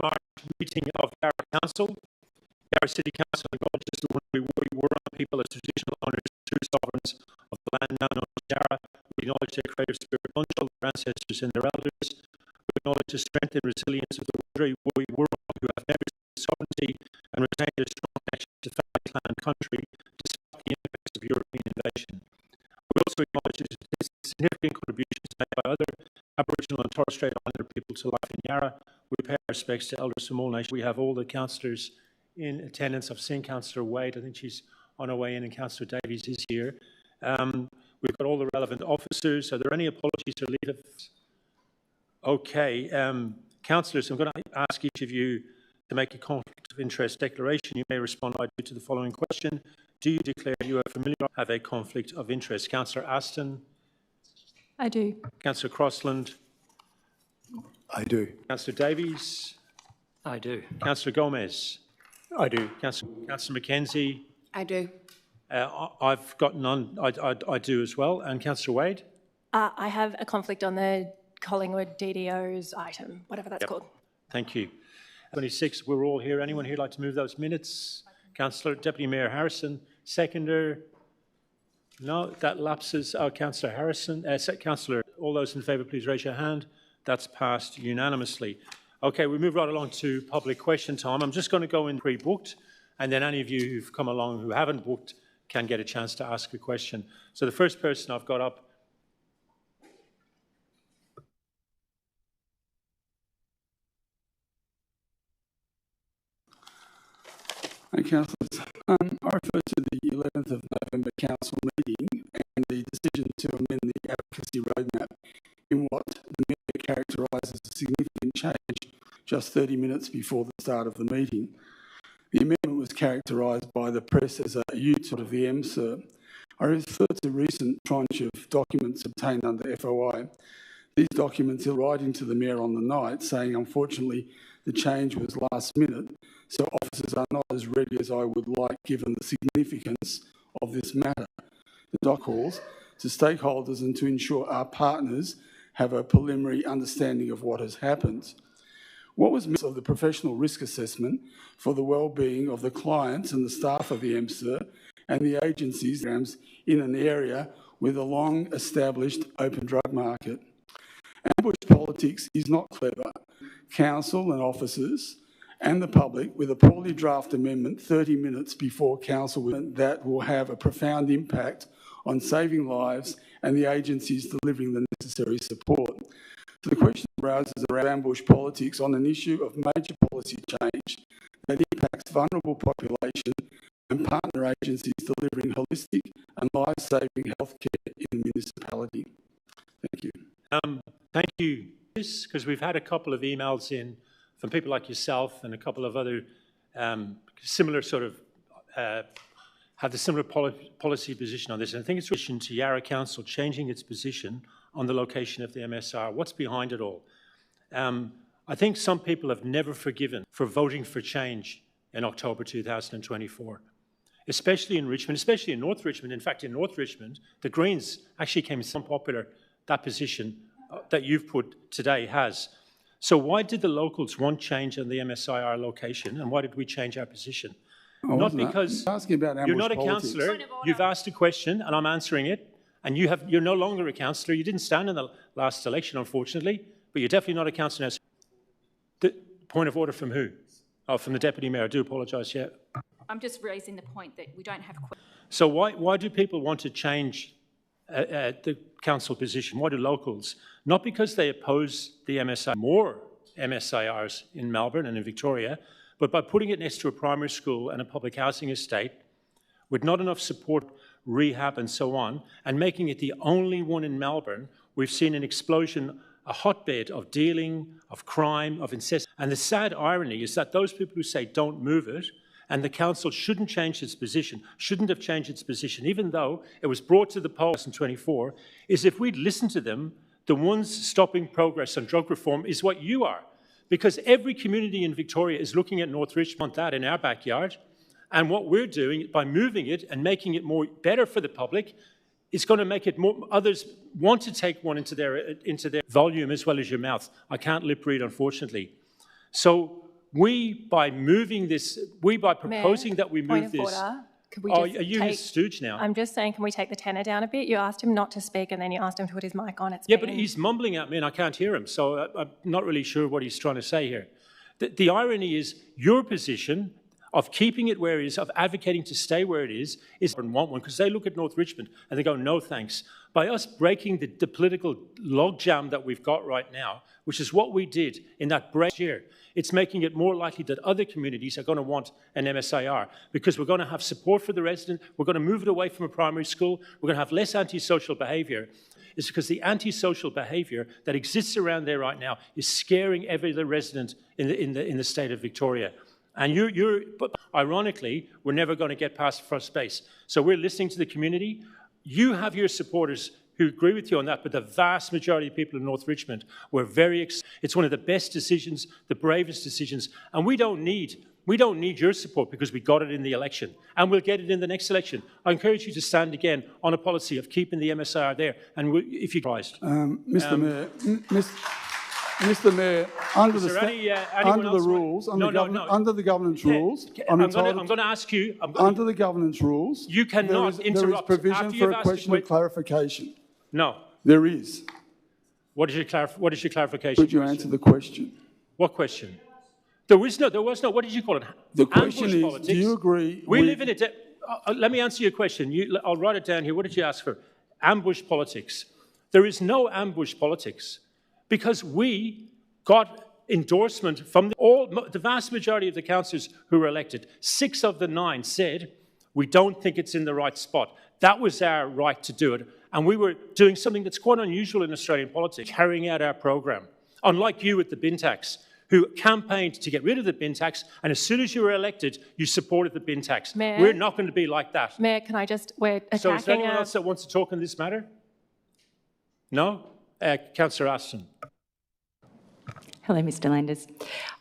March meeting of Yarra Council. Yarra City Council acknowledges the we were on people as traditional owners, true sovereigns of the land now known as Yarra. We acknowledge their creative spirit, much of their ancestors and their elders. We acknowledge the strength and resilience of the Wurundjeri Wurrung who have members of sovereignty and retain their strong connection to family, clan, and country despite the impacts of European invasion. We also acknowledge the significant contributions made by other Aboriginal and Torres Strait Islander people to life in Yarra. We pay our respects to elders from all nations. We have all the councillors in attendance. I've seen Councillor Wade. I think she's on her way in, and Councillor Davies is here. We've got all the relevant officers. Are there any apologies or leave-ins? Okay. Councillors, I'm going to ask each of you to make a conflict of interest declaration. You may respond to the following question. Do you declare you are familiar or have a conflict of interest? Councillor Aston? I do. Councillor Crossland? I do. Councillor Davies? I do. Councillor Gomez? I do. Councillor McKenzie? I do. I've got none. I do as well. And Councillor Wade? I have a conflict on the Collingwood DDO's item, whatever that's called. Thank you. 26, we're all here. Anyone here like to move those minutes? Councillor, Deputy Mayor Harrison, seconder. No, that lapses. Councillor Harrison, Councillor, all those in favour, please raise your hand. That's passed unanimously. Okay, we move right along to public question time. I'm just going to go in pre-booked, and then any of you who've come along who haven't booked can get a chance to ask a question. So the first person I've got up. Hi, Councillors. I refer to the 11th of November Council meeting and the decision to amend the advocacy roadmap in what the Mayor characterised as a significant change just 30 minutes before the start of the meeting. The amendment was characterised by the press as a use of the MSIR. I refer to a recent tranche of documents obtained under FOI. These documents are writing to the Mayor on the night saying, unfortunately, the change was last minute, so officers are not as ready as I would like given the significance of this matter. The doc calls to stakeholders and to ensure our partners have a preliminary understanding of what has happened. What was missed of the professional risk assessment for the well-being of the clients and the staff of the MSIR and the agencies in an area with a long-established open drug market? Ambush politics is not clever. Council and officers and the public with a poorly drafted amendment 30 minutes before council that will have a profound impact on saving lives and the agencies delivering the necessary support. So the question arises around ambush politics on an issue of major policy change that impacts vulnerable population and partner agencies delivering holistic and life-saving healthcare in the municipality. Thank you. Thank you, because we've had a couple of emails in from people like yourself and a couple of other similar sort of have the similar policy position on this. And I think it's in relation to Yarra Council changing its position on the location of the MSR. What's behind it all? I think some people have never forgiven for voting for change in October 2024, especially in Richmond, especially in North Richmond. In fact, in North Richmond, the Greens actually came so popular, that position that you've put today has. So why did the locals want change on the MSIR location, and why did we change our position? Not because you're not a councillor, you've asked a question and I'm answering it, and you're no longer a councillor. You didn't stand in the last election, unfortunately, but you're definitely not a councillor now. The point of order from who? Oh, from the Deputy Mayor. I do apologise, yeah. I'm just raising the point that we don't have... So why do people want to change the council position? Why do locals? Not because they oppose the MSI, more MSIRs in Melbourne and in Victoria, but by putting it next to a primary school and a public housing estate with not enough support, rehab and so on, and making it the only one in Melbourne, we've seen an explosion, a hotbed of dealing, of crime, of incest. And the sad irony is that those people who say don't move it, and the council shouldn't change its position, shouldn't have changed its position, even though it was brought to the polls in 2024, is if we'd listened to them, the ones stopping progress on drug reform is what you are. Because every community in Victoria is looking at North Richmond, that in our backyard, and what we're doing by moving it and making it more better for the public is going to make it more, others want to take one into their volume as well as your mouth. I can't lip read, unfortunately. So by proposing that we point move of this. order. Could we Oh, are just you his stooge now? I'm just saying, can we take the tenor down a bit? You asked him not to speak and then you asked him to put his mic on. Yeah, but he's mumbling at me and I can't hear him, so I'm not really sure what he's trying to say here. The irony is your position of keeping it where it is, of advocating to stay where it is and want one, because they look at North Richmond and they go, no thanks. By us breaking the political logjam that we've got right now, which is what we did in that break year, it's making it more likely that other communities are going to want an MSIR, because we're going to have support for the resident, we're going to move it away from a primary school, we're going to have less antisocial behaviour. It's because the antisocial behaviour that exists around there right now is scaring every other resident in the state of Victoria. And but ironically, we're never going to get past the first space. So we're listening to the community. You have your supporters who agree with you on that, but the vast majority of people in North Richmond were it's one of the best decisions, the bravest decisions, and we don't need your support because we got it in the election, and we'll get it in the next election. I encourage you to stand again on a policy of keeping the MSIR there, and if you're surprised. Mr. Mayor, under the governance rules, I'm going to ask you. Under the governance rules, you cannot interrupt. There is provision for a question of clarification. No, there is. What is your clarification? Could you answer the question? What question? There was no. What did you call it? The question is, politics. Do you agree? We live in it. Let me answer your question. I'll write it down here. What did you ask for? Ambush politics. There is no ambush politics, because we got endorsement from the vast majority of the councillors who were elected. 6 of the 9 said, we don't think it's in the right spot. That was our right to do it. And we were doing something that's quite unusual in Australian politics, carrying out our program. Unlike you with the bin tax, who campaigned to get rid of the bin tax, and as soon as you were elected, you supported the bin tax. Mayor, we're not going to be like that. Mayor, can I just... We're attacking... So is there anyone else that wants to talk on this matter? No? Councillor Aston. Hello, Mr. Landers.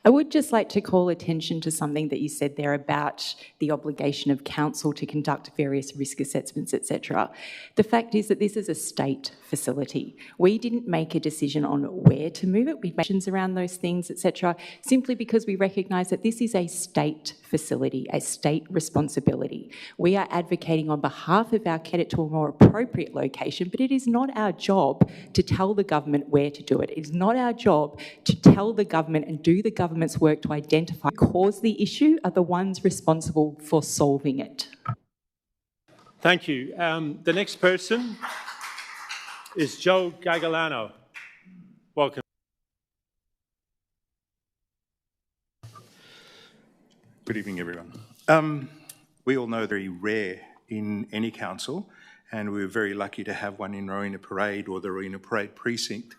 I would just like to call attention to something that you said there about the obligation of council to conduct various risk assessments, etc. The fact is that this is a state facility. We didn't make a decision on where to move it. We made decisions around those things, etc., simply because we recognise that this is a state facility, a state responsibility. We are advocating on behalf of our get it to a more appropriate location, but it is not our job to tell the government where to do it. It is not our job to tell the government and do the government's work to identify cause the issue are the ones responsible for solving it. Thank you. The next person is Joe Gagalano. Welcome. Good evening, everyone. We all know very rare in any council, and we're very lucky to have one in Rowena Parade or the Rowena Parade precinct.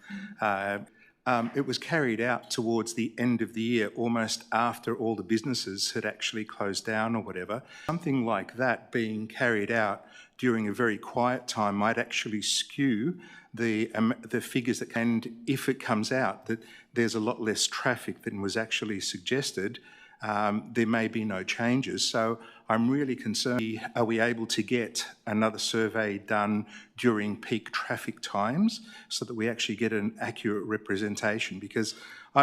It was carried out towards the end of the year, almost after all the businesses had actually closed down or whatever. Something like that being carried out during a very quiet time might actually skew the figures that can, and if it comes out that there's a lot less traffic than was actually suggested, there may be no changes. So I'm really concerned, are we able to get another survey done during peak traffic times so that we actually get an accurate representation? Because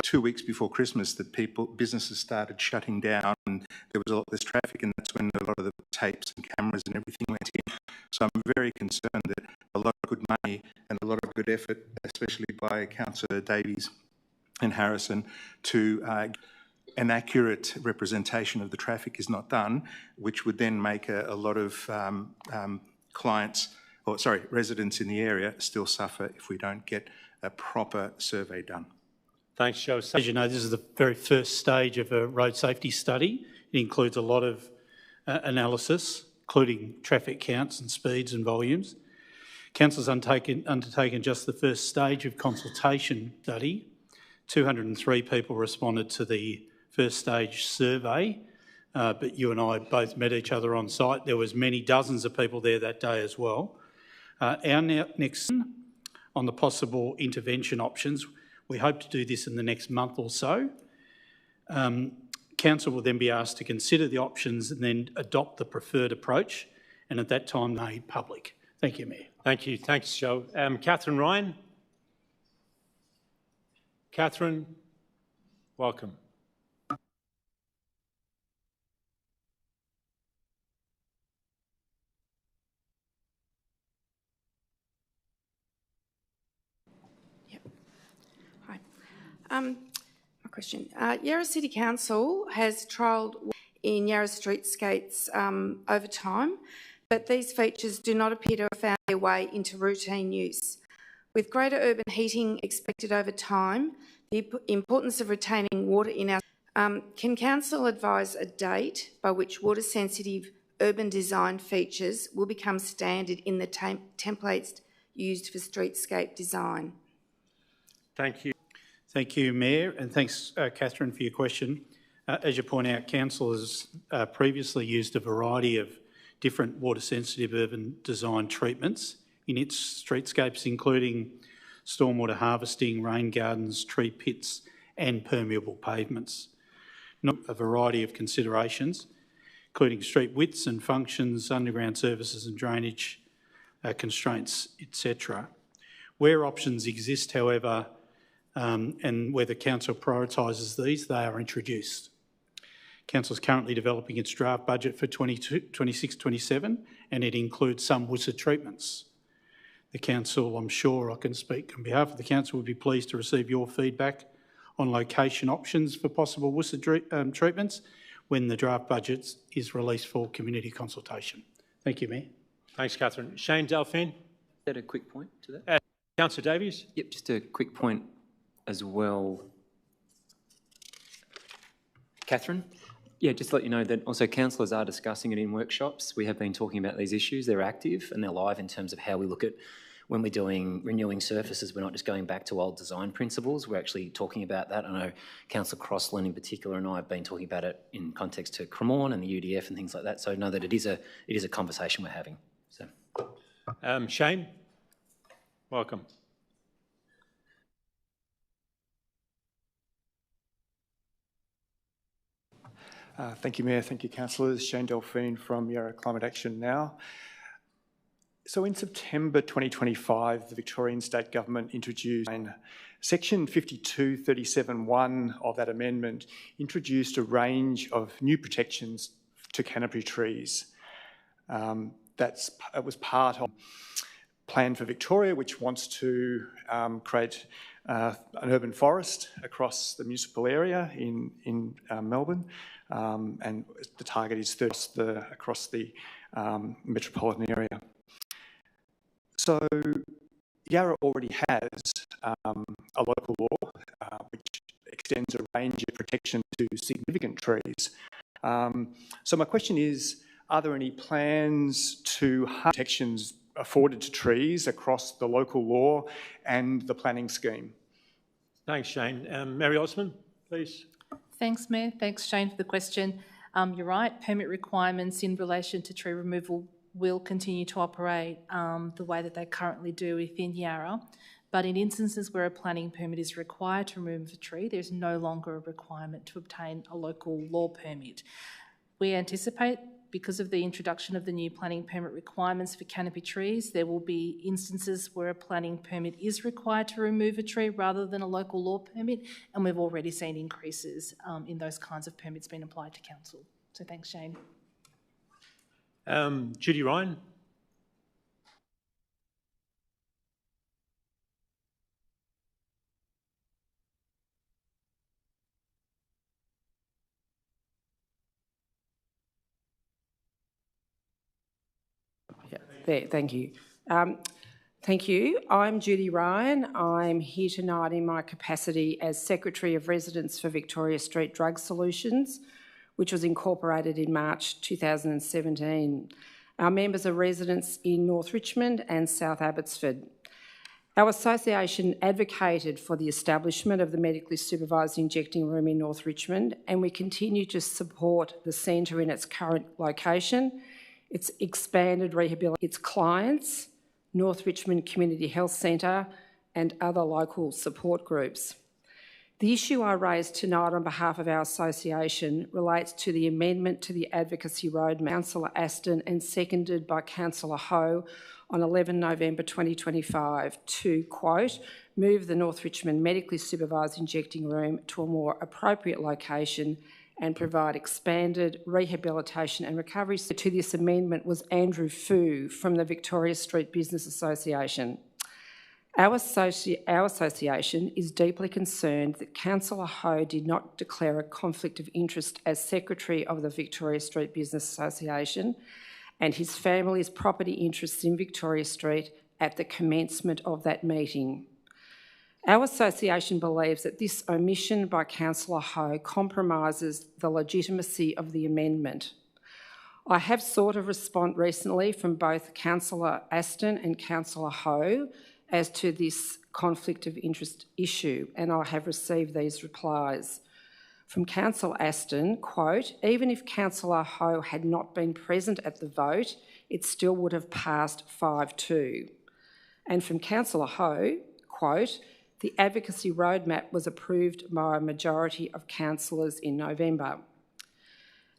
2 weeks before Christmas that businesses started shutting down and there was a lot less traffic, and that's when a lot of the tapes and cameras and everything went in. So I'm very concerned that a lot of good money and a lot of good effort, especially by Councillor Davies and Harrison, to an accurate representation of the traffic is not done, which would then make a lot of residents in the area still suffer if we don't get a proper survey done. Thanks, Joe. As you know, this is the very first stage of a road safety study. It includes a lot of analysis, including traffic counts and speeds and volumes. Council's undertaken just the first stage of consultation study. 203 people responded to the first stage survey, but you and I both met each other on site. There was many dozens of people there that day as well. Our next on the possible intervention options, we hope to do this in the next month or so. Council will then be asked to consider the options and then adopt the preferred approach, and at that time made public. Thank you, Mayor. Thank you. Thanks, Joe. Catherine Ryan. Catherine, welcome. My question. Yarra City Council has trialled in Yarra streetscapes over time, but these features do not appear to have found their way into routine use. With greater urban heating expected over time, the importance of retaining water in our... can Council advise a date by which water-sensitive urban design features will become standard in the templates used for streetscape design? Thank you. Thank you, Mayor, and thanks, Catherine, for your question. As you point out, Council has previously used a variety of different water-sensitive urban design treatments in its streetscapes, including stormwater harvesting, rain gardens, tree pits and permeable pavements. Not a variety of considerations, including street widths and functions, underground services and drainage constraints, etc. Where options exist, however, and where the Council prioritises these, they are introduced. Council is currently developing its draft budget for 26-27 and it includes some WUSA treatments. The Council, I'm sure I can speak on behalf of the Council, would be pleased to receive your feedback on location options for possible WUSA treatments when the draft budget is released for community consultation. Thank you, Mayor. Thanks, Catherine. Shane Delphine. Add a quick point to that? Councillor Davies. Yep, just a quick point as well. Catherine? Yeah, just to let you know that also councillors are discussing it in workshops. We have been talking about these issues. They're active and they're live in terms of how we look at when we're doing renewing surfaces. We're not just going back to old design principles. We're actually talking about that. I know Councillor Crossland in particular and I have been talking about it in context to Cremorne and the UDF and things like that. So know that it is a conversation we're having. So, Shane, welcome. Thank you, Mayor. Thank you, councillors. Shane Delphine from Yarra Climate Action Now. So in September 2025, the Victorian State Government introduced Section 5237(1) of that amendment introduced a range of new protections to canopy trees. It was part of Plan for Victoria, which wants to create an urban forest across the municipal area in Melbourne. And the target is across the metropolitan area. So Yarra already has a local law which extends a range of protection to significant trees. So my question is, are there any plans to harness protections afforded to trees across the local law and the planning scheme? Thanks, Shane. Mary Osman, please. Thanks, Mayor. Thanks, Shane, for the question. You're right, permit requirements in relation to tree removal will continue to operate the way that they currently do within Yarra. But in instances where a planning permit is required to remove a tree, there's no longer a requirement to obtain a local law permit. We anticipate, because of the introduction of the new planning permit requirements for canopy trees, there will be instances where a planning permit is required to remove a tree rather than a local law permit, and we've already seen increases in those kinds of permits being applied to council. So thanks, Shane. Judy Ryan. Thank you. Thank you. I'm Judy Ryan. I'm here tonight in my capacity as Secretary of Residents for Victoria Street Drug Solutions, which was incorporated in March 2017. Our members are residents in North Richmond and South Abbotsford. Our association advocated for the establishment of the medically supervised injecting room in North Richmond, and we continue to support the centre in its current location, its expanded rehabilitation, its clients, North Richmond Community Health Centre and other local support groups. The issue I raised tonight on behalf of our association relates to the amendment to the Advocacy Roadmap, Councillor Aston and seconded by Councillor Ho on 11 November 2025 to, quote, move the North Richmond medically supervised injecting room to a more appropriate location and provide expanded rehabilitation and recovery. To this amendment was Andrew Fu from the Victoria Street Business Association. Our association is deeply concerned that Councillor Ho did not declare a conflict of interest as Secretary of the Victoria Street Business Association and his family's property interests in Victoria Street at the commencement of that meeting. Our association believes that this omission by Councillor Ho compromises the legitimacy of the amendment. I have sought a response recently from both Councillor Aston and Councillor Ho as to this conflict of interest issue, and I have received these replies. From Councillor Aston, quote, "Even if Councillor Ho had not been present at the vote, it still would have passed 5-2. And from Councillor Ho, quote, "The advocacy roadmap was approved by a majority of councillors in November."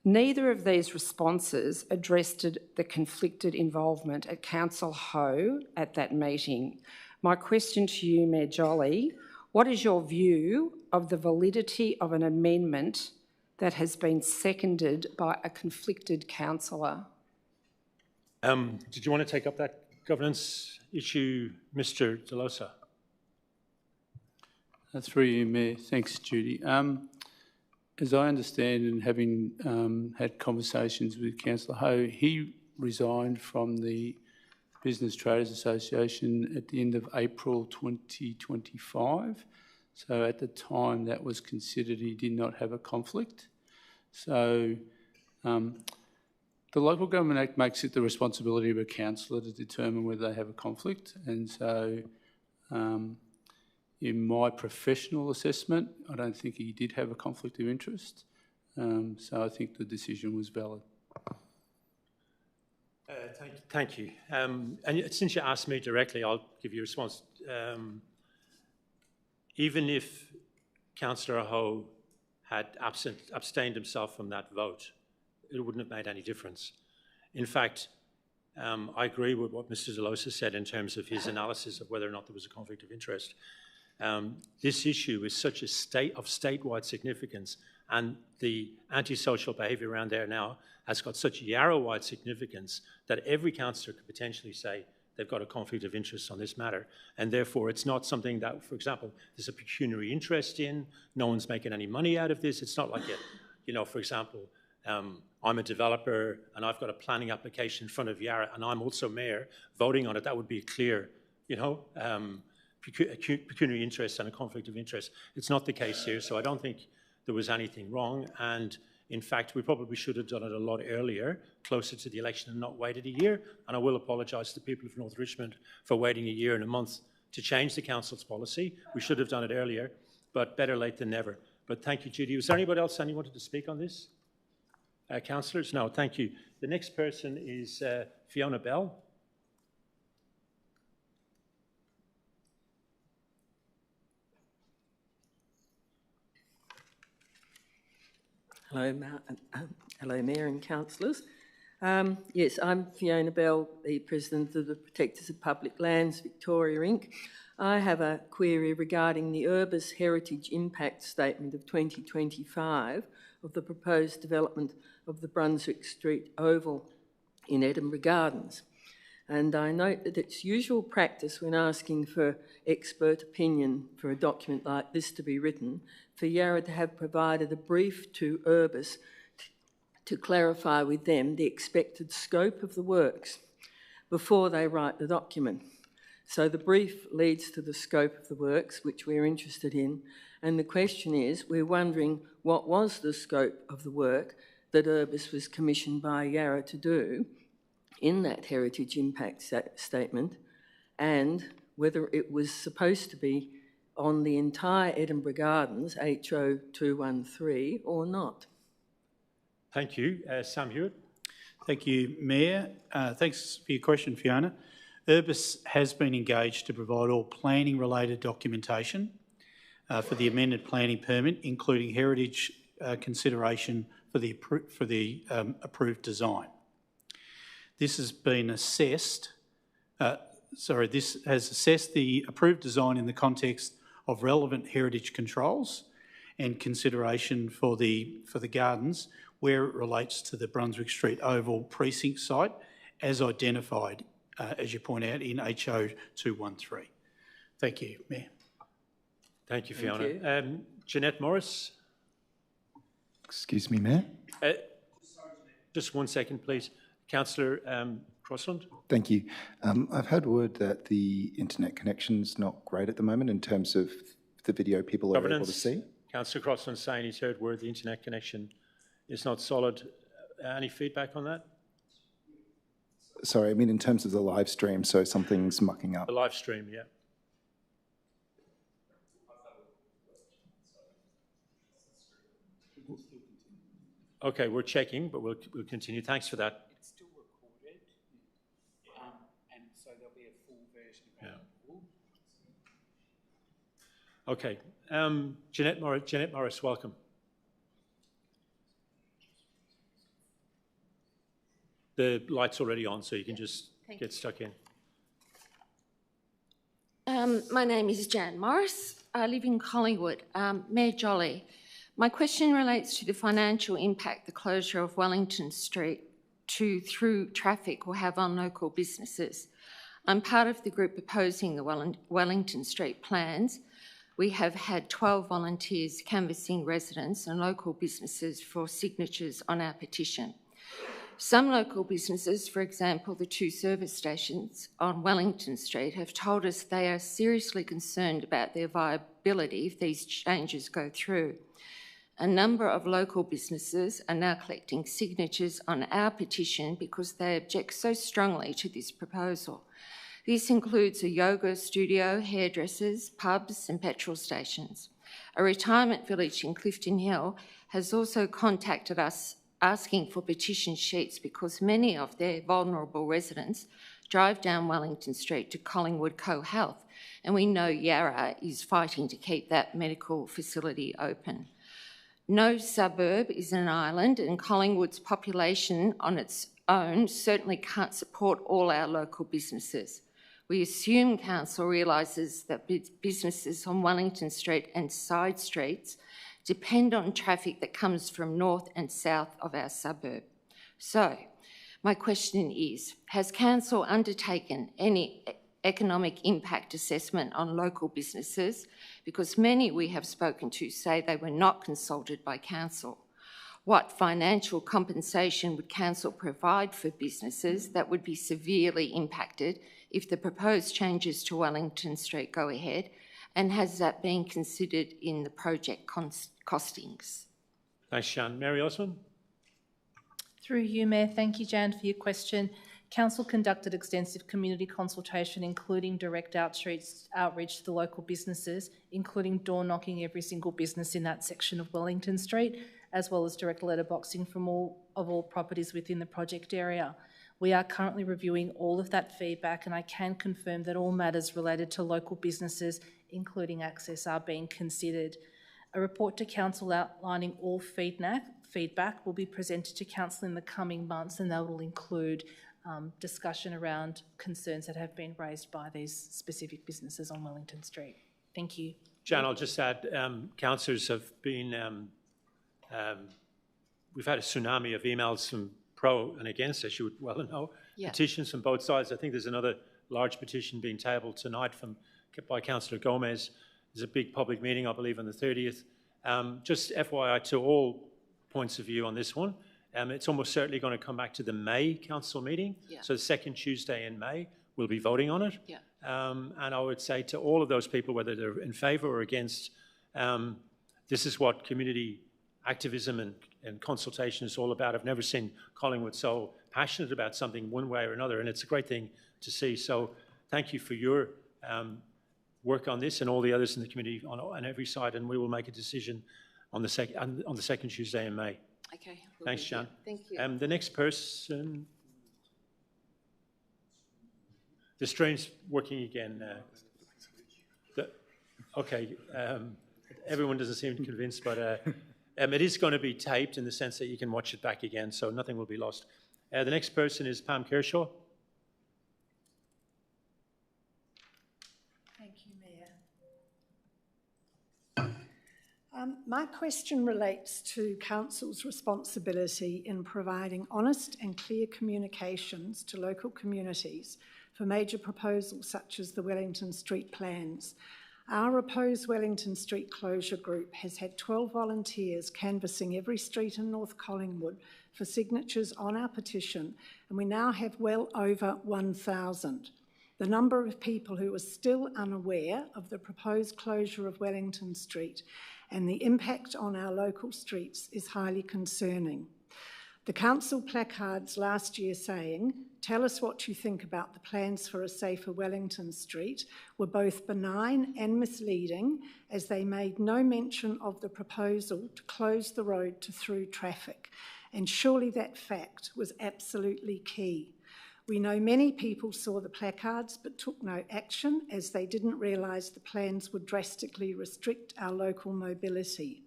Neither of these responses addressed the conflicted involvement at Councillor Ho at that meeting. My question to you, Mayor Jolly, what is your view of the validity of an amendment that has been seconded by a conflicted councillor? Did you want to take up that governance issue, Mr. Delosa? That's through you, Mayor. Thanks, Judy. As I understand, and having had conversations with Councillor Ho, he resigned from the Business Traders Association at the end of April 2025. So at the time that was considered, he did not have a conflict. So the Local Government Act makes it the responsibility of a councillor to determine whether they have a conflict. And so in my professional assessment, I don't think he did have a conflict of interest. So I think the decision was valid. Thank you. And since you asked me directly, I'll give you a response. Even if Councillor Ho had abstained himself from that vote, it wouldn't have made any difference. In fact, I agree with what Mr. Delosa said in terms of his analysis of whether or not there was a conflict of interest. This issue is such a statewide significance, and the antisocial behaviour around there now has got such Yarra-wide significance that every councillor could potentially say they've got a conflict of interest on this matter, and therefore it's not something that, for example, there's a pecuniary interest in, no one's making any money out of this. It's not like, for example, I'm a developer and I've got a planning application in front of Yarra and I'm also mayor voting on it. That would be clear, pecuniary interest and a conflict of interest. It's not the case here, so I don't think there was anything wrong. And in fact, we probably should have done it a lot earlier, closer to the election, and not waited a year. And I will apologise to the people of North Richmond for waiting a year and a month to change the council's policy. We should have done it earlier, but better late than never. But thank you, Judy. Was there anybody else who wanted to speak on this? Councillors? No, thank you. The next person is Fiona Bell. Hello, Mayor and councillors. Yes, I'm Fiona Bell, the President of the Protectors of Public Lands Victoria Inc. I have a query regarding the Urbis Heritage Impact Statement of 2025 of the proposed development of the Brunswick Street Oval in Edinburgh Gardens. And I note that it's usual practice when asking for expert opinion for a document like this to be written, for Yarra to have provided a brief to Urbis to clarify with them the expected scope of the works before they write the document. So the brief leads to the scope of the works, which we're interested in, and the question is, we're wondering what was the scope of the work that Urbis was commissioned by Yarra to do in that Heritage Impact Statement, and whether it was supposed to be on the entire Edinburgh Gardens, HO 213, or not. Thank you. Sam Hewitt. Thank you, Mayor. Thanks for your question, Fiona. Urbis has been engaged to provide all planning-related documentation for the amended planning permit, including heritage consideration for the approved design. This has been assessed. This has assessed the approved design in the context of relevant heritage controls and consideration for the gardens where it relates to the Brunswick Street Oval precinct site as identified, as you point out, in HO 213. Thank you, Mayor. Thank you, Fiona. Thank you. Jeanette Morris. Excuse me, Mayor. Just 1 second, please. Councillor Crossland. Thank you. I've heard word that the internet connection's not great at the moment in terms of the video people are able to see. Councillor Crossland saying he's heard word the internet connection is not solid. Any feedback on that? Sorry, I mean in terms of the live stream, so something's mucking up. The live stream, yeah. Okay, we're checking, but we'll continue. Thanks for that. It's still recorded, and so there'll be a full version available. Okay, Jeanette Morris, welcome. The light's already on, so you can just get stuck in. My name is Jan Morris. I live in Collingwood. Mayor Jolly, my question relates to the financial impact the closure of Wellington Street through traffic will have on local businesses. I'm part of the group opposing the Wellington Street plans. We have had 12 volunteers canvassing residents and local businesses for signatures on our petition. Some local businesses, for example, the 2 service stations on Wellington Street, have told us they are seriously concerned about their viability if these changes go through. A number of local businesses are now collecting signatures on our petition because they object so strongly to this proposal. This includes a yoga studio, hairdressers, pubs and petrol stations. A retirement village in Clifton Hill has also contacted us asking for petition sheets because many of their vulnerable residents drive down Wellington Street to Collingwood Co-Health, and we know Yarra is fighting to keep that medical facility open. No suburb is an island, and Collingwood's population on its own certainly can't support all our local businesses. We assume Council realises that businesses on Wellington Street and side streets depend on traffic that comes from north and south of our suburb. So, my question is, has Council undertaken any economic impact assessment on local businesses? Because many we have spoken to say they were not consulted by Council. What financial compensation would Council provide for businesses that would be severely impacted if the proposed changes to Wellington Street go ahead? And has that been considered in the project costings? Thanks, Jan. Mary Osman. Through you, Mayor. Thank you, Jan, for your question. Council conducted extensive community consultation, including direct outreach to the local businesses, including door knocking every single business in that section of Wellington Street, as well as direct letterboxing from all properties within the project area. We are currently reviewing all of that feedback, and I can confirm that all matters related to local businesses, including access, are being considered. A report to Council outlining all feedback will be presented to Council in the coming months, and that will include discussion around concerns that have been raised by these specific businesses on Wellington Street. Thank you. Jan, I'll just add, councillors have been, we've had a tsunami of emails from pro and against, as you would well know, petitions from both sides. I think there's another large petition being tabled tonight by Councillor Gomez. There's a big public meeting, I believe, on the 30th. Just FYI to all points of view on this one, it's almost certainly going to come back to the May Council meeting. So the second Tuesday in May, we'll be voting on it. And I would say to all of those people, whether they're in favour or against, this is what community activism and consultation is all about. I've never seen Collingwood so passionate about something one way or another, and it's a great thing to see. So thank you for your work on this and all the others in the community on every side, and we will make a decision on the second Tuesday in May. Okay. Thanks, Jan. Thank you. The next person. The stream's working again. Okay. Everyone doesn't seem convinced, but it is going to be taped in the sense that you can watch it back again, so nothing will be lost. The next person is Pam Kershaw. Thank you, Mayor. My question relates to Council's responsibility in providing honest and clear communications to local communities for major proposals such as the Wellington Street plans. Our opposed Wellington Street closure group has had 12 volunteers canvassing every street in North Collingwood for signatures on our petition, and we now have well over 1,000. The number of people who are still unaware of the proposed closure of Wellington Street and the impact on our local streets is highly concerning. The council placards last year saying, "Tell us what you think about the plans for a safer Wellington Street," were both benign and misleading, as they made no mention of the proposal to close the road to through traffic. And surely that fact was absolutely key. We know many people saw the placards but took no action, as they didn't realise the plans would drastically restrict our local mobility.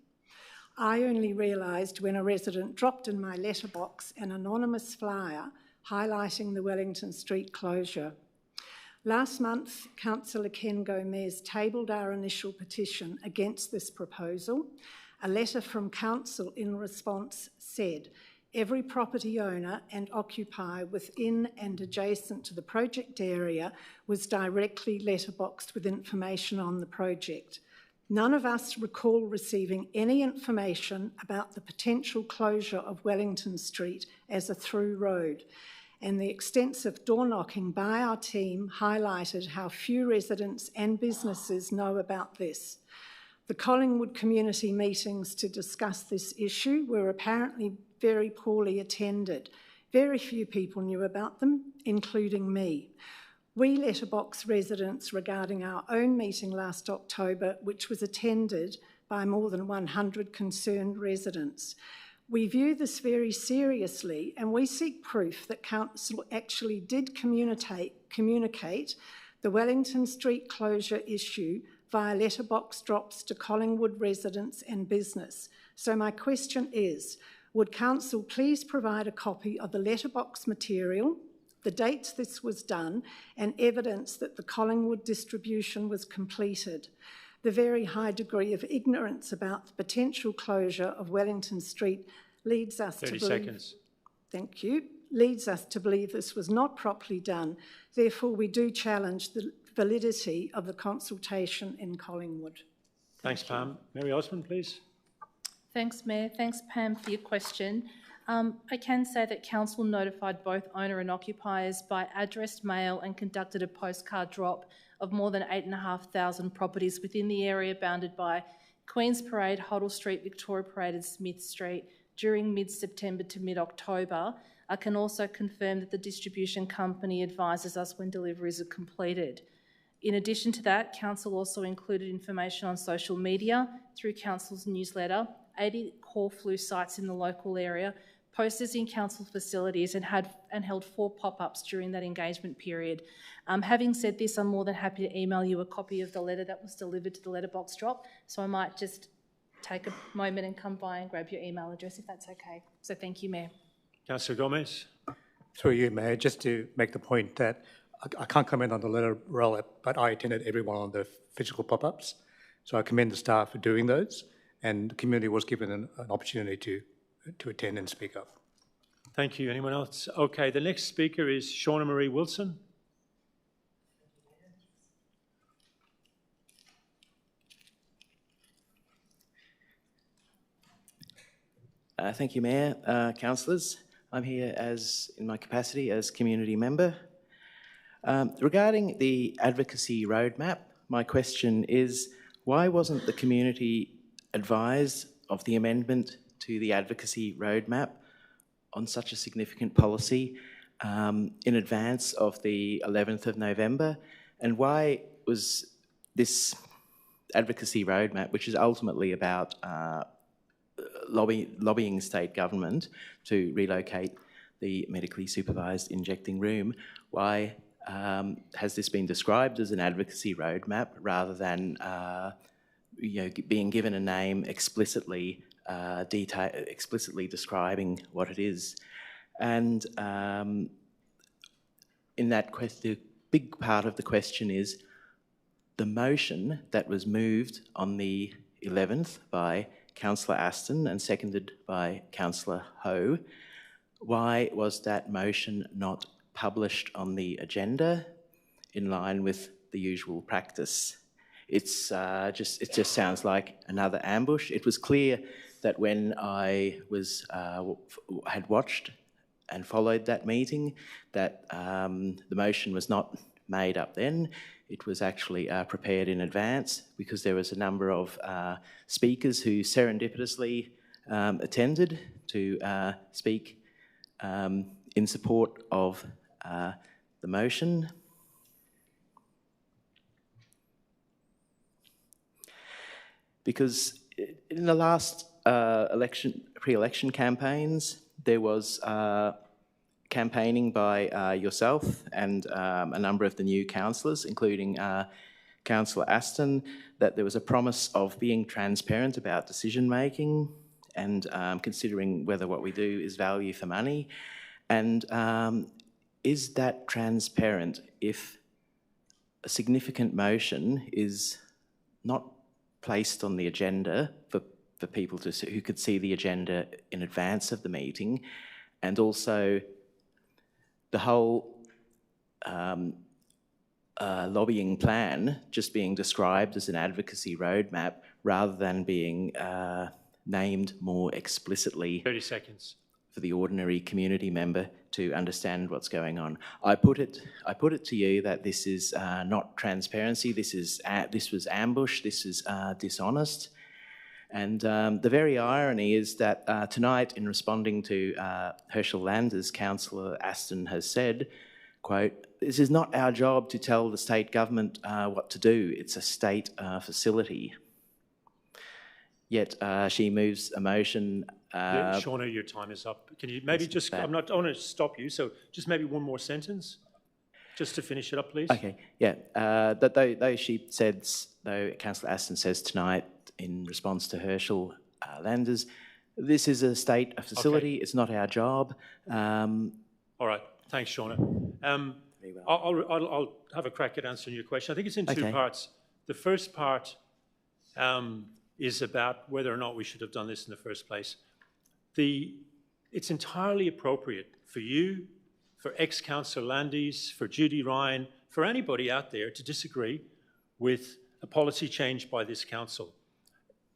I only realised when a resident dropped in my letterbox an anonymous flyer highlighting the Wellington Street closure. Last month, Councillor Ken Gomez tabled our initial petition against this proposal. A letter from Council in response said, "Every property owner and occupier within and adjacent to the project area was directly letterboxed with information on the project. None of us recall receiving any information about the potential closure of Wellington Street as a through road, and the extensive door knocking by our team highlighted how few residents and businesses know about this. The Collingwood community meetings to discuss this issue were apparently very poorly attended. Very few people knew about them, including me. We letterbox residents regarding our own meeting last October, which was attended by more than 100 concerned residents. We view this very seriously, and we seek proof that Council actually did communicate the Wellington Street closure issue via letterbox drops to Collingwood residents and business. So my question is, would Council please provide a copy of the letterbox material, the dates this was done, and evidence that the Collingwood distribution was completed? The very high degree of ignorance about the potential closure of Wellington Street leads us to believe... 30 seconds. Thank you. Leads us to believe this was not properly done. Therefore, we do challenge the validity of the consultation in Collingwood. Thanks, Pam. Mary Osmond, please. Thanks, Mayor. Thanks, Pam, for your question. I can say that Council notified both owner and occupiers by addressed mail and conducted a postcard drop of more than 8,500 properties within the area bounded by Queen's Parade, Hoddle Street, Victoria Parade and Smith Street during mid-September to mid-October. I can also confirm that the distribution company advises us when deliveries are completed. In addition to that, Council also included information on social media through Council's newsletter, 80 core flu sites in the local area, posters in Council facilities, and held 4 pop-ups during that engagement period. Having said this, I'm more than happy to email you a copy of the letter that was delivered to the letterbox drop, so I might just take a moment and come by and grab your email address if that's okay. So thank you, Mayor. Councillor Gomez. Through you, Mayor, just to make the point that I can't comment on the letter roll-up, but I attended every one of the physical pop-ups, so I commend the staff for doing those, and the community was given an opportunity to attend and speak up. Thank you. Anyone else? Okay, the next speaker is Shauna Marie Wilson. Thank you, Mayor. Councillors, I'm here in my capacity as community member. Regarding the advocacy roadmap, my question is, why wasn't the community advised of the amendment to the advocacy roadmap on such a significant policy in advance of the 11th of November? And why was this advocacy roadmap, which is ultimately about lobbying state government to relocate the medically supervised injecting room, why has this been described as an advocacy roadmap rather than being given a name explicitly describing what it is? And in that question, the big part of the question is the motion that was moved on the 11th by Councillor Aston and seconded by Councillor Ho. Why was that motion not published on the agenda in line with the usual practice. It just sounds like another ambush. It was clear that when I had watched and followed that meeting, that the motion was not made up then. It was actually prepared in advance because there was a number of speakers who serendipitously attended to speak in support of the motion. Because in the last pre-election campaigns, there was campaigning by yourself and a number of the new councillors, including Councillor Aston, that there was a promise of being transparent about decision-making and considering whether what we do is value for money. And is that transparent if a significant motion is not placed on the agenda for people who could see the agenda in advance of the meeting, and also the whole lobbying plan just being described as an advocacy roadmap rather than being named more explicitly 30 seconds. For the ordinary community member to understand what's going on. I put it to you that this is not transparency. This was ambush. This is dishonest. And the very irony is that tonight, in responding to Herschel Landers, Councillor Aston has said, quote, "This is not our job to tell the state government what to do. It's a state facility." Yet she moves a motion. Shauna, your time is up. Can you maybe just, I want to stop you, so just maybe one more sentence, just to finish it up, please. Okay, yeah. Though Councillor Aston says tonight, in response to Herschel Landers, this is a state facility, it's not our job. All right, thanks, Shauna. I'll have a crack at answering your question. I think it's in two parts. The first part is about whether or not we should have done this in the first place. It's entirely appropriate for you, for ex-Councillor Landis, for Judy Ryan, for anybody out there to disagree with a policy change by this council.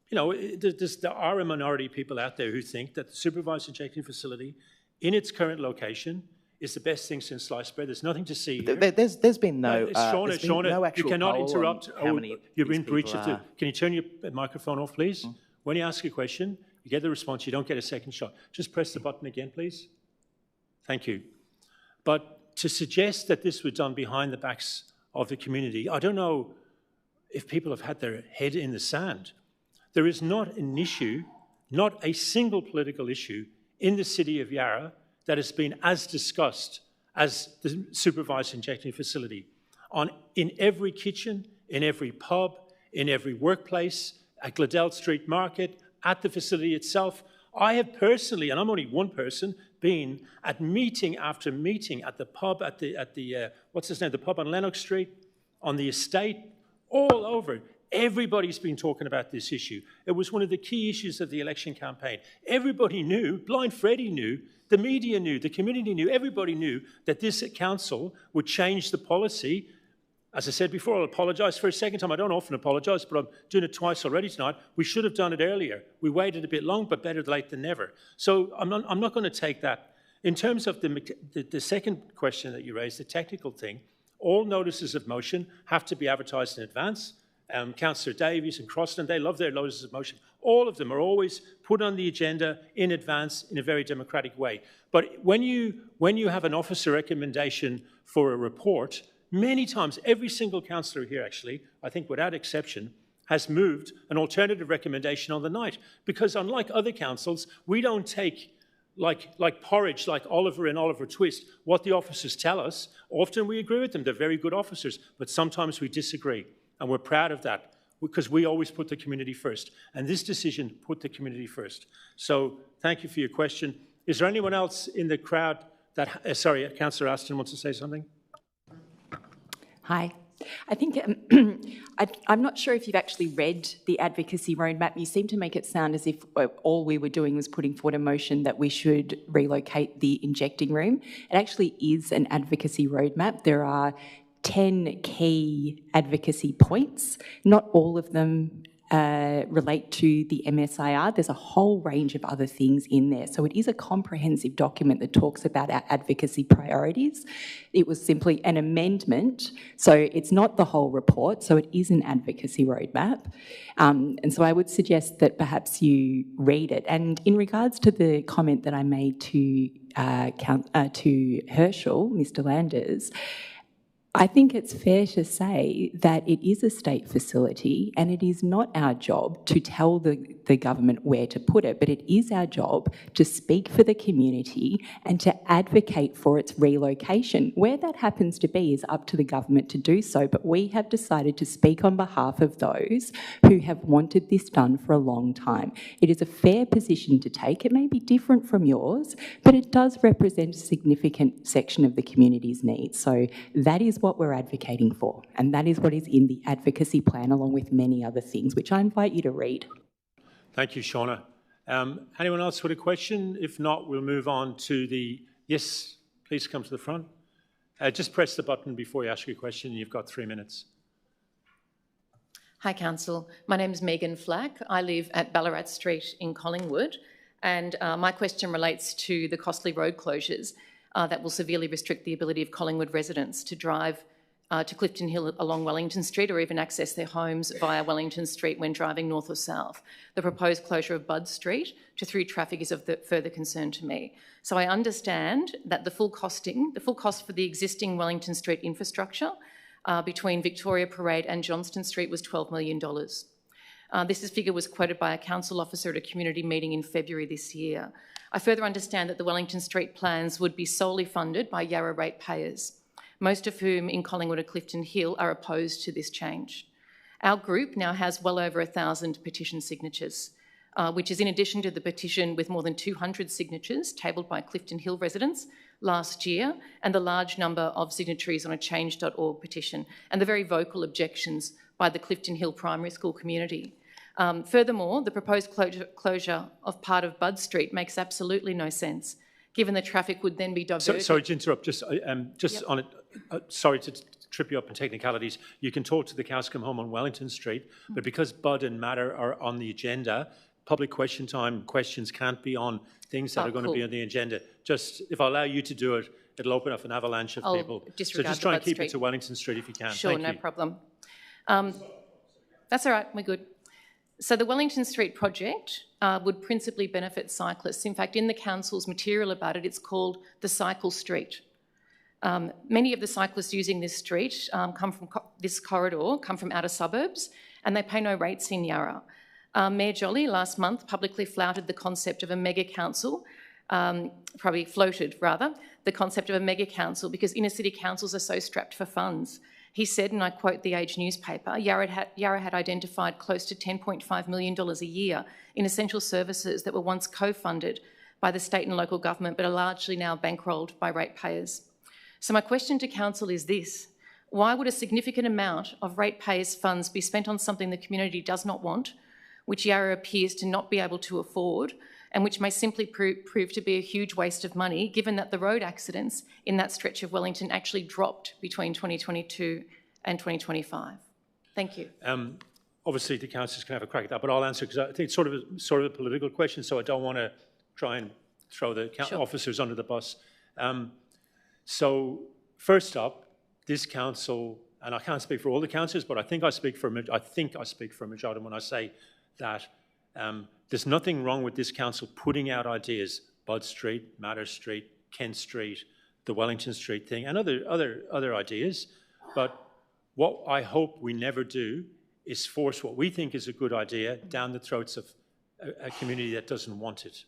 You know, there are a minority of people out there who think that the supervised injecting facility in its current location is the best thing since sliced bread. There's nothing to see here. There's been no, Shauna, no actual you cannot poll interrupt. on how many You're in breach people of the... Can you turn your microphone off, please? When you ask a question, you get the response, you don't get a second shot. Just press the button again, please. Thank you. But to suggest that this was done behind the backs of the community, I don't know if people have had their head in the sand. There is not an issue, not a single political issue in the city of Yarra that has been as discussed as the supervised injecting facility. In every kitchen, in every pub, in every workplace, at Gladell Street Market, at the facility itself. I have personally, and I'm only one person, been at meeting after meeting at the pub, at the what's his name, the pub on Lennox Street, on the estate, all over. Everybody's been talking about this issue. It was one of the key issues of the election campaign. Everybody knew, Blind Freddie knew, the media knew, the community knew, everybody knew that this council would change the policy. As I said before, I'll apologise for a second time. I don't often apologise, but I'm doing it twice already tonight. We should have done it earlier. We waited a bit long, but better late than never. So I'm not going to take that. In terms of the second question that you raised, the technical thing, all notices of motion have to be advertised in advance. Councillor Davies and Crosland, they love their notices of motion. All of them are always put on the agenda in advance in a very democratic way. But when you have an officer recommendation for a report, many times, every single councillor here actually, I think without exception, has moved an alternative recommendation on the night. Because unlike other councils, we don't take, like porridge, like Oliver and Oliver Twist, what the officers tell us. Often we agree with them, they're very good officers, but sometimes we disagree. And we're proud of that, because we always put the community first. And this decision put the community first. So thank you for your question. Is there anyone else in the crowd that, sorry, Councillor Aston wants to say something? Hi. I think, I'm not sure if you've actually read the advocacy roadmap. You seem to make it sound as if all we were doing was putting forward a motion that we should relocate the injecting room. It actually is an advocacy roadmap. There are 10 key advocacy points. Not all of them relate to the MSIR. There's a whole range of other things in there. So it is a comprehensive document that talks about our advocacy priorities. It was simply an amendment, so it's not the whole report, so it is an advocacy roadmap. And so I would suggest that perhaps you read it. And in regards to the comment that I made to Herschel, Mr. Landers, I think it's fair to say that it is a state facility and it is not our job to tell the government where to put it, but it is our job to speak for the community and to advocate for its relocation. Where that happens to be is up to the government to do so, but we have decided to speak on behalf of those who have wanted this done for a long time. It is a fair position to take. It may be different from yours, but it does represent a significant section of the community's needs. So that is what we're advocating for, and that is what is in the advocacy plan, along with many other things, which I invite you to read. Thank you, Shauna. Anyone else with a question? If not, we'll move on to the... Yes, please come to the front. Just press the button before you ask your question. You've got 3 minutes. Hi, Council. My name is Megan Flack. I live at Ballarat Street in Collingwood, and my question relates to the costly road closures that will severely restrict the ability of Collingwood residents to drive to Clifton Hill along Wellington Street or even access their homes via Wellington Street when driving north or south. The proposed closure of Budd Street to through traffic is of further concern to me. So I understand that the full cost for the existing Wellington Street infrastructure between Victoria Parade and Johnston Street was $12 million. This figure was quoted by a council officer at a community meeting in February this year. I further understand that the Wellington Street plans would be solely funded by Yarra ratepayers, most of whom in Collingwood and Clifton Hill are opposed to this change. Our group now has well over 1,000 petition signatures, which is in addition to the petition with more than 200 signatures tabled by Clifton Hill residents last year and the large number of signatories on a change.org petition and the very vocal objections by the Clifton Hill primary school community. Furthermore, the proposed closure of part of Budd Street makes absolutely no sense, given the traffic would then be diverted. Sorry to interrupt, just yep. On it, sorry to trip you up in technicalities. You can talk to the cows come home on Wellington Street, but because Budd and Matter are on the agenda, public question time questions can't be on things that are going to be on the agenda. Just, if I allow you to do it, it'll open up an avalanche of people. So just try and keep it to Wellington Street if you can. Sure, no problem. That's all right, we're good. So the Wellington Street project would principally benefit cyclists. In fact, in the council's material about it, it's called the Cycle Street. Many of the cyclists using this street this corridor come from outer suburbs, and they pay no rates in Yarra. Mayor Jolly last month publicly flouted the concept of a mega council, floated the concept of a mega council because inner city councils are so strapped for funds. He said, and I quote the Age newspaper, Yarra had identified close to $10.5 million a year in essential services that were once co-funded by the state and local government but are largely now bankrolled by ratepayers. So my question to Council is this: why would a significant amount of ratepayers' funds be spent on something the community does not want, which Yarra appears to not be able to afford, and which may simply prove to be a huge waste of money, given that the road accidents in that stretch of Wellington actually dropped between 2022 and 2025? Thank you. Obviously, the councillors can have a crack at that, but I'll answer because I think it's sort of a political question, so I don't want to try and throw the officers under the bus. So first up, this council, and I can't speak for all the councillors, but I think I speak for a majority when I say that there's nothing wrong with this council putting out ideas, Budd Street, Matter Street, Kent Street, the Wellington Street thing, and other ideas. But what I hope we never do is force what we think is a good idea down the throats of a community that doesn't want it.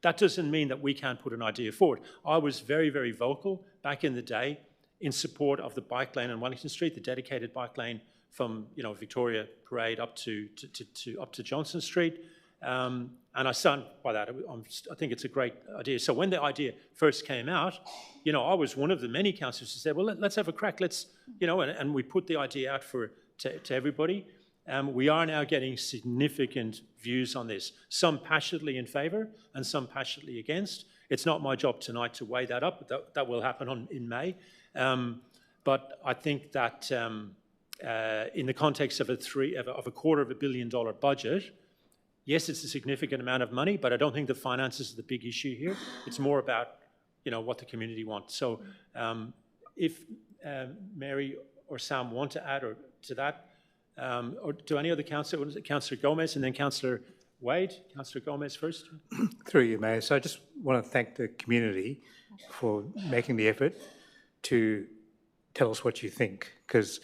That doesn't mean that we can't put an idea forward. I was very, very vocal back in the day in support of the bike lane on Wellington Street, the dedicated bike lane from Victoria Parade up to Johnston Street, and I stand by that. I think it's a great idea. So when the idea first came out, I was one of the many councillors who said, "Well, let's have a crack. Let's," and we put the idea out to everybody. We are now getting significant views on this. Some passionately in favour and some passionately against. It's not my job tonight to weigh that up, but that will happen in May. but I think that in the context of a $250 million budget, yes, it's a significant amount of money, but I don't think the finances is the big issue here. It's more about, what the community wants. So if Mary or Sam want to add to that, or to any other councillor, Councillor Gomez and then Councillor Wade. Councillor Gomez first. Through you, Mayor. So I just want to thank the community for making the effort to tell us what you think, because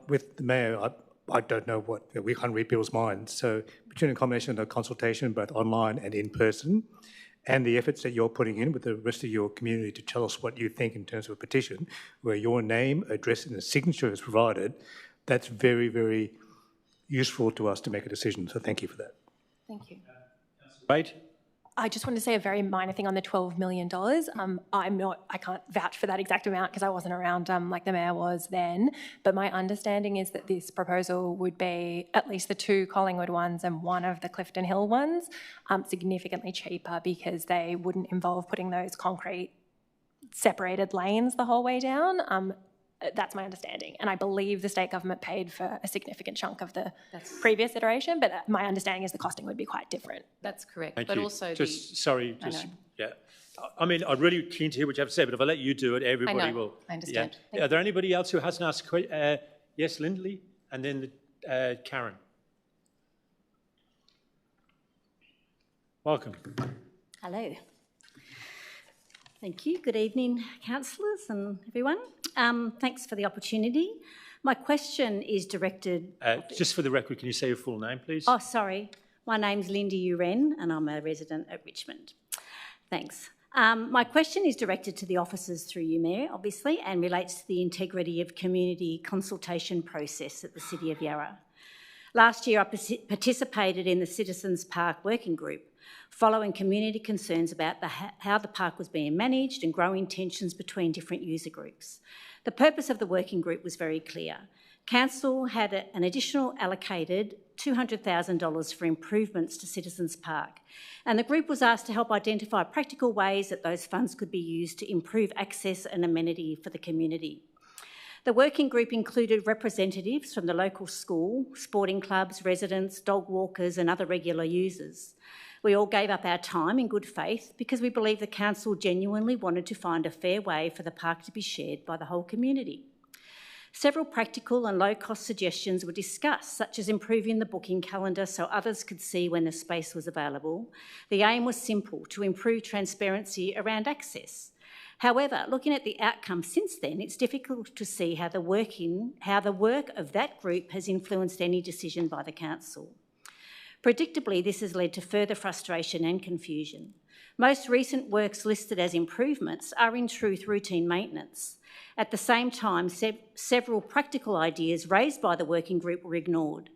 with the Mayor, I don't know we can't read people's minds. So between a combination of the consultation, both online and in person, and the efforts that you're putting in with the rest of your community to tell us what you think in terms of a petition, where your name, address and a signature is provided, that's very, very useful to us to make a decision. So thank you for that. Thank you. Right. I just want to say a very minor thing on the $12 million. I can't vouch for that exact amount because I wasn't around like the Mayor was then, but my understanding is that this proposal would be at least the 2 Collingwood ones and 1 of the Clifton Hill ones, significantly cheaper because they wouldn't involve putting those concrete separated lanes the whole way down. That's my understanding. And I believe the state government paid for a significant chunk of the previous iteration, but my understanding is the costing would be quite different. That's correct. Thank but you. Also yeah. I mean, I'm really keen to hear what you have to say, but if I let you do it, everybody will. I understand. Yeah. Are there anybody else who hasn't asked a question? Yes, Lindley, and then Karen. Welcome. Hello. Thank you. Good evening, councillors and everyone. Thanks for the opportunity. My question is directed... just for the record, can you say your full name, please? Oh, sorry. My name's Linda Uren and I'm a resident at Richmond. Thanks. My question is directed to the officers through you, Mayor, obviously, and relates to the integrity of community consultation process at the City of Yarra. Last year, I participated in the Citizens Park Working Group, following community concerns about how the park was being managed and growing tensions between different user groups. The purpose of the working group was very clear. Council had an additional allocated $200,000 for improvements to Citizens Park, and the group was asked to help identify practical ways that those funds could be used to improve access and amenity for the community. The working group included representatives from the local school, sporting clubs, residents, dog walkers and other regular users. We all gave up our time in good faith because we believe the council genuinely wanted to find a fair way for the park to be shared by the whole community. Several practical and low-cost suggestions were discussed, such as improving the booking calendar so others could see when the space was available. The aim was simple, to improve transparency around access. However, looking at the outcome since then, it's difficult to see how the work of that group has influenced any decision by the council. Predictably, this has led to further frustration and confusion. Most recent works listed as improvements are in truth routine maintenance. At the same time, several practical ideas raised by the working group were ignored.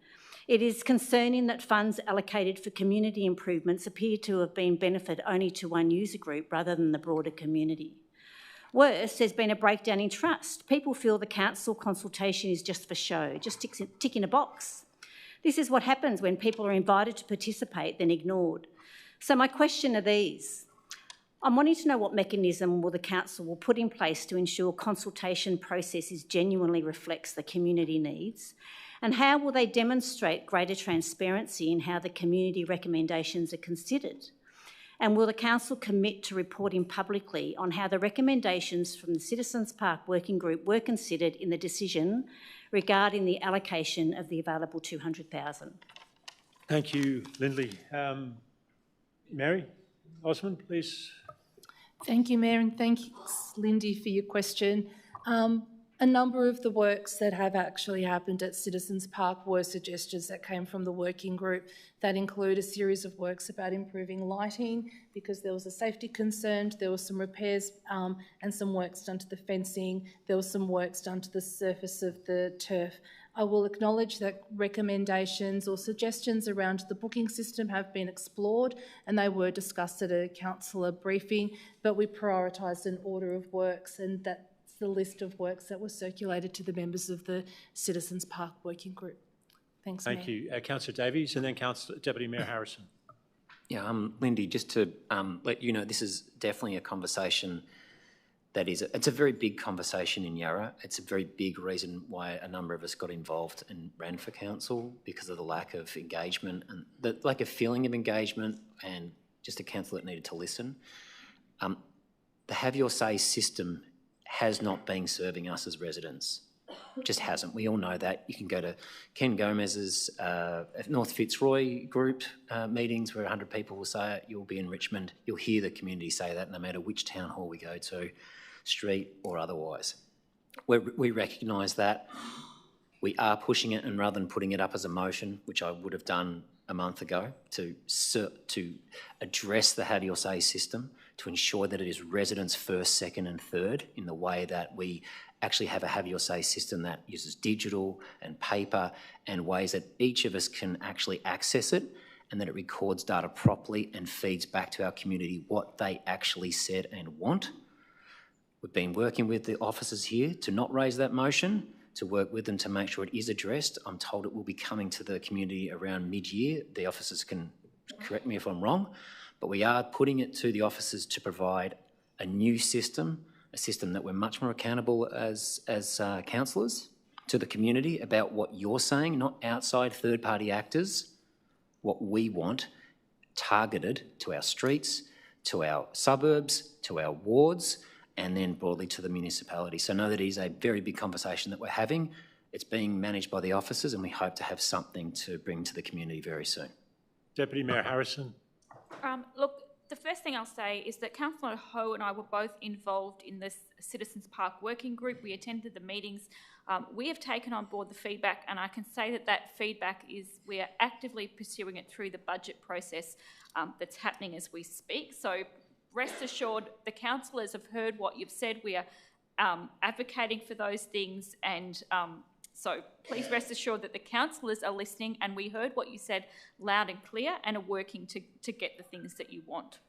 It is concerning that funds allocated for community improvements appear to have been benefit only to one user group rather than the broader community. Worse, there's been a breakdown in trust. People feel the council consultation is just for show, just ticking a box. This is what happens when people are invited to participate, then ignored. So my question are these. I'm wanting to know what mechanism the council will put in place to ensure consultation processes genuinely reflects the community needs, and how will they demonstrate greater transparency in how the community recommendations are considered? And will the council commit to reporting publicly on how the recommendations from the Citizens Park Working Group were considered in the decision regarding the allocation of the available $200,000? Thank you, Lindley. Mary Osmond, please. Thank you, Mayor, and thanks, Lindy, for your question. A number of the works that have actually happened at Citizens Park were suggestions that came from the working group that include a series of works about improving lighting because there was a safety concern, there were some repairs and some works done to the fencing, there was some works done to the surface of the turf. I will acknowledge that recommendations or suggestions around the booking system have been explored and they were discussed at a councillor briefing, but we prioritised an order of works, and that's the list of works that were circulated to the members of the Citizens Park Working Group. Thanks, Mayor. Thank you. Councillor Davies and then Deputy Mayor Harrison. Yeah, Lindy, just to let you know, this is definitely a conversation it's a very big conversation in Yarra. It's a very big reason why a number of us got involved and ran for council, because of the lack of engagement and the lack of feeling of engagement, and just a council that needed to listen. The Have Your Say system has not been serving us as residents. It just hasn't. We all know that. You can go to Ken Gomez's North Fitzroy group meetings where 100 people will say it. You'll be in Richmond. You'll hear the community say that no matter which town hall we go to, street or otherwise. We recognise that. We are pushing it, and rather than putting it up as a motion, which I would have done a month ago, to address the Have Your Say system, to ensure that it is residents first, second and third, in the way that we actually have a Have Your Say system that uses digital and paper and ways that each of us can actually access it, and that it records data properly and feeds back to our community what they actually said and want. We've been working with the officers here to not raise that motion, to work with them to make sure it is addressed. I'm told it will be coming to the community around mid-year. The officers can correct me if I'm wrong, but we are putting it to the officers to provide a new system, a system that we're much more accountable as councillors to the community about what you're saying, not outside third-party actors, what we want targeted to our streets, to our suburbs, to our wards, and then broadly to the municipality. So know that it is a very big conversation that we're having. It's being managed by the officers, and we hope to have something to bring to the community very soon. Deputy Mayor Harrison. Look, the first thing I'll say is that Councillor Ho and I were both involved in this Citizens Park working group. We attended the meetings. We have taken on board the feedback, and I can say that that feedback is, we are actively pursuing it through the budget process that's happening as we speak. So rest assured, the councillors have heard what you've said. We are advocating for those things, and so please rest assured that the councillors are listening, and we heard what you said loud and clear and are working to get the things that you want.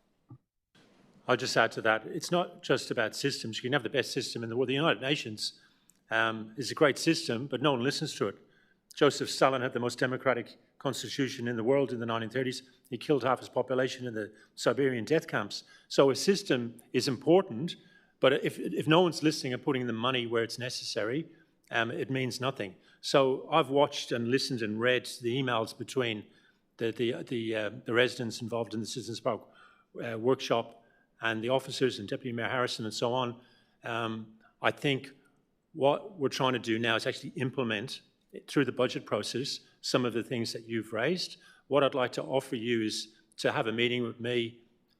I'll just add to that. It's not just about systems. You can have the best system in the world. The United Nations is a great system, but no one listens to it. Joseph Stalin had the most democratic constitution in the world in the 1930s. He killed half his population in the Siberian death camps. So a system is important, but if no one's listening and putting the money where it's necessary, it means nothing. So I've watched and listened and read the emails between the residents involved in the Citizens Park workshop and the officers and Deputy Mayor Harrison and so on. I think what we're trying to do now is actually implement through the budget process some of the things that you've raised. What I'd like to offer you is to have a meeting with me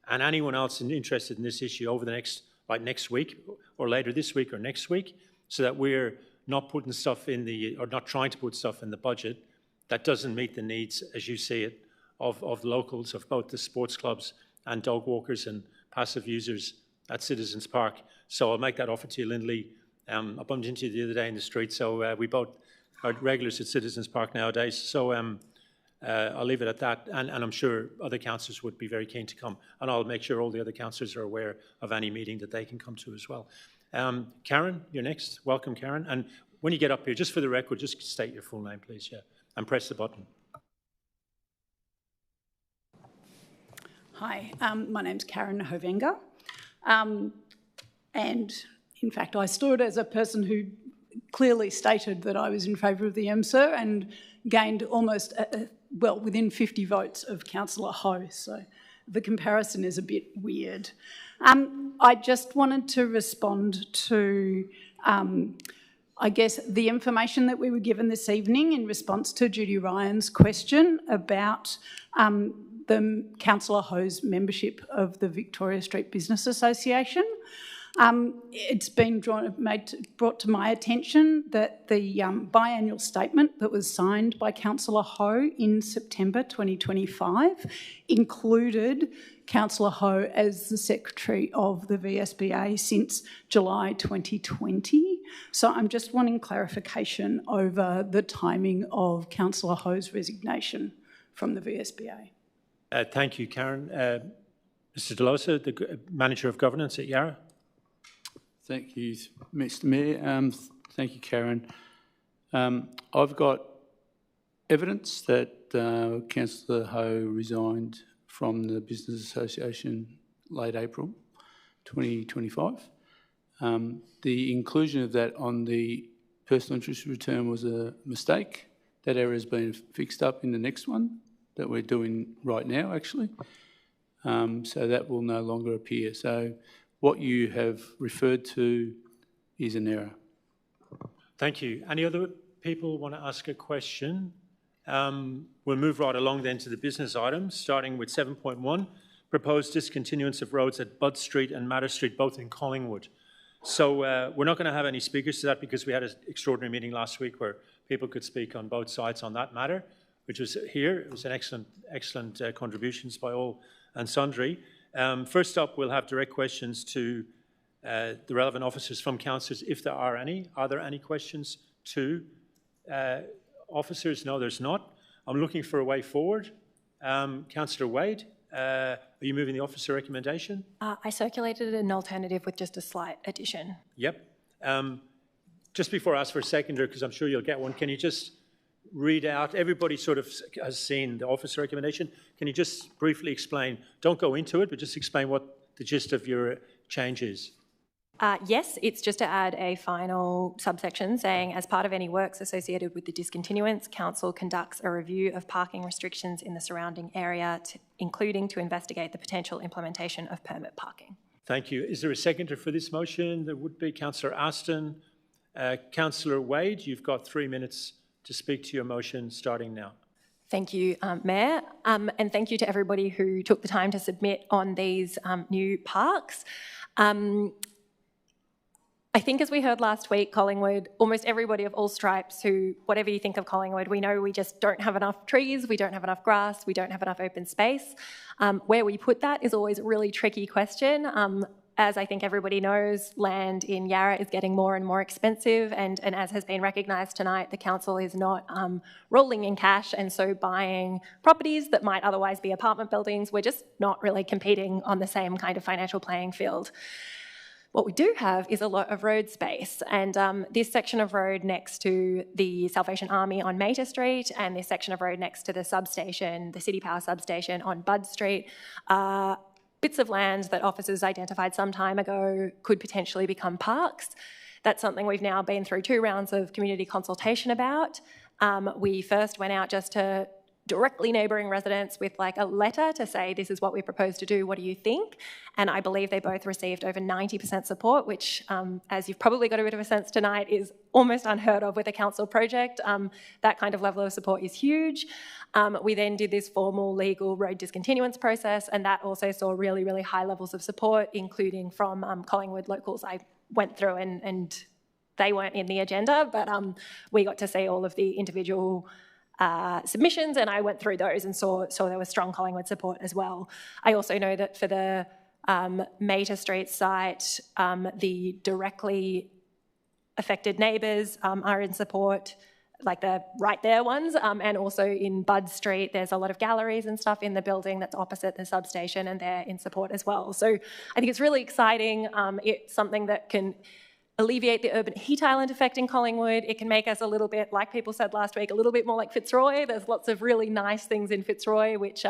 and anyone else interested in this issue over the next week or later this week or next week, so that we're not putting stuff in or not trying to put stuff in the budget that doesn't meet the needs, as you see it, of locals, of both the sports clubs and dog walkers and passive users at Citizens Park. So I'll make that offer to you, Lindley. I bumped into you the other day in the street, so we both are regulars at Citizens Park nowadays. So I'll leave it at that, and I'm sure other councillors would be very keen to come, and I'll make sure all the other councillors are aware of any meeting that they can come to as well. Karen, you're next. Welcome, Karen. And when you get up here, just for the record, just state your full name, please, yeah, and press the button. Hi, my name's Karen Hovenga, and in fact I stood as a person who clearly stated that I was in favour of the MSIR and gained almost, well, within 50 votes of Councillor Ho, so the comparison is a bit weird. I just wanted to respond to, I guess, the information that we were given this evening in response to Judy Ryan's question about the Councillor Ho's membership of the Victoria Street Business Association. It's been brought to my attention that the biannual statement that was signed by Councillor Ho in September 2025 included Councillor Ho as the Secretary of the VSBA since July 2020. So I'm just wanting clarification over the timing of Councillor Ho's resignation from the VSBA. Thank you, Karen. Mr Delosa, the Manager of Governance at Yarra. Thank you, Mr Mayor. Thank you, Karen. I've got evidence that Councillor Ho resigned from the Business Association late April 2025. The inclusion of that on the personal interest return was a mistake. That error has been fixed up in the next one that we're doing right now, actually. So that will no longer appear. So what you have referred to is an error. Thank you. Any other people want to ask a question? We'll move right along then to the business items, starting with 7.1, proposed discontinuance of roads at Budd Street and Matter Street, both in Collingwood. So we're not going to have any speakers to that because we had an extraordinary meeting last week where people could speak on both sides on that matter, which was here. It was an excellent contributions by all and sundry. First up, we'll have direct questions to the relevant officers from councillors, if there are any. Are there any questions to officers? No, there's not. I'm looking for a way forward. Councillor Wade, are you moving the officer recommendation? I circulated an alternative with just a slight addition. Yep. Just before I ask for a seconder, because I'm sure you'll get one, can you just read out, everybody sort of has seen the officer recommendation. Can you just briefly explain, don't go into it, but just explain what the gist of your change is? Yes, it's just to add a final subsection saying, as part of any works associated with the discontinuance, Council conducts a review of parking restrictions in the surrounding area, including to investigate the potential implementation of permit parking. Thank you. Is there a seconder for this motion? There would be. Councillor Aston. Councillor Wade, you've got 3 minutes to speak to your motion starting now. Thank you, Mayor, and thank you to everybody who took the time to submit on these new parks. I think as we heard last week, Collingwood, almost everybody of all stripes who, whatever you think of Collingwood, we know we just don't have enough trees, we don't have enough grass, we don't have enough open space. Where we put that is always a really tricky question. As I think everybody knows, land in Yarra is getting more and more expensive, and as has been recognised tonight, the council is not rolling in cash, and so buying properties that might otherwise be apartment buildings, we're just not really competing on the same kind of financial playing field. What we do have is a lot of road space, and this section of road next to the Salvation Army on Mater Street and this section of road next to the substation, the City Power substation on Budd Street, bits of land that officers identified some time ago could potentially become parks. That's something we've now been through 2 rounds of community consultation about. We first went out just to directly neighbouring residents with like a letter to say, this is what we propose to do, what do you think? And I believe they both received over 90% support, which, as you've probably got a bit of a sense tonight, is almost unheard of with a council project. That kind of level of support is huge. We then did this formal legal road discontinuance process, and that also saw really, really high levels of support, including from Collingwood locals. I went through and they weren't in the agenda, but we got to see all of the individual submissions, and I went through those and saw there was strong Collingwood support as well. I also know that for the Mater Street site, the directly affected neighbours are in support, like the right there ones, and also in Budd Street there's a lot of galleries and stuff in the building that's opposite the substation, and they're in support as well. So I think it's really exciting. It's something that can alleviate the urban heat island effect in Collingwood. It can make us a little bit, like people said last week, a little bit more like Fitzroy. There's lots of really nice things in Fitzroy, which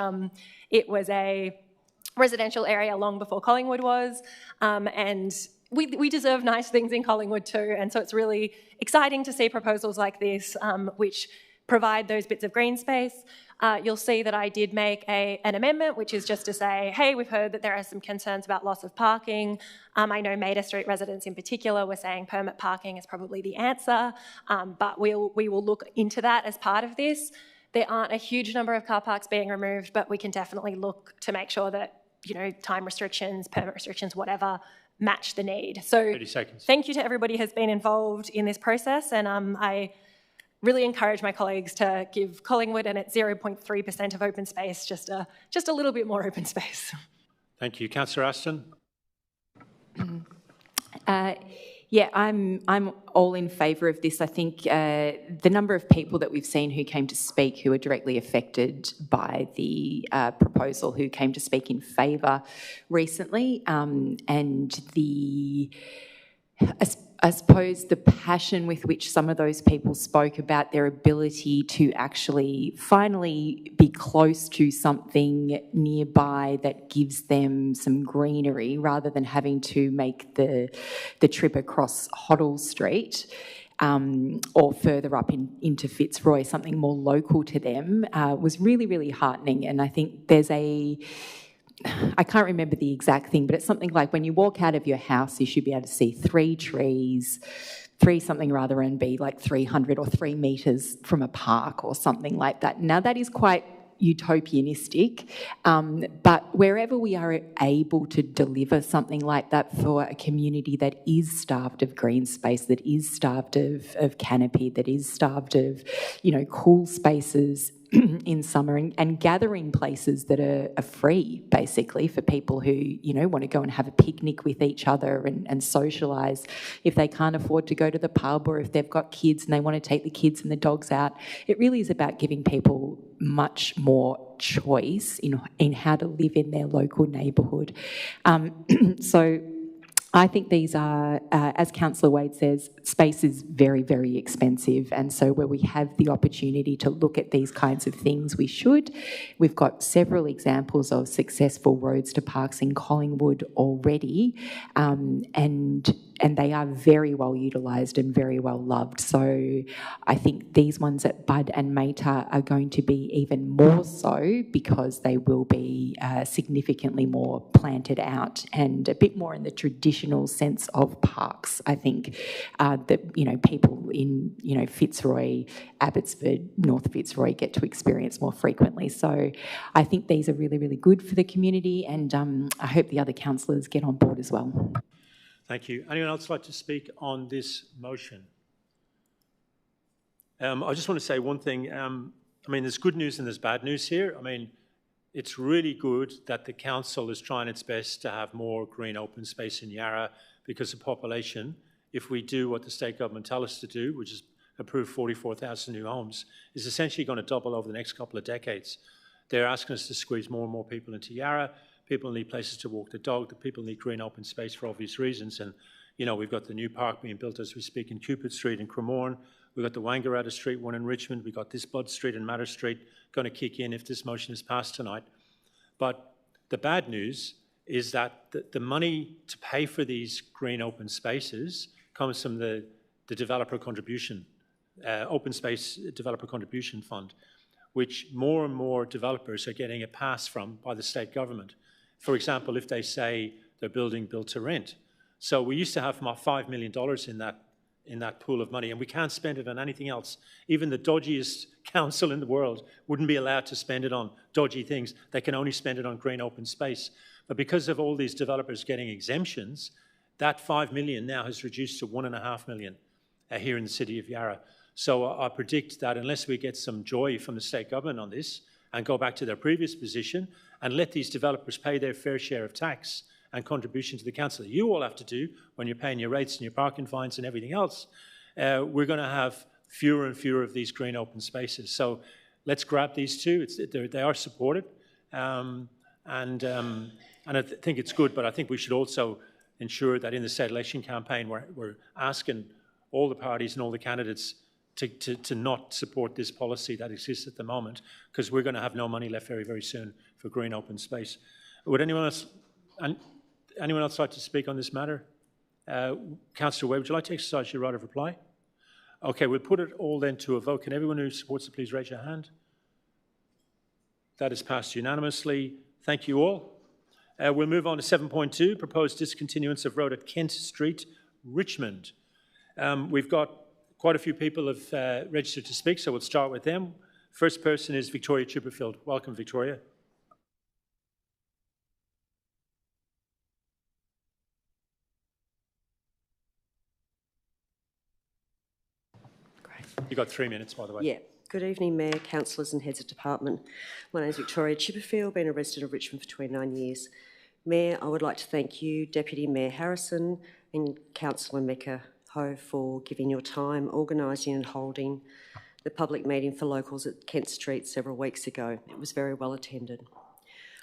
it was a residential area long before Collingwood was, and we deserve nice things in Collingwood too. And so it's really exciting to see proposals like this, which provide those bits of green space. You'll see that I did make an amendment, which is just to say, hey, we've heard that there are some concerns about loss of parking. I know Mater Street residents in particular were saying permit parking is probably the answer, but we will look into that as part of this. There aren't a huge number of car parks being removed, but we can definitely look to make sure that, you know, time restrictions, permit restrictions, whatever, match the need. So 30 seconds. Thank you to everybody who has been involved in this process, and I really encourage my colleagues to give Collingwood and its 0.3% of open space just a little bit more open space. Thank you. Councillor Aston. Yeah, I'm all in favour of this. I think the number of people that we've seen who came to speak who are directly affected by the proposal, who came to speak in favour recently, and the I suppose the passion with which some of those people spoke about their ability to actually finally be close to something nearby that gives them some greenery rather than having to make the trip across Hoddle Street. Or further up into Fitzroy, something more local to them, was really, really heartening. And I think there's I can't remember the exact thing, but it's something like when you walk out of your house, you should be able to see 3 trees, 3 something rather, and be like 300 or 3 metres from a park or something like that. Now, that is quite utopianistic, but wherever we are able to deliver something like that for a community that is starved of green space, that is starved of canopy, that is starved of, cool spaces in summer, and gathering places that are free, basically, for people who, want to go and have a picnic with each other and socialise if they can't afford to go to the pub, or if they've got kids and they want to take the kids and the dogs out. It really is about giving people much more choice in how to live in their local neighbourhood. So I think these are, as Councillor Wade says, space is very, very expensive, and so where we have the opportunity to look at these kinds of things, we should. We've got several examples of successful roads to parks in Collingwood already, and they are very well utilised and very well loved. So I think these ones at Bud and Mater are going to be even more so because they will be significantly more planted out and a bit more in the traditional sense of parks. I think that people in Fitzroy, Abbotsford, North Fitzroy get to experience more frequently. So I think these are really, really good for the community, and I hope the other councillors get on board as well. Thank you. Anyone else like to speak on this motion? I just want to say one thing. There's good news and there's bad news here. It's really good that the council is trying its best to have more green open space in Yarra, because the population, if we do what the state government tell us to do, which is approve 44,000 new homes, is essentially going to double over the next couple of decades. They're asking us to squeeze more and more people into Yarra. People need places to walk the dog. The people need green open space for obvious reasons. And, we've got the new park being built as we speak in Cupid Street in Cremorne. We've got the Wangaratta Street one in Richmond. We've got this Bud Street and Matter Street going to kick in if this motion is passed tonight. But the bad news is that the money to pay for these green open spaces comes from the developer contribution, Open Space Developer Contribution Fund, which more and more developers are getting a pass from by the state government. For example, if they say they're building build to rent. So we used to have $5 million in that pool of money, and we can't spend it on anything else. Even the dodgiest council in the world wouldn't be allowed to spend it on dodgy things. They can only spend it on green open space. But because of all these developers getting exemptions, that $5 million now has reduced to $1.5 million here in the city of Yarra. So I predict that unless we get some joy from the state government on this and go back to their previous position and let these developers pay their fair share of tax and contribution to the council that you all have to do when you're paying your rates and your parking fines and everything else, we're going to have fewer and fewer of these green open spaces. So let's grab these two. They are supported, and I think it's good, but I think we should also ensure that in the state election campaign we're asking all the parties and all the candidates to not support this policy that exists at the moment, because we're going to have no money left very, very soon for green open space. Would anyone else like to speak on this matter? Councillor Webb, would you like to exercise your right of reply? Okay, we'll put it all then to a vote. Can everyone who supports it please raise your hand? That is passed unanimously. Thank you all. We'll move on to 7.2, proposed discontinuance of road at Kent Street, Richmond. We've got quite a few people have registered to speak, so we'll start with them. First person is Victoria Chipperfield. Welcome, Victoria. Great. You've got 3 minutes, by the way. Yeah. Good evening, Mayor, councillors and heads of department. My name is Victoria Chipperfield, been a resident of Richmond for 29 years. Mayor, I would like to thank you, Deputy Mayor Harrison and Councillor Mecca Ho for giving your time, organising and holding the public meeting for locals at Kent Street several weeks ago. It was very well attended.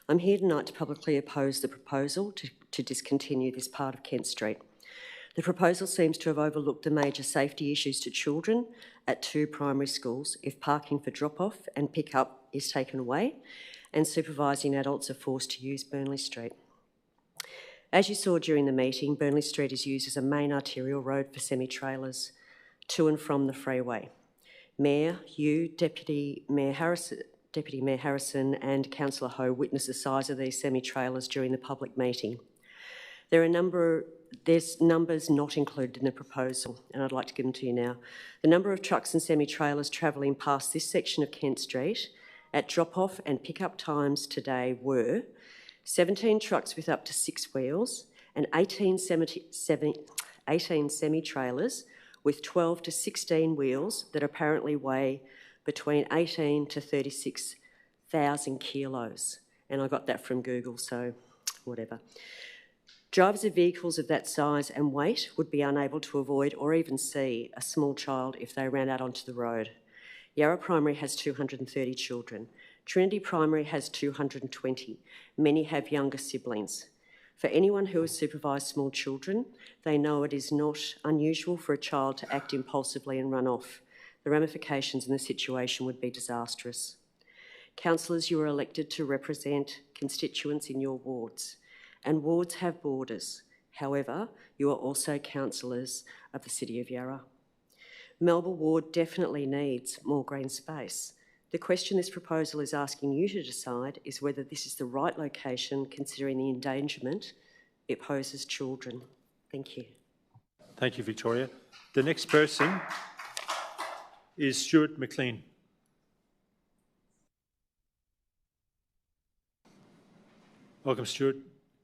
I'm here tonight to publicly oppose the proposal to discontinue this part of Kent Street. The proposal seems to have overlooked the major safety issues to children at 2 primary schools if parking for drop-off and pick-up is taken away and supervising adults are forced to use Burnley Street. As you saw during the meeting, Burnley Street is used as a main arterial road for semi-trailers to and from the freeway. Mayor, you, Deputy Mayor Harrison and Councillor Ho witnessed the size of these semi-trailers during the public meeting. There's numbers not included in the proposal, and I'd like to give them to you now. The number of trucks and semi-trailers travelling past this section of Kent Street at drop-off and pick-up times today were 17 trucks with up to 6 wheels and 18 semi-trailers with 12 to 16 wheels that apparently weigh between 18 to 36,000 kilos. And I got that from Google, so whatever. Drivers of vehicles of that size and weight would be unable to avoid or even see a small child if they ran out onto the road. Yarra Primary has 230 children. Trinity Primary has 220. Many have younger siblings. For anyone who has supervised small children, they know it is not unusual for a child to act impulsively and run off. The ramifications in the situation would be disastrous. Councillors, you are elected to represent constituents in your wards, and wards have borders. However, you are also councillors of the City of Yarra. Melba Ward definitely needs more green space. The question this proposal is asking you to decide is whether this is the right location considering the endangerment it poses children. Thank you. Thank you, Victoria. The next person is Stuart McLean. Welcome, Stuart.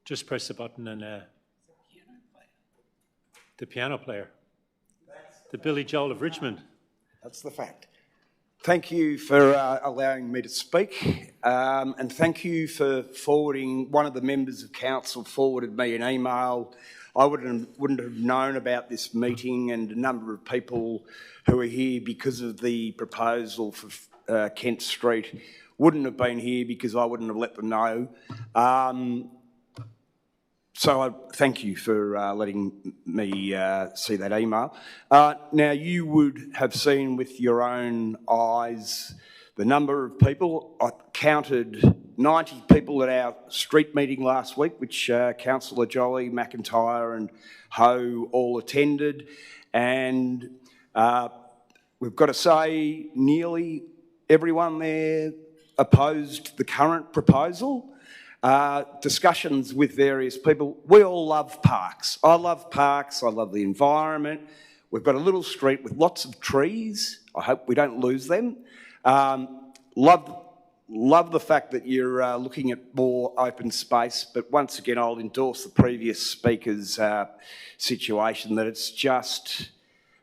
Just press the button and the piano player. The Billy Joel of Richmond. That's the fact. Thank you for allowing me to speak, and thank you for forwarding. One of the members of council forwarded me an email. I wouldn't have known about this meeting, and a number of people who are here because of the proposal for Kent Street wouldn't have been here because I wouldn't have let them know. So I thank you for letting me see that email. Now, you would have seen with your own eyes the number of people. I counted 90 people at our street meeting last week, which Councillor Jolly, McIntyre and Ho all attended. And we've got to say nearly everyone there opposed the current proposal. Discussions with various people. We all love parks. I love parks. I love the environment. We've got a little street with lots of trees. I hope we don't lose them. Love the fact that you're looking at more open space, but once again, I'll endorse the previous speaker's situation that it's just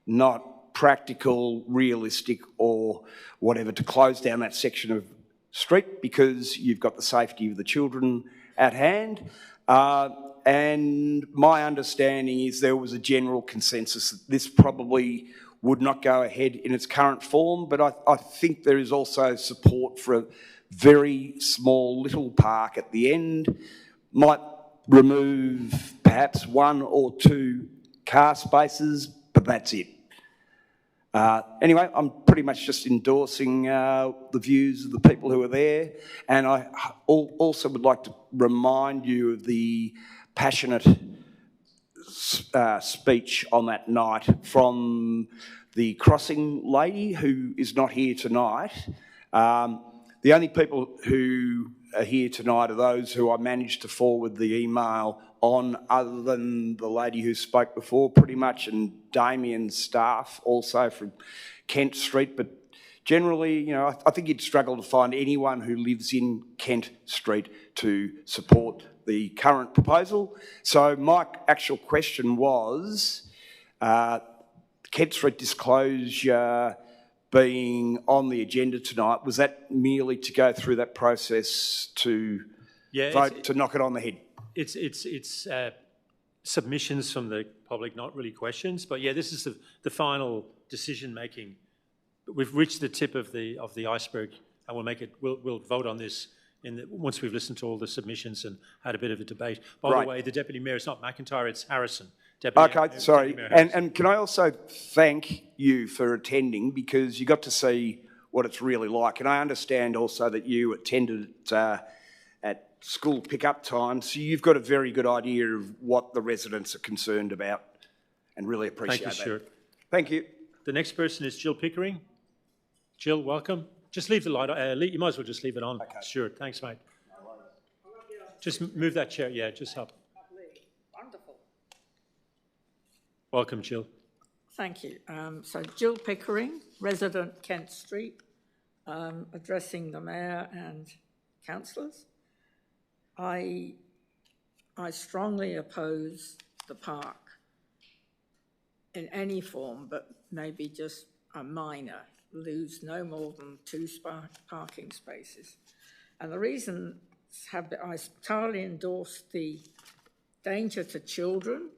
not practical, realistic, or whatever to close down that section of street because you've got the safety of the children at hand. And my understanding is there was a general consensus that this probably would not go ahead in its current form, but I think there is also support for a very small little park at the end. Might remove perhaps 1 or 2 car spaces, but that's it. Anyway, I'm pretty much just endorsing the views of the people who are there, and I also would like to remind you of the passionate speech on that night from the crossing lady who is not here tonight. The only people who are here tonight are those who I managed to forward the email on, other than the lady who spoke before pretty much, and Damien's staff also from Kent Street. But generally, you know, I think you'd struggle to find anyone who lives in Kent Street to support the current proposal. So my actual question was, Kent Street disclosure being on the agenda tonight, was that merely to go through that process to vote to knock it on the head? It's submissions from the public, not really questions. But yeah, this is the final decision making. We've reached the tip of the iceberg, and we'll vote on this once we've listened to all the submissions and had a bit of a debate. By Right. the way, the Deputy Mayor is not McIntyre, it's Harrison. Okay, sorry. Deputy Mayor Harrison. And can I also thank you for attending, because you got to see what it's really like. And I understand also that you attended at school pickup time, so you've got a very good idea of what the residents are concerned about, and really appreciate Thank you, that. Stuart. Thank you. The next person is Jill Pickering. Jill, welcome. Just leave the light on. You might as well just leave it on. Okay. Stuart, thanks, mate. Just move that chair. Yeah, just up. Wonderful. Welcome, Jill. Thank you. So Jill Pickering, resident Kent Street, addressing the Mayor and councillors. I strongly oppose the park in any form, but maybe just a minor, lose no more than 2 parking spaces. And the reason I entirely endorse the danger to children,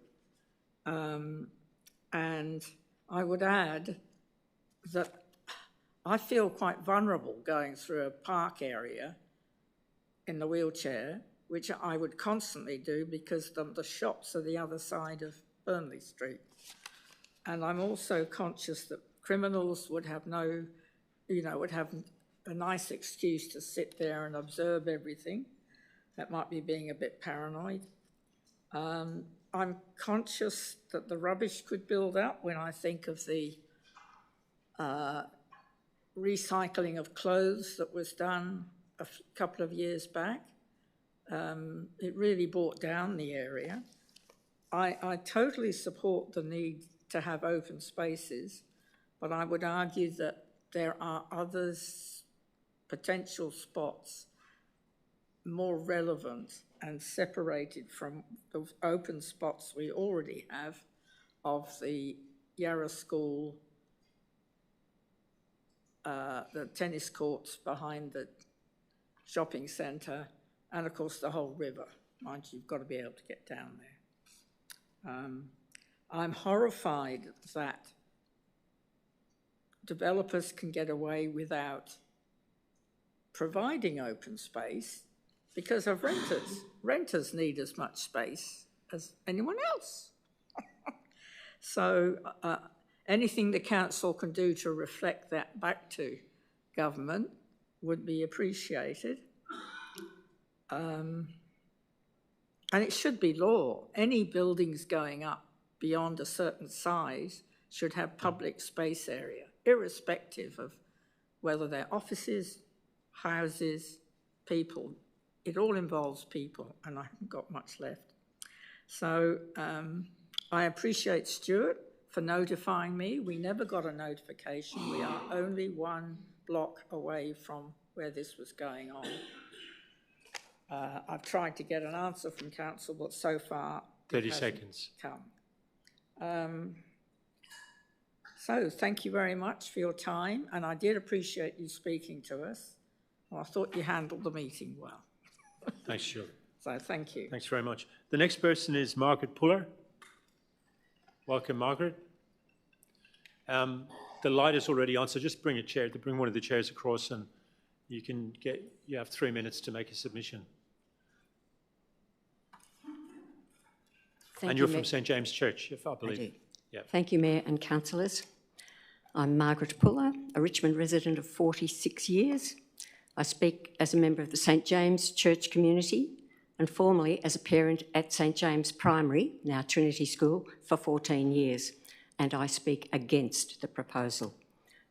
and I would add that I feel quite vulnerable going through a park area in the wheelchair, which I would constantly do because the shops are the other side of Burnley Street. And I'm also conscious that criminals would have would have a nice excuse to sit there and observe everything. That might be being a bit paranoid. I'm conscious that the rubbish could build up when I think of the recycling of clothes that was done a couple of years back. It really brought down the area. I totally support the need to have open spaces, but I would argue that there are other potential spots more relevant and separated from the open spots we already have of the Yarra School, the tennis courts behind the shopping centre, and of course the whole river. Mind you, you've got to be able to get down there. I'm horrified that developers can get away without providing open space because of renters. Renters need as much space as anyone else. So anything the council can do to reflect that back to government would be appreciated. And it should be law. Any buildings going up beyond a certain size should have public space area, irrespective of whether they're offices, houses, people. It all involves people, and I haven't got much left. So I appreciate Stuart for notifying me. We never got a notification. We are only 1 block away from where this was going on. I've tried to get an answer from council, but so far 30 seconds. Come. So thank you very much for your time, and I did appreciate you speaking to us. Well, I thought you handled the meeting well. Thanks, Jill. So thank you. Thanks very much. The next person is Margaret Puller. Welcome, Margaret. The light is already on, so just bring one of the chairs across, and you have 3 minutes to make a submission. And you're from St James Church, if I believe. I do. Yeah. Thank you, Mayor and councillors. I'm Margaret Puller, a Richmond resident of 46 years. I speak as a member of the St James Church community and formerly as a parent at St James Primary, now Trinity School, for 14 years, and I speak against the proposal.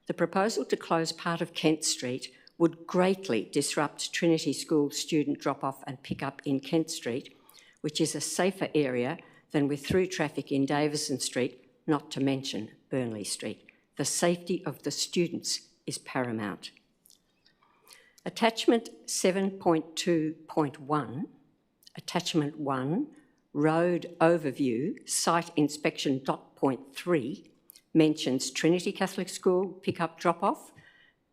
The proposal to close part of Kent Street would greatly disrupt Trinity School student drop-off and pick-up in Kent Street, which is a safer area than with through traffic in Davison Street, not to mention Burnley Street. The safety of the students is paramount. Attachment 7.2.1, Attachment 1, Road Overview, Site Inspection .3, mentions Trinity Catholic School pick-up drop-off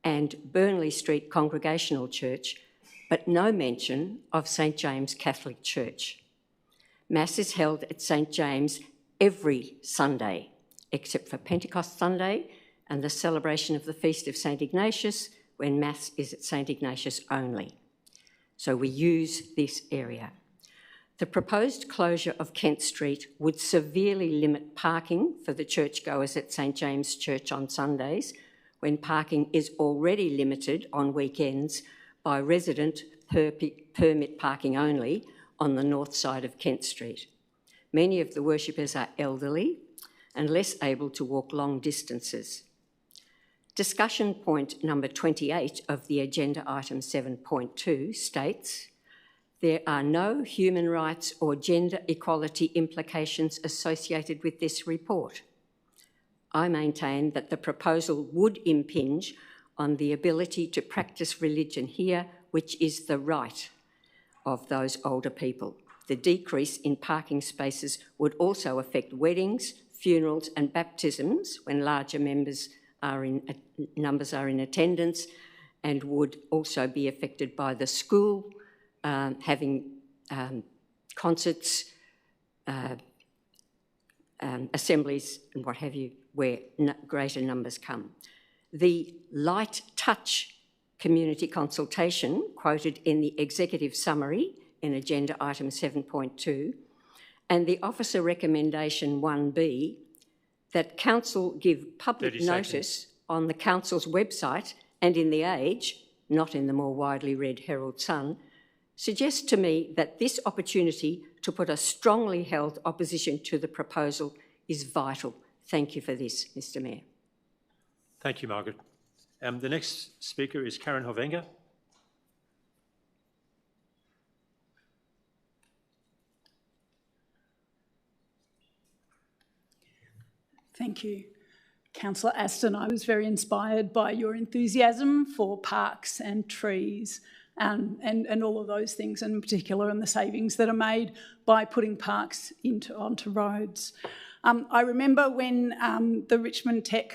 and Burnley Street Congregational Church, but no mention of St James Catholic Church. Mass is held at St James every Sunday, except for Pentecost Sunday and the celebration of the Feast of St Ignatius, when Mass is at St Ignatius only. so we use this area. The proposed closure of Kent Street would severely limit parking for the churchgoers at St James Church on Sundays, when parking is already limited on weekends by resident permit parking only on the north side of Kent Street. Many of the worshippers are elderly and less able to walk long distances. Discussion point number 28 of the agenda item 7.2 states, there are no human rights or gender equality implications associated with this report. I maintain that the proposal would impinge on the ability to practice religion here, which is the right of those older people. The decrease in parking spaces would also affect weddings, funerals and baptisms when larger numbers are in attendance, and would also be affected by the school having concerts, assemblies and what have you, where greater numbers come. The light touch community consultation quoted in the executive summary in agenda item 7.2 and the officer recommendation 1B that council give public notice on the council's website and in the Age, not in the more widely read Herald Sun, suggests to me that this opportunity to put a strongly held opposition to the proposal is vital. Thank you for this, Mr Mayor. Thank you, Margaret. The next speaker is Karen Hovenga. Thank you. Councillor Aston, I was very inspired by your enthusiasm for parks and trees and all of those things, in particular, and the savings that are made by putting parks onto roads. I remember when the Richmond Tech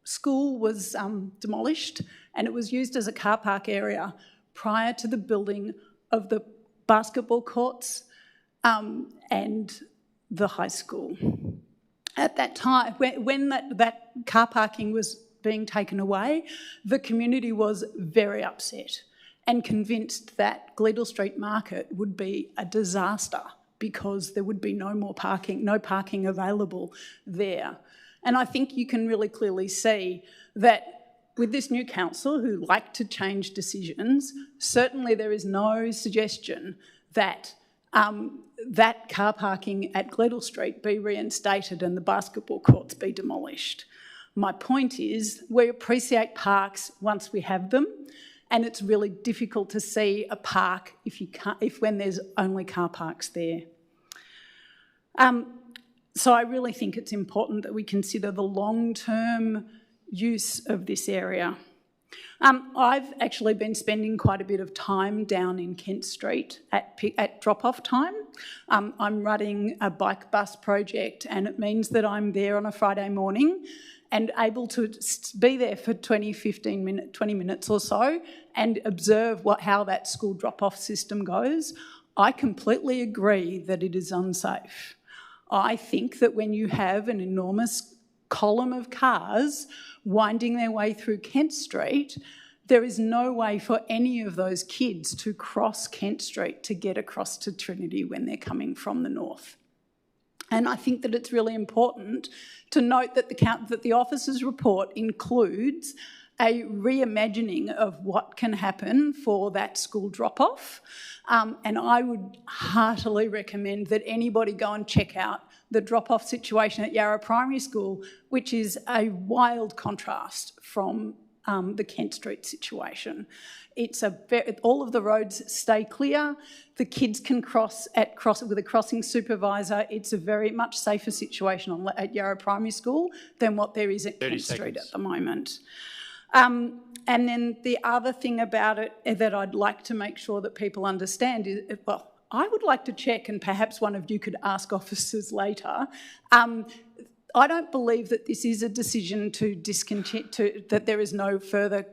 School was demolished and it was used as a car park area prior to the building of the basketball courts and the high school. At that time, when that car parking was being taken away, the community was very upset and convinced that Gleadle Street Market would be a disaster because there would be no parking available there. And I think you can really clearly see that with this new council who like to change decisions, certainly there is no suggestion that that car parking at Gleadle Street be reinstated and the basketball courts be demolished. My point is we appreciate parks once we have them, and it's really difficult to see a park when there's only car parks there. So I really think it's important that we consider the long-term use of this area. I've actually been spending quite a bit of time down in Kent Street at drop-off time. I'm running a bike bus project, and it means that I'm there on a Friday morning and able to be there for 20 minutes or so and observe how that school drop-off system goes. I completely agree that it is unsafe. I think that when you have an enormous column of cars winding their way through Kent Street, there is no way for any of those kids to cross Kent Street to get across to Trinity when they're coming from the north. And I think that it's really important to note that the officer's report includes a reimagining of what can happen for that school drop-off. And I would heartily recommend that anybody go and check out the drop-off situation at Yarra Primary School, which is a wild contrast from the Kent Street situation. All of the roads stay clear. The kids can cross with a crossing supervisor. It's a very much safer situation at Yarra Primary School than what there is at Kent Street at the moment. And then the other thing about it that I'd like to make sure that people understand is, well, I would like to check, and perhaps one of you could ask officers later, I don't believe that this is a decision that there is no further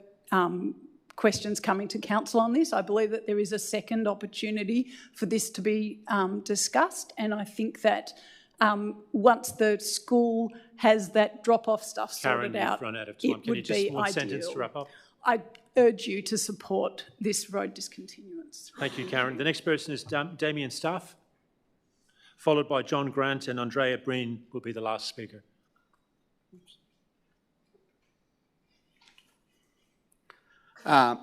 questions coming to council on this. I believe that there is a second opportunity for this to be discussed, and I think that once the school has that drop-off stuff sorted out, Karen, you've run out of time. Can you just one sentence to wrap up? urge you to support this road discontinuance. Thank you, Karen. The next person is Damien Staff, followed by John Grant, and Andrea Breen will be the last speaker.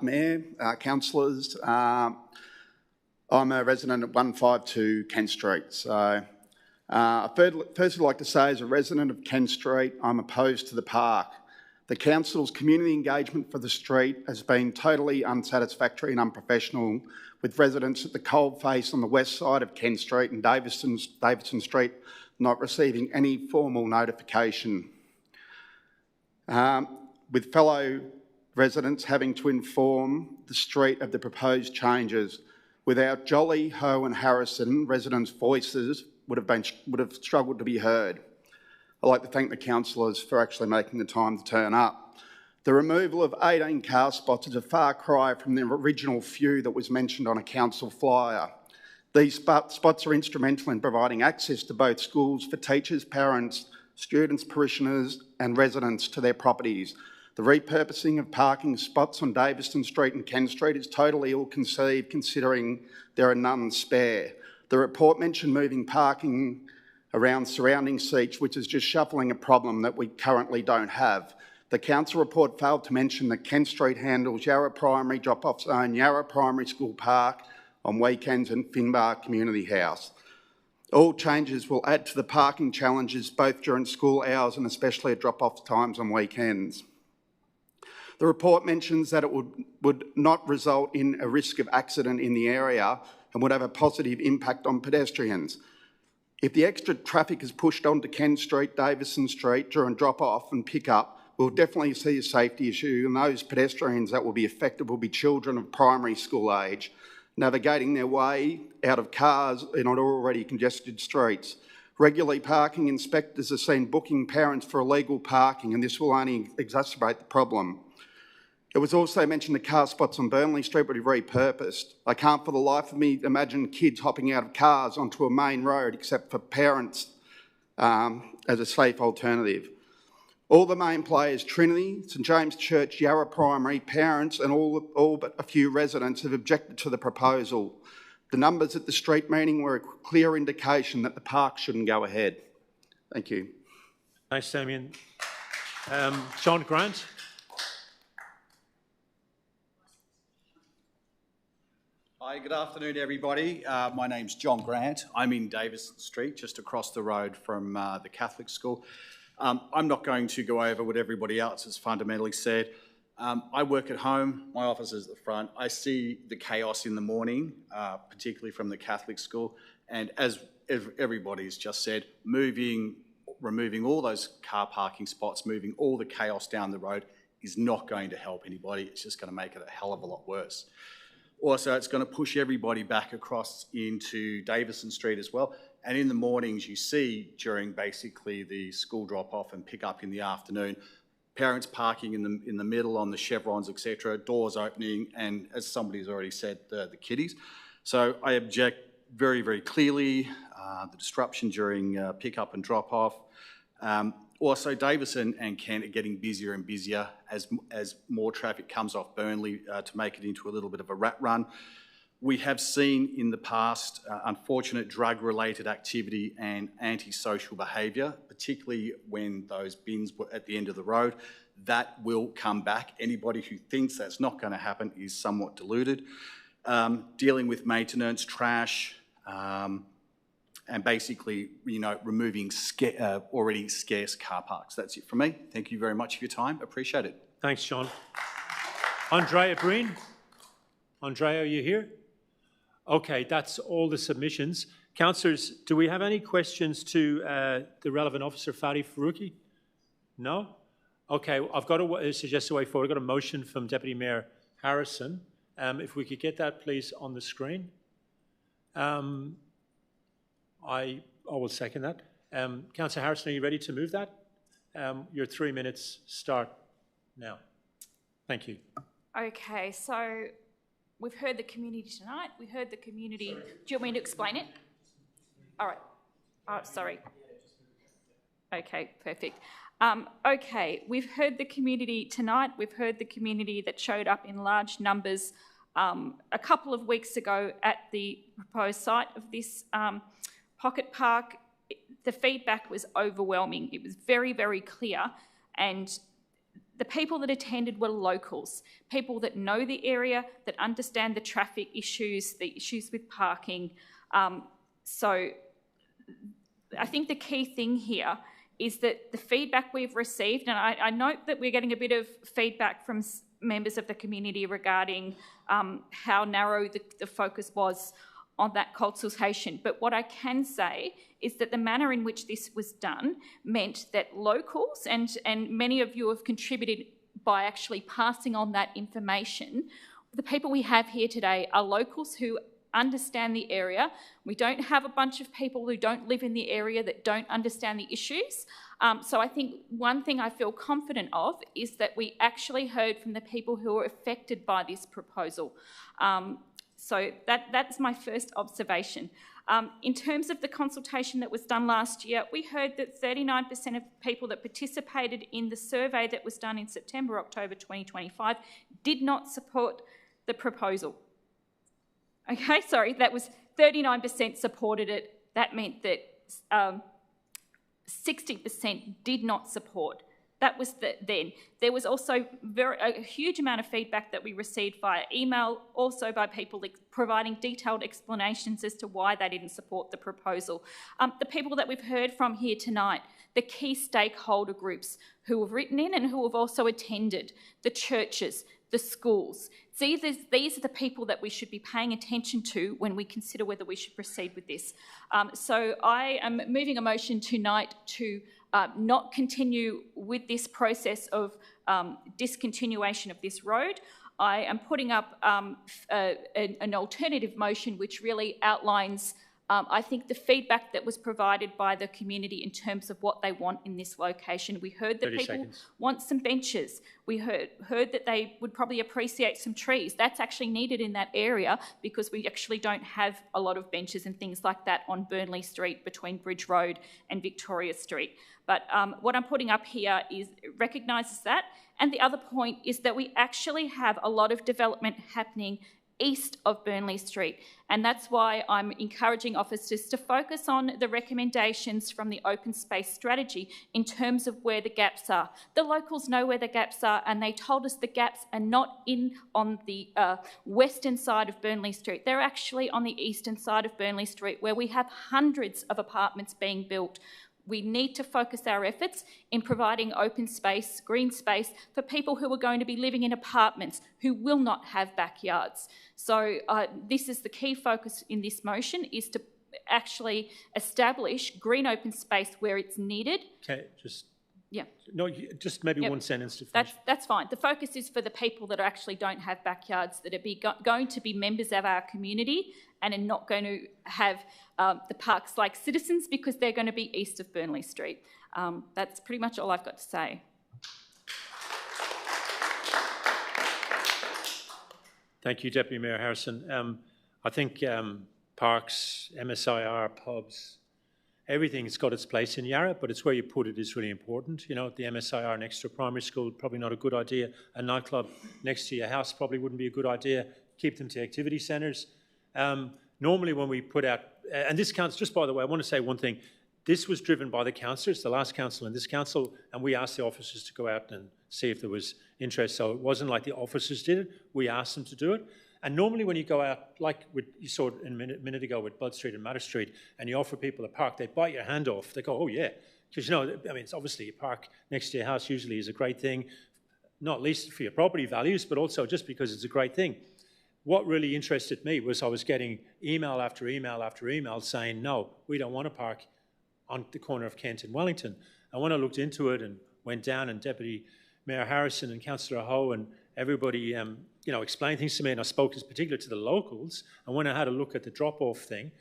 Mayor, councillors, I'm a resident at 152 Kent Street. So I'd first like to say, as a resident of Kent Street, I'm opposed to the park. The council's community engagement for the street has been totally unsatisfactory and unprofessional, with residents at the coalface on the west side of Kent Street and Davidson Street not receiving any formal notification. With fellow residents having to inform the street of the proposed changes. Without Jolly, Ho and Harrison, residents' voices would have struggled to be heard. I'd like to thank the councillors for actually making the time to turn up. The removal of 18 car spots is a far cry from the original few that was mentioned on a council flyer. These spots are instrumental in providing access to both schools for teachers, parents, students, parishioners and residents to their properties. The repurposing of parking spots on Davison Street and Kent Street is totally ill-conceived, considering there are none spare. The report mentioned moving parking around surrounding seats, which is just shuffling a problem that we currently don't have. The council report failed to mention that Kent Street handles Yarra Primary Drop-Off Zone, Yarra Primary School Park on weekends and Finbar Community House. All changes will add to the parking challenges both during school hours and especially at drop-off times on weekends. The report mentions that it would not result in a risk of accident in the area and would have a positive impact on pedestrians. If the extra traffic is pushed onto Kent Street, Davison Street during drop-off and pick-up, we'll definitely see a safety issue, and those pedestrians that will be affected will be children of primary school age, navigating their way out of cars in already congested streets. Regularly, parking inspectors are seen booking parents for illegal parking, and this will only exacerbate the problem. It was also mentioned the car spots on Burnley Street would be repurposed. I can't for the life of me imagine kids hopping out of cars onto a main road except for parents as a safe alternative. All the main players, Trinity, St James Church, Yarra Primary, parents and all but a few residents have objected to the proposal. The numbers at the street meeting were a clear indication that the park shouldn't go ahead. Thank you. Thanks, Damien. John Grant. Hi, good afternoon, everybody. My name's John Grant. I'm in Davison Street, just across the road from the Catholic school. I'm not going to go over what everybody else has fundamentally said. I work at home. My office is at the front. I see the chaos in the morning, particularly from the Catholic school. And as everybody's just said, removing all those car parking spots, moving all the chaos down the road is not going to help anybody. It's just going to make it a hell of a lot worse. Also, it's going to push everybody back across into Davison Street as well. And in the mornings, you see during basically the school drop-off and pick-up in the afternoon, parents parking in the middle on the chevrons, etc., doors opening, and as somebody's already said, the kiddies. So I object very, very clearly, the disruption during pick-up and drop-off. Also, Davison and Kent are getting busier and busier as more traffic comes off Burnley to make it into a little bit of a rat run. We have seen in the past unfortunate drug-related activity and antisocial behaviour, particularly when those bins were at the end of the road. That will come back. Anybody who thinks that's not going to happen is somewhat deluded. Dealing with maintenance, trash, and basically, removing already scarce car parks. That's it from me. Thank you very much for your time. Appreciate it. Thanks, John. Andrea Breen. Andrea, are you here? Okay, that's all the submissions. Councillors, do we have any questions to the relevant officer, Fadi Faruqi? No? Okay, I've got a suggested way forward. I've got a motion from Deputy Mayor Harrison. If we could get that, please, on the screen. I will second that. Councillor Harrison, are you ready to move that? Your 3 minutes start now. Thank you. Okay, so we've heard the community tonight. We heard the community. Do you want me to explain it? All right. Oh, sorry. Okay, perfect. Okay, we've heard the community tonight. We've heard the community that showed up in large numbers a couple of weeks ago at the proposed site of this pocket park. The feedback was overwhelming. It was very, very clear, and the people that attended were locals, people that know the area, that understand the traffic issues, the issues with parking. So I think the key thing here is that the feedback we've received, and I note that we're getting a bit of feedback from members of the community regarding how narrow the focus was on that consultation. But what I can say is that the manner in which this was done meant that locals, and many of you have contributed by actually passing on that information. The people we have here today are locals who understand the area. We don't have a bunch of people who don't live in the area that don't understand the issues. So I think one thing I feel confident of is that we actually heard from the people who were affected by this proposal. So that's my first observation. In terms of the consultation that was done last year, we heard that 39% of people that participated in the survey that was done in September, October 2025 did not support the proposal. Okay, sorry, that was 39% supported it. That meant that 60% did not support. That was then. There was also a huge amount of feedback that we received via email, also by people providing detailed explanations as to why they didn't support the proposal. The people that we've heard from here tonight, the key stakeholder groups who have written in and who have also attended, the churches, the schools. These are the people that we should be paying attention to when we consider whether we should proceed with this. So I am moving a motion tonight to not continue with this process of discontinuation of this road. I am putting up an alternative motion which really outlines I think the feedback that was provided by the community in terms of what they want in this location. We heard that people want some benches. We heard that they would probably appreciate some trees. That's actually needed in that area because we actually don't have a lot of benches and things like that on Burnley Street between Bridge Road and Victoria Street. But what I'm putting up here recognises that. And the other point is that we actually have a lot of development happening east of Burnley Street. And that's why I'm encouraging officers to focus on the recommendations from the open space strategy in terms of where the gaps are. The locals know where the gaps are, and they told us the gaps are not on the western side of Burnley Street. They're actually on the eastern side of Burnley Street, where we have hundreds of apartments being built. We need to focus our efforts in providing open space, green space for people who are going to be living in apartments who will not have backyards. So this is the key focus in this motion, is to actually establish green open space where it's needed. Okay, just... Yeah. No, just maybe one sentence to finish. That's fine. The focus is for the people that actually don't have backyards, that are going to be members of our community and are not going to have the parks like citizens because they're going to be east of Burnley Street. That's pretty much all I've got to say. Thank you, Deputy Mayor Harrison. I think parks, MSIR, pubs, everything's got its place in Yarra, but it's where you put it is really important. You know, the MSIR next to a primary school, probably not a good idea. A nightclub next to your house probably wouldn't be a good idea. Keep them to activity centres. Normally when we put out, and this council, just by the way, I want to say one thing. This was driven by the councillors, the last council and this council, and we asked the officers to go out and see if there was interest. So it wasn't like the officers did it. We asked them to do it. And normally when you go out, like you saw it a minute ago with Bud Street and Matter Street, and you offer people a park, they bite your hand off. They go, oh yeah. Because, you know, I mean, it's obviously a park next to your house usually is a great thing, not least for your property values, but also just because it's a great thing. What really interested me was I was getting email after email after email saying, no, we don't want a park on the corner of Kent and Wellington. And when I looked into it and went down, and Deputy Mayor Harrison and Councillor Ho and everybody, you know, explained things to me, and I spoke in particular to the locals, and when I had a look at the drop-off thing,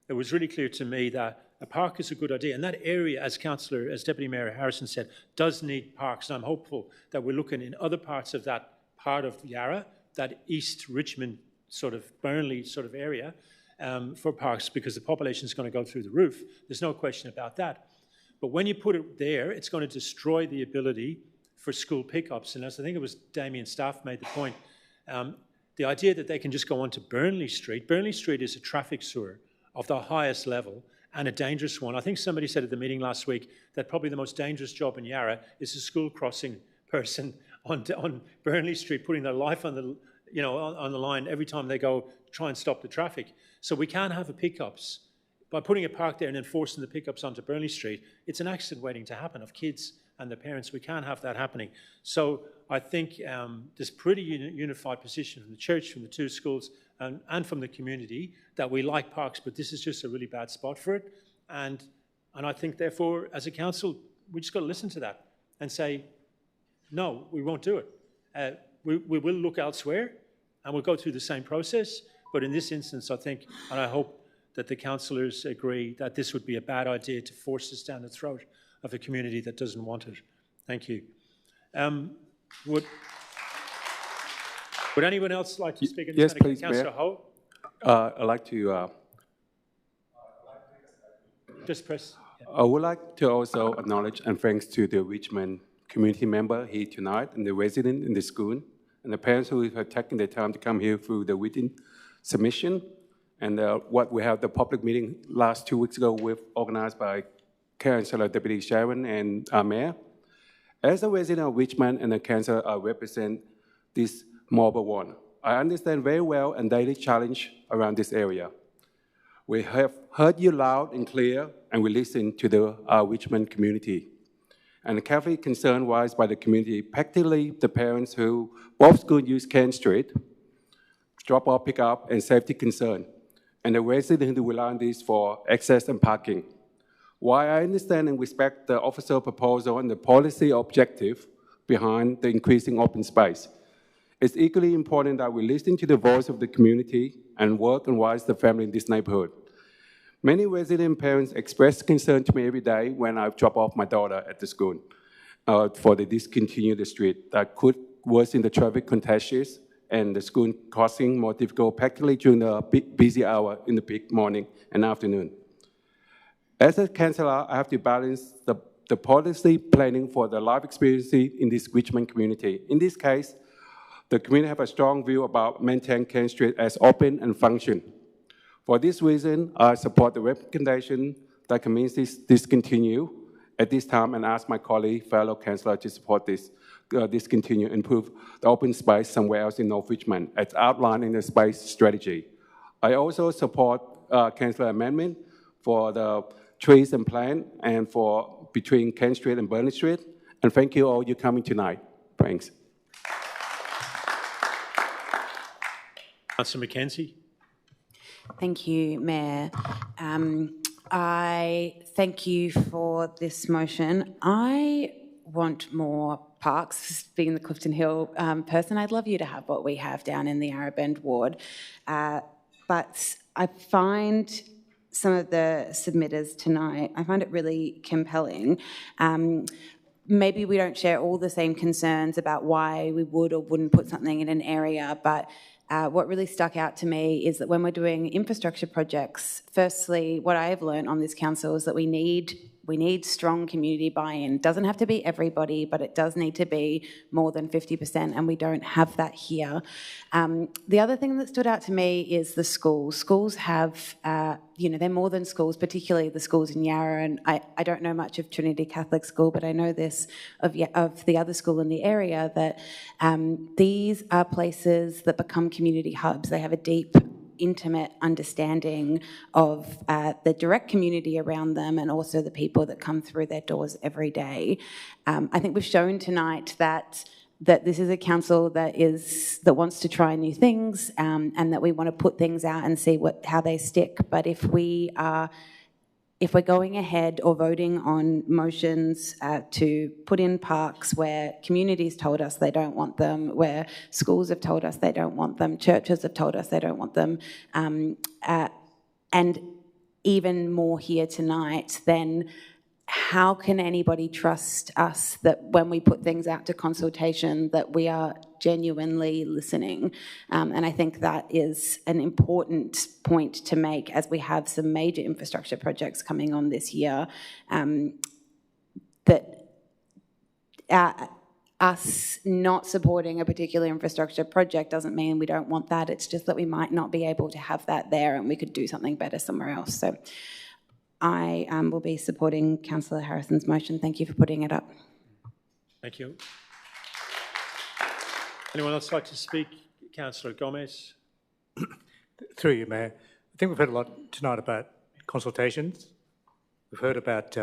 it was really clear to me that a park is a good idea. And that area, as Deputy Mayor Harrison said, does need parks. And I'm hopeful that we're looking in other parts of that part of Yarra, that East Richmond sort of Burnley sort of area, for parks, because the population is going to go through the roof. There's no question about that. But when you put it there, it's going to destroy the ability for school pickups. And as I think it was Damien Staff made the point, the idea that they can just go onto Burnley Street is a traffic sewer of the highest level and a dangerous one. I think somebody said at the meeting last week that probably the most dangerous job in Yarra is a school crossing person on Burnley Street, putting their life on the, on the line every time they go try and stop the traffic. So we can't have the pickups. By putting a park there and then forcing the pickups onto Burnley Street, it's an accident waiting to happen of kids and their parents. We can't have that happening. So I think there's pretty unified position from the church, from the two schools, and from the community that we like parks, but this is just a really bad spot for it. And I think, therefore, as a council, we just got to listen to that and say, no, we won't do it. We will look elsewhere, and we'll go through the same process. But in this instance, I think, and I hope that the councillors agree that this would be a bad idea to force this down the throat of a community that doesn't want it. Thank you. Would anyone else like to speak? Yes, please, Councillor Mayor. Ho? I'd like to... Just press. Yeah. I would like to also acknowledge and thanks to the Richmond community member here tonight and the resident in the school and the parents who have taken the time to come here through the written submission. And what we have the public meeting last 2 weeks ago with organized by Councillor Deputy Sharon and our Mayor. As a resident of Richmond and a councillor, I represent this mobile one. I understand very well and daily challenge around this area. We have heard you loud and clear, and we listen to our Richmond community. And carefully concern raised by the community, particularly the parents who both schools use Cairn Street, drop-off, pick-up, and safety concern, and the residents who rely on this for access and parking. While I understand and respect the officer proposal and the policy objective behind the increasing open space, it's equally important that we listen to the voice of the community and work and raise the family in this neighborhood. Many resident parents express concern to me every day when I drop off my daughter at the school for the discontinued street that could worsen the traffic congestion and the school crossing more difficult, particularly during the busy hour in the peak morning and afternoon. As a councillor, I have to balance the policy planning for the life experience in this Richmond community. In this case, the community have a strong view about maintaining Cairn Street as open and function. For this reason, I support the recommendation that communities discontinue at this time and ask my colleague, fellow councillor, to support this, discontinue, improve the open space somewhere else in North Richmond, as outlined in the space strategy. I also support councillor amendment for the trees and plant and for between Cairn Street and Burnley Street. And thank you all for coming tonight. Thanks. Councillor Mackenzie. Thank you, Mayor. I thank you for this motion. I want more parks. Being the Clifton Hill person, I'd love you to have what we have down in the Yarra Bend ward. But I find some of the submitters tonight, I find it really compelling. Maybe we don't share all the same concerns about why we would or wouldn't put something in an area, but what really stuck out to me is that when we're doing infrastructure projects, firstly, what I have learned on this council is that we need strong community buy-in. It doesn't have to be everybody, but it does need to be more than 50%, and we don't have that here. The other thing that stood out to me is the schools. Schools have, they're more than schools, particularly the schools in Yarra, and I don't know much of Trinity Catholic School, but I know this of the other school in the area, that these are places that become community hubs. They have a deep, intimate understanding of the direct community around them and also the people that come through their doors every day. I think we've shown tonight that this is a council that wants to try new things and that we want to put things out and see how they stick. But if we're going ahead or voting on motions to put in parks where communities told us they don't want them, where schools have told us they don't want them, churches have told us they don't want them, and even more here tonight, then how can anybody trust us that when we put things out to consultation that we are genuinely listening? And I think that is an important point to make as we have some major infrastructure projects coming on this year. that us not supporting a particular infrastructure project doesn't mean we don't want that. It's just that we might not be able to have that there and we could do something better somewhere else. So I will be supporting Councillor Harrison's motion. Thank you for putting it up. Thank you. Anyone else like to speak? Councillor Gomez. Through you, Mayor. I think we've heard a lot tonight about consultations. We've heard about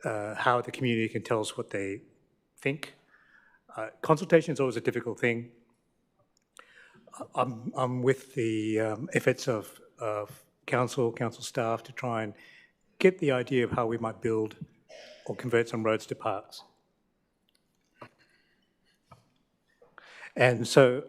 how the community can tell us what they think. Consultation is always a difficult thing. I'm with the efforts of council staff to try and get the idea of how we might build or convert some roads to parks. And so,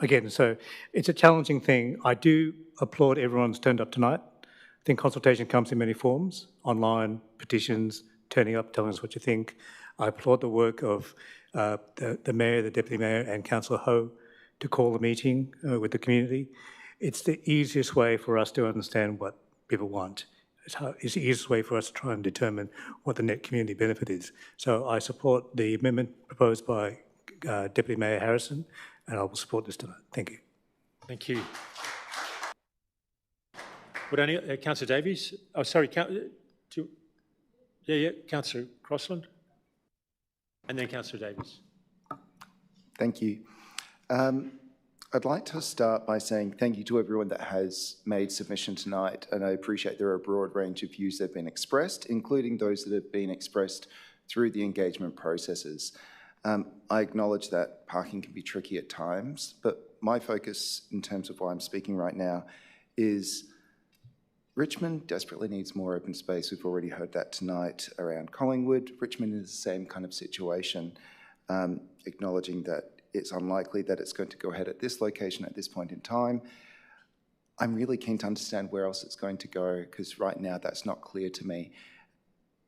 again, so it's a challenging thing. I do applaud everyone's turned up tonight. I think consultation comes in many forms, online, petitions, turning up, telling us what you think. I applaud the work of the Mayor, the Deputy Mayor and Councillor Ho to call a meeting with the community. It's the easiest way for us to understand what people want. It's the easiest way for us to try and determine what the net community benefit is. So I support the amendment proposed by Deputy Mayor Harrison, and I will support this tonight. Thank you. Thank you. Would any Councillor Davies? Oh, sorry. Councillor Crossland, and then Councillor Davies. Thank you. I'd like to start by saying thank you to everyone that has made submission tonight, and I appreciate there are a broad range of views that have been expressed, including those that have been expressed through the engagement processes. I acknowledge that parking can be tricky at times, but my focus in terms of why I'm speaking right now is Richmond desperately needs more open space. We've already heard that tonight around Collingwood. Richmond is the same kind of situation, acknowledging that it's unlikely that it's going to go ahead at this location at this point in time. I'm really keen to understand where else it's going to go, because right now that's not clear to me.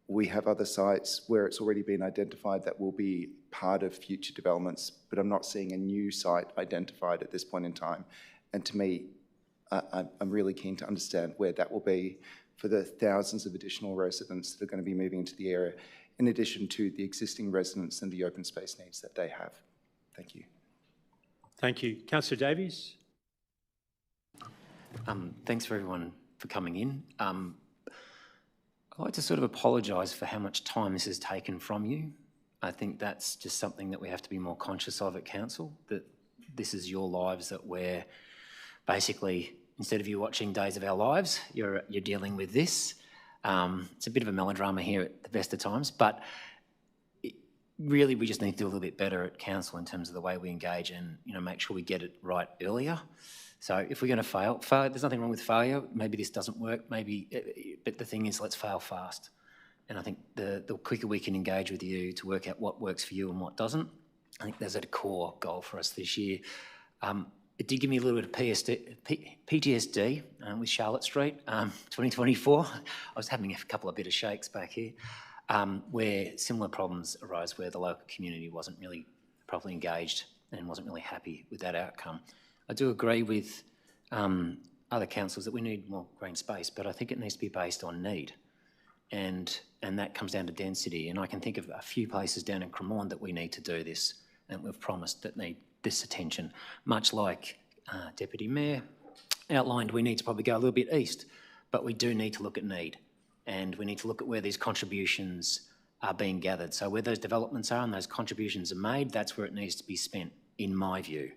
We have other sites where it's already been identified that will be part of future developments, but I'm not seeing a new site identified at this point in time. And to me, I'm really keen to understand where that will be for the thousands of additional residents that are going to be moving into the area, in addition to the existing residents and the open space needs that they have. Thank you. Thank you. Councillor Davies. Thanks for everyone for coming in. I'd like to sort of apologise for how much time this has taken from you. I think that's just something that we have to be more conscious of at council, that this is your lives that we're basically, instead of you watching Days of Our Lives, you're dealing with this. It's a bit of a melodrama here at the best of times, but really we just need to do a little bit better at council in terms of the way we engage and make sure we get it right earlier. So if we're going to fail, there's nothing wrong with failure. Maybe this doesn't work, but the thing is, let's fail fast. And I think the quicker we can engage with you to work out what works for you and what doesn't, I think there's a core goal for us this year. It did give me a little bit of PTSD with Charlotte Street, 2024. I was having a couple of bit of shakes back here, where similar problems arose where the local community wasn't really properly engaged and wasn't really happy with that outcome. I do agree with other councils that we need more green space, but I think it needs to be based on need. And that comes down to density. And I can think of a few places down in Cremorne that we need to do this, and we've promised that need this attention. Much like Deputy Mayor outlined, we need to probably go a little bit east, but we do need to look at need. And we need to look at where these contributions are being gathered. So where those developments are and those contributions are made, that's where it needs to be spent, in my view.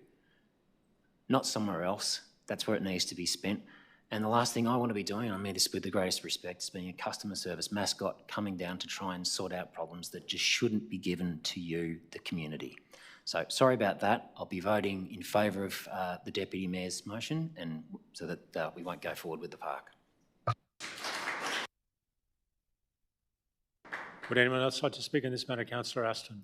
Not somewhere else. That's where it needs to be spent. And the last thing I want to be doing, I mean this with the greatest respect, is being a customer service mascot coming down to try and sort out problems that just shouldn't be given to you, the community. So sorry about that. I'll be voting in favour of the Deputy Mayor's motion, and so that we won't go forward with the park. Would anyone else like to speak on this matter? Councillor Aston.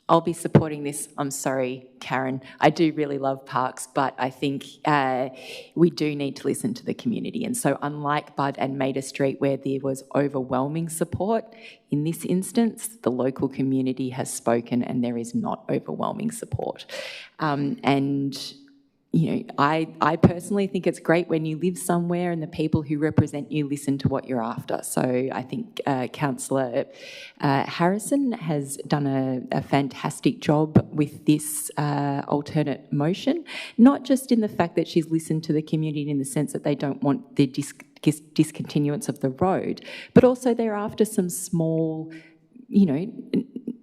I'll be supporting this. I'm sorry, Karen. I do really love parks, but I think we do need to listen to the community. And so unlike Bud and Maida Street, where there was overwhelming support, in this instance, the local community has spoken and there is not overwhelming support. And I personally think it's great when you live somewhere and the people who represent you listen to what you're after. So I think Councillor Harrison has done a fantastic job with this alternate motion, not just in the fact that she's listened to the community in the sense that they don't want the discontinuance of the road, but also they're after some small,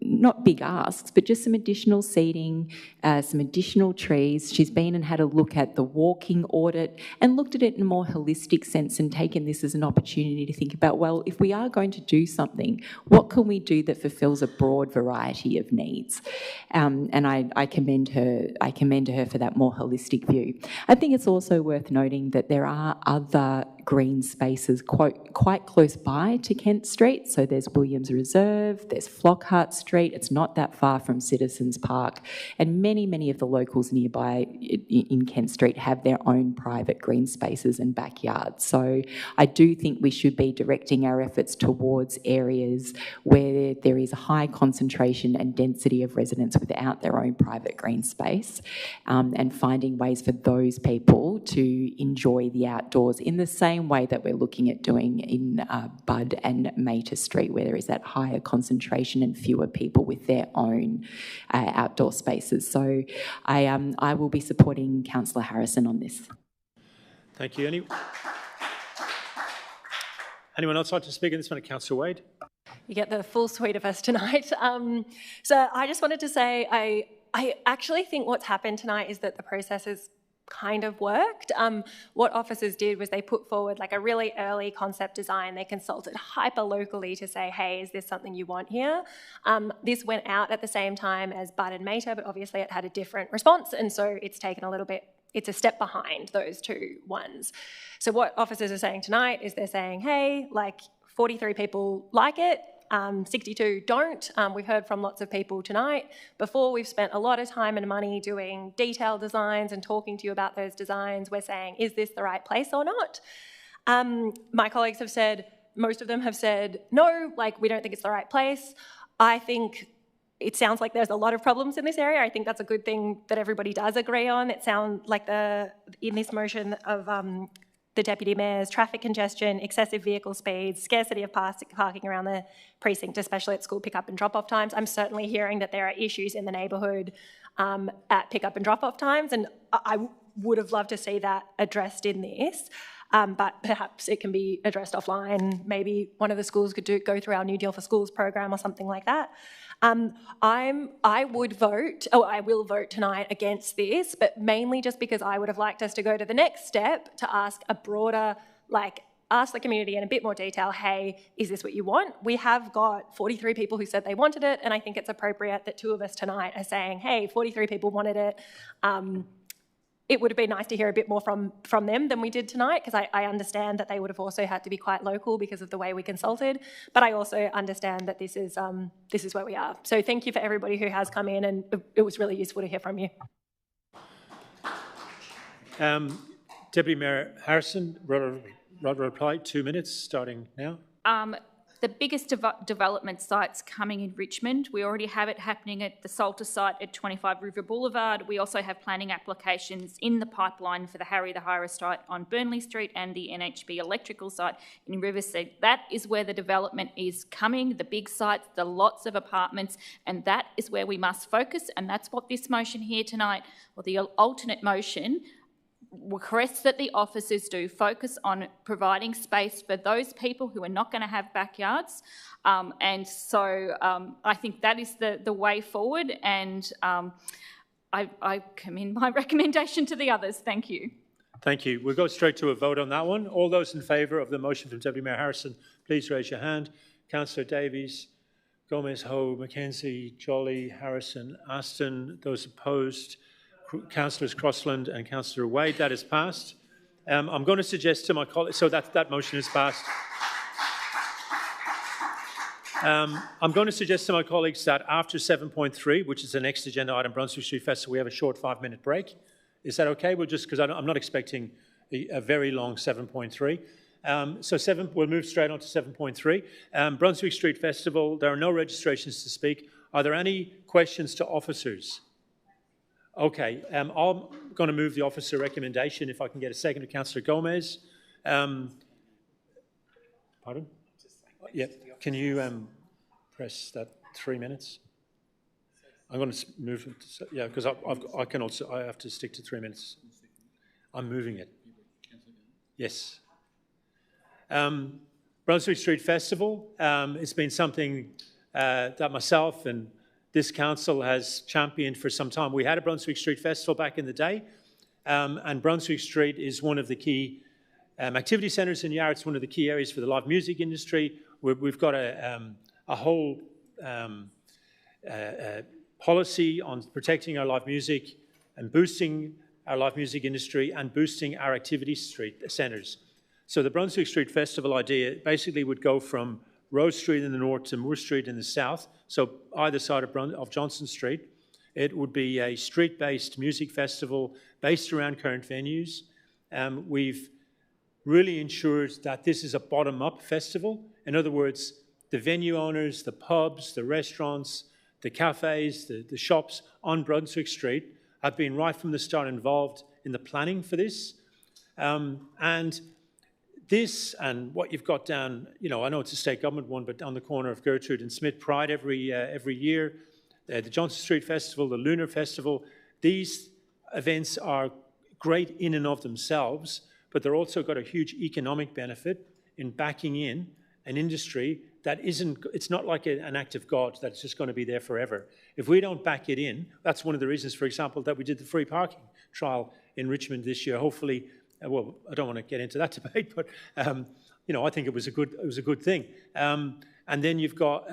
not big asks, but just some additional seating, some additional trees. She's been and had a look at the walking audit and looked at it in a more holistic sense and taken this as an opportunity to think about, well, if we are going to do something, what can we do that fulfills a broad variety of needs? And I commend her. I commend her for that more holistic view. I think it's also worth noting that there are other green spaces quite close by to Kent Street. So there's Williams Reserve, there's Flockhart Street, it's not that far from Citizens Park, and many of the locals nearby in Kent Street have their own private green spaces and backyards. So I do think we should be directing our efforts towards areas where there is a high concentration and density of residents without their own private green space, and finding ways for those people to enjoy the outdoors in the same way that we're looking at doing in Budd and Mater Street, where there is that higher concentration and fewer people with their own outdoor spaces. So I will be supporting Councillor Harrison on this. Thank you. Anyone else like to speak on this one? Councillor Wade? You get the full suite of us tonight. So I just wanted to say I actually think what's happened tonight is that the process is kind of worked. What officers did was they put forward like a really early concept design. They consulted hyper locally to say, hey, is this something you want here? This went out at the same time as Budd and Mater, but obviously it had a different response, and so it's taken a little bit, it's a step behind those two ones. So what officers are saying tonight is they're saying, hey, like 43 people like it, 62 don't. We've heard from lots of people tonight. Before, we've spent a lot of time and money doing detailed designs and talking to you about those designs. We're saying, is this the right place or not? My colleagues have said, most of them have said, no, like we don't think it's the right place. I think it sounds like there's a lot of problems in this area. I think that's a good thing that everybody does agree on. It sounds like in this motion of the Deputy Mayor's traffic congestion, excessive vehicle speeds, scarcity of parking around the precinct, especially at school pick-up and drop-off times. I'm certainly hearing that there are issues in the neighbourhood at pick-up and drop-off times, and I would have loved to see that addressed in this, but perhaps it can be addressed offline. Maybe one of the schools could go through our New Deal for Schools program or something like that. I will vote tonight against this, but mainly just because I would have liked us to go to the next step to ask a broader, ask the community in a bit more detail, hey, is this what you want? We have got 43 people who said they wanted it, and I think it's appropriate that two of us tonight are saying, hey, 43 people wanted it. It would have been nice to hear a bit more from them than we did tonight, because I understand that they would have also had to be quite local because of the way we consulted, but I also understand that this is where we are. So thank you for everybody who has come in, and it was really useful to hear from you. Deputy Mayor Harrison, rather reply, 2 minutes starting now. The biggest development site's coming in Richmond. We already have it happening at the Salter site at 25 River Boulevard. We also have planning applications in the pipeline for the Harry the Hira site on Burnley Street and the NHB electrical site in Riverside. That is where the development is coming, the big sites, the lots of apartments, and that is where we must focus, and that's what this motion here tonight, or the alternate motion, requests that the officers do focus on providing space for those people who are not going to have backyards. And so I think that is the way forward, and I commend my recommendation to the others. Thank you. Thank you. We'll go straight to a vote on that one. All those in favour of the motion from Deputy Mayor Harrison, please raise your hand. Councillor Davies, Gomez, Ho, McKenzie, Jolly, Harrison, Aston. Those opposed, Councillors Crossland and Councillor Wade. That is passed. I'm going to suggest to my colleagues, so that motion is passed. I'm going to suggest to my colleagues that after 7.3, which is the next agenda item, Brunswick Street Festival, we have a short 5-minute break. Is that okay? We'll just, because I'm not expecting a very long 7.3. We'll move straight on to 7.3. Brunswick Street Festival, there are no registrations to speak. Are there any questions to officers? Okay, going to move the officer recommendation. If I can get a second to Councillor Gomez. Pardon? Yeah. Can you press that 3 minutes? I'm going to move it. Yeah, because I can also. I have to stick to 3 minutes. I'm moving it. Yes. Brunswick Street Festival. It's been something that myself and this council has championed for some time. We had a Brunswick Street Festival back in the day, and Brunswick Street is one of the key activity centres in Yarra. It's one of the key areas for the live music industry. We've got a whole policy on protecting our live music and boosting our live music industry and boosting our activity street centres. So the Brunswick Street Festival idea basically would go from Rose Street in the north to Moore Street in the south, so either side of Johnson Street. It would be a street-based music festival based around current venues. We've really ensured that this is a bottom-up festival. In other words, the venue owners, the pubs, the restaurants, the cafes, the shops on Brunswick Street have been right from the start involved in the planning for this. And this and what you've got down, you know, I know it's a state government one, but on the corner of Gertrude and Smith Pride every year, the Johnson Street Festival, the Lunar Festival, these events are great in and of themselves, but they're also got a huge economic benefit in backing in an industry that isn't, it's not like an act of God that's just going to be there forever. If we don't back it in, that's one of the reasons, for example, that we did the free parking trial in Richmond this year. Hopefully, well, I don't want to get into that debate, but you know, I think it was a good thing. And then you've got,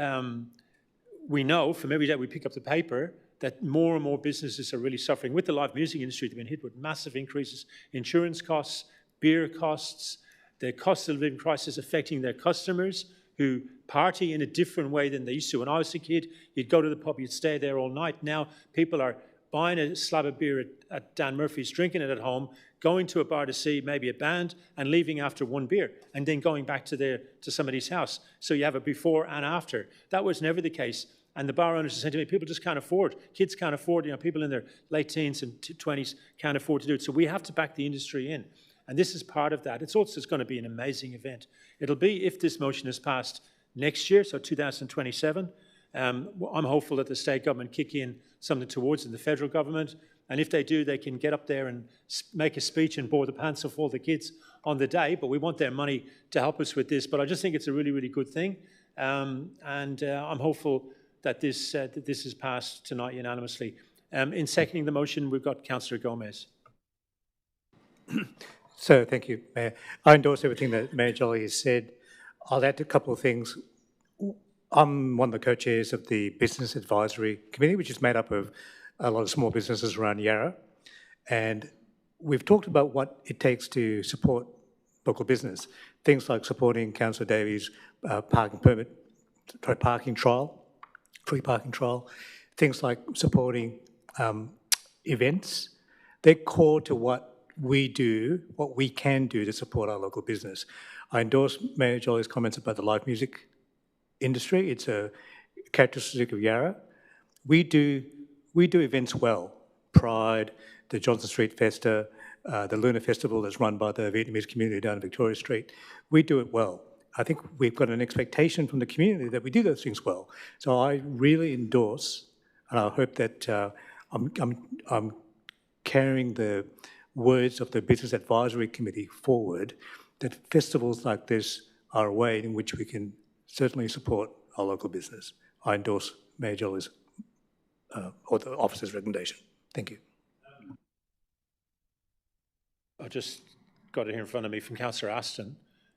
we know from every day we pick up the paper that more and more businesses are really suffering. With the live music industry, they've been hit with massive increases, insurance costs, beer costs, the cost of living crisis affecting their customers who party in a different way than they used to. When I was a kid, you'd go to the pub, you'd stay there all night. Now people are buying a slab of beer at Dan Murphy's, drinking it at home, going to a bar to see maybe a band and leaving after one beer and then going back to somebody's house. So you have a before and after. That was never the case. And the bar owners are saying to me, people just can't afford. Kids can't afford, you know, people in their late teens and 20s can't afford to do it. So we have to back the industry in. And this is part of that. It's also going to be an amazing event. It'll be, if this motion is passed next year, so 2027, I'm hopeful that the state government kick in something towards it, the federal government. And if they do, they can get up there and make a speech and bore the pants off all the kids on the day. But we want their money to help us with this. But I just think it's a really, really good thing. I'm hopeful that this is passed tonight unanimously. In seconding the motion, we've got Councillor Gomez. So, thank you, Mayor. I endorse everything that Mayor Jolly has said. I'll add a couple of things. I'm one of the co-chairs of the Business Advisory Committee, which is made up of a lot of small businesses around Yarra. And we've talked about what it takes to support local business. Things like supporting Councillor Davies' free parking trial. Things like supporting events. They're core to what we do, what we can do to support our local business. I endorse Mayor Jolly's comments about the live music industry. It's a characteristic of Yarra. We do events well. Pride, the Johnson Street Festa, the Lunar Festival that's run by the Vietnamese community down in Victoria Street. We do it well. I think we've got an expectation from the community that we do those things well. So I really endorse, and I hope that I'm carrying the words of the Business Advisory Committee forward, that festivals like this are a way in which we can certainly support our local business. I endorse Mayor Jolly's or the officer's recommendation. Thank you. I just got it here in front of me from Councillor Aston.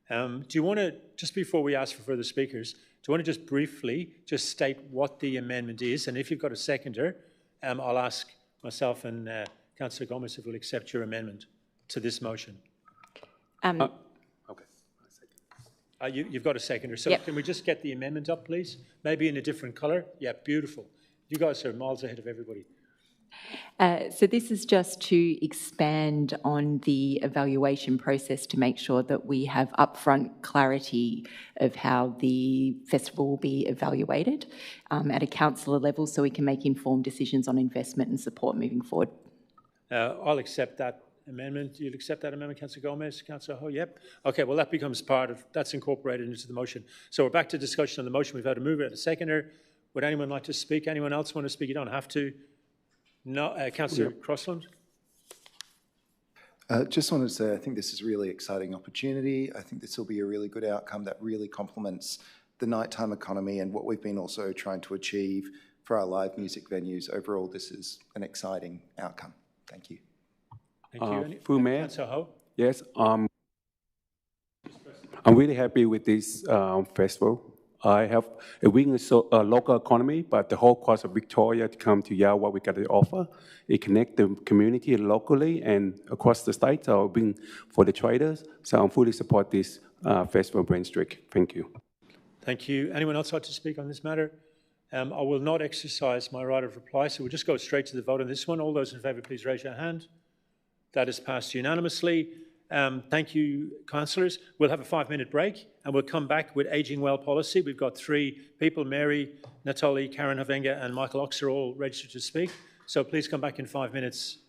Do you want to, just before we ask for further speakers, do you want to just briefly just state what the amendment is? And if you've got a seconder, I'll ask myself and Councillor Gomez if we'll accept your amendment to this motion. Okay. You've got a seconder, so Yep. Can we just get the amendment up, please? Maybe in a different colour? Yeah, beautiful. You guys are miles ahead of everybody. So this is just to expand on the evaluation process to make sure that we have upfront clarity of how the festival will be evaluated at a councillor level so we can make informed decisions on investment and support moving forward. I'll accept that amendment. You'll accept that amendment, Councillor Gomez? Councillor Ho, yep. Okay, well, that becomes that's incorporated into the motion. So we're back to discussion on the motion. We've had a mover and a seconder. Would anyone like to speak? Anyone else want to speak? You don't have to. No, Councillor Crossland? Just wanted to say I think this is a really exciting opportunity. I think this will be a really good outcome that really complements the nighttime economy and what we've been also trying to achieve for our live music venues. Overall, this is an exciting outcome. Thank you. Thank you. Through Mayor? Councillor Ho? Yes, I'm really happy with this festival. I have a weak local economy, but the whole cost of Victoria to come to Yarra, what we got to offer, it connects the community locally and across the state, so being for the traders. So I fully support this festival, Brent Street. Thank you. Thank you. Anyone else like to speak on this matter? I will not exercise my right of reply, so we'll just go straight to the vote on this one. All those in favour, please raise your hand. That is passed unanimously. Thank you, councillors. We'll have a 5-minute break and we'll come back with ageing well policy. We've got 3 people, Mary, Natali, Karen Havenga and Michael Oxer, all registered to speak. So please come back in 5 minutes.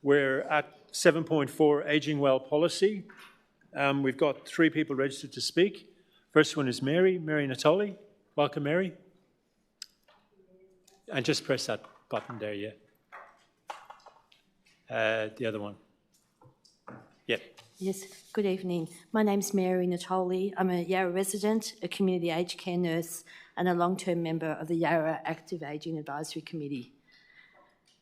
We're at 7.4, Ageing Well Policy. We've got 3 people registered to speak. First one is Mary Natoli. Welcome, Mary. And just press that button there, yeah. The other one. Yep. Yes, good evening. My name's Mary Natoli. I'm a Yarra resident, a community aged care nurse, and a long-term member of the Yarra Active Ageing Advisory Committee.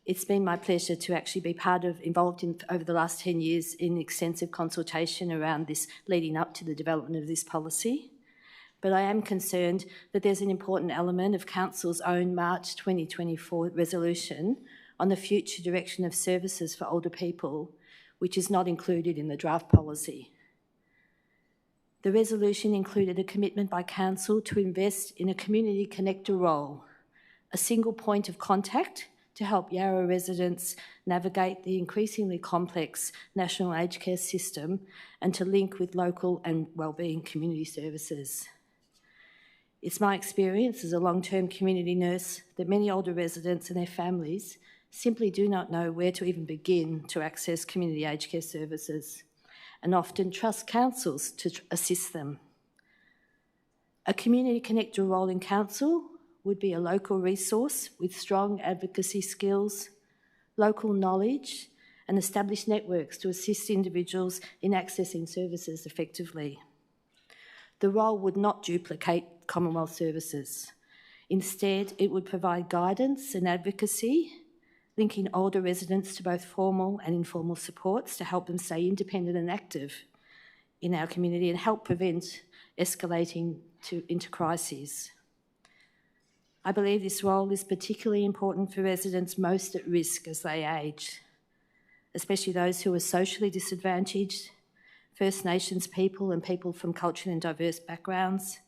It's been my pleasure to actually be involved in over the last 10 years in extensive consultation around this leading up to the development of this policy. But I am concerned that there's an important element of Council's own March 2024 resolution on the future direction of services for older people, which is not included in the draft policy. The resolution included a commitment by Council to invest in a community connector role, a single point of contact to help Yarra residents navigate the increasingly complex national aged care system and to link with local and wellbeing community services. It's my experience as a long-term community nurse that many older residents and their families simply do not know where to even begin to access community aged care services and often trust councils to assist them. A community connector role in council would be a local resource with strong advocacy skills, local knowledge, and established networks to assist individuals in accessing services effectively. The role would not duplicate Commonwealth services. Instead, it would provide guidance and advocacy, linking older residents to both formal and informal supports to help them stay independent and active in our community and help prevent escalating into crises. I believe this role is particularly important for residents most at risk as they age, especially those who are socially disadvantaged, First Nations people and people from culturally and diverse backgrounds,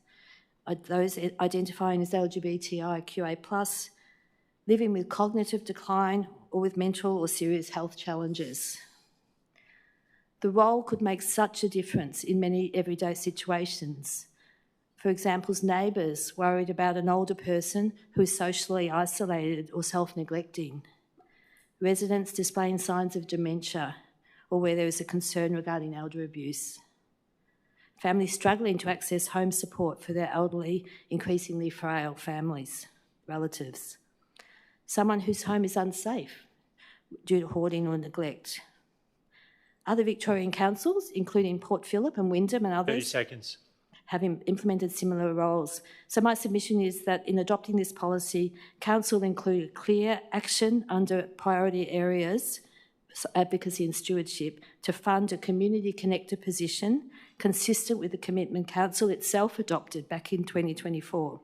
those identifying as LGBTIQA+, living with cognitive decline or with mental or serious health challenges. The role could make such a difference in many everyday situations. For example, neighbours worried about an older person who is socially isolated or self-neglecting, residents displaying signs of dementia or where there is a concern regarding elder abuse, families struggling to access home support for their elderly, increasingly frail families, relatives, someone whose home is unsafe due to hoarding or neglect. Other Victorian councils, including Port Phillip and Wyndham and others, 30 seconds. have implemented similar roles. So my submission is that in adopting this policy, Council include clear action under priority areas, advocacy and stewardship, to fund a community connector position consistent with the commitment Council itself adopted back in 2024.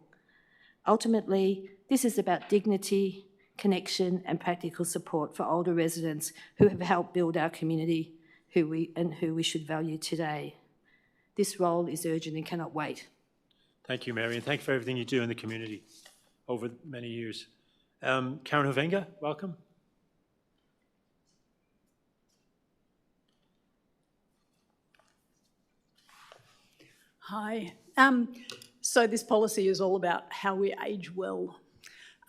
Ultimately, this is about dignity, connection and practical support for older residents who have helped build our community who we should value today. This role is urgent and cannot wait. Thank you, Mary, and thank you for everything you do in the community over many years. Karen Hovenga, welcome. Hi. So this policy is all about how we age well.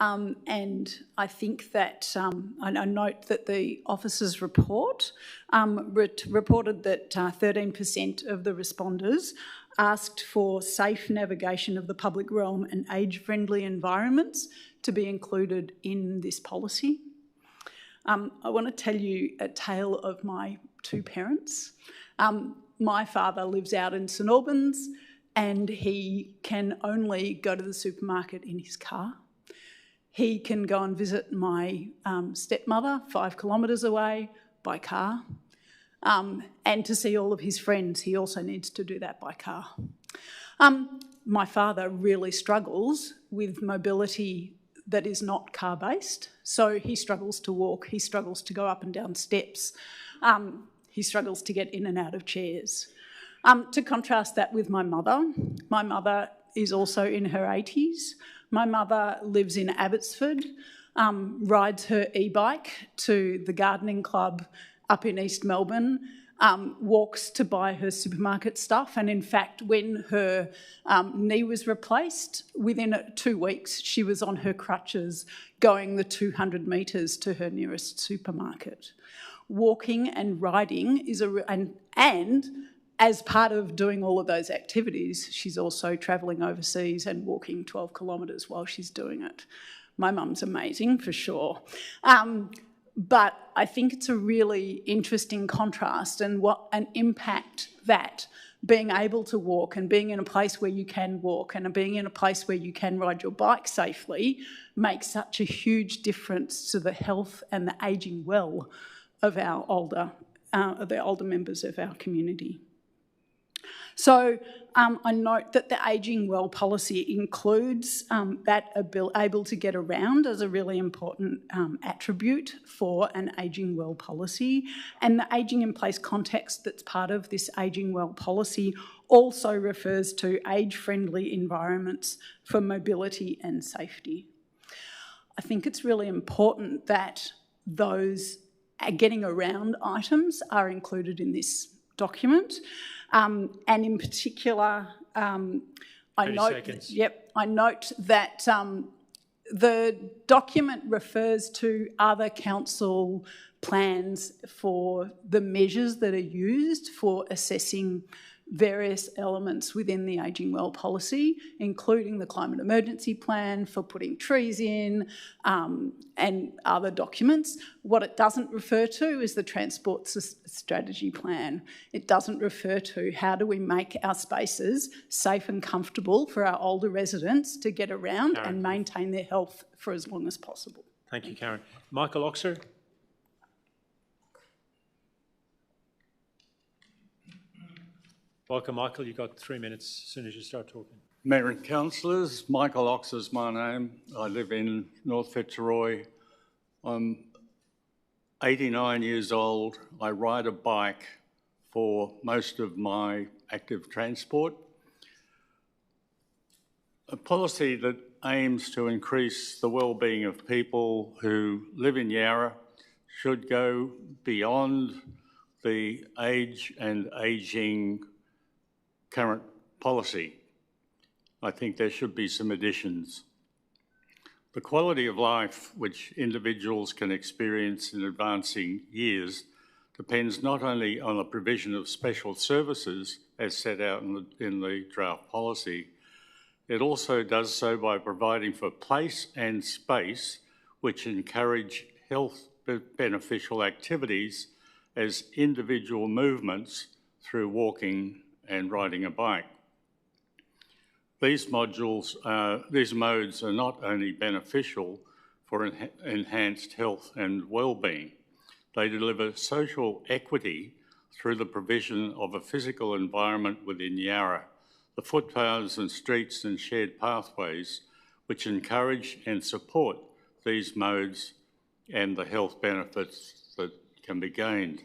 And I think that, I note that the officer's report reported that 13% of the responders asked for safe navigation of the public realm and age-friendly environments to be included in this policy. I want to tell you a tale of my 2 parents. My father lives out in St Albans and he can only go to the supermarket in his car. He can go and visit my stepmother 5 kilometres away by car. And to see all of his friends, he also needs to do that by car. My father really struggles with mobility that is not car-based. So he struggles to walk, he struggles to go up and down steps, he struggles to get in and out of chairs. To contrast that with my mother is also in her 80s. My mother lives in Abbotsford, rides her e-bike to the gardening club up in East Melbourne, walks to buy her supermarket stuff, and in fact, when her knee was replaced, within 2 weeks, she was on her crutches going the 200 metres to her nearest supermarket. walking and riding is and as part of doing all of those activities, she's also travelling overseas and walking 12 kilometres while she's doing it. My mum's amazing, for sure. But I think it's a really interesting contrast and what an impact that being able to walk and being in a place where you can walk and being in a place where you can ride your bike safely makes such a huge difference to the health and the ageing well of our older members of our community. So I note that the ageing well policy includes that able to get around as a really important attribute for an ageing well policy. And the ageing in place context that's part of this ageing well policy also refers to age-friendly environments for mobility and safety. I think it's really important that those getting around items are included in this document. And in particular, I note that the document refers to other council plans for the measures that are used for assessing various elements within the ageing well policy, including the climate emergency plan for putting trees in and other documents. What it doesn't refer to is the transport strategy plan. It doesn't refer to how do we make our spaces safe and comfortable for our older residents to get around and maintain their health for as long as possible. Thank you, Karen. Michael Oxer. Welcome, Michael. You've got 3 minutes as soon as you start talking. Mayor and councillors, Michael Ox is my name. I live in North Fitzroy. I'm 89 years old. I ride a bike for most of my active transport. A policy that aims to increase the well-being of people who live in Yarra should go beyond the age and ageing current policy. I think there should be some additions. The quality of life which individuals can experience in advancing years depends not only on the provision of special services as set out in the draft policy, it also does so by providing for place and space which encourage health beneficial activities as individual movements through walking and riding a bike. These modes are not only beneficial for enhanced health and well-being, they deliver social equity through the provision of a physical environment within Yarra, the footpaths and streets and shared pathways which encourage and support these modes and the health benefits that can be gained.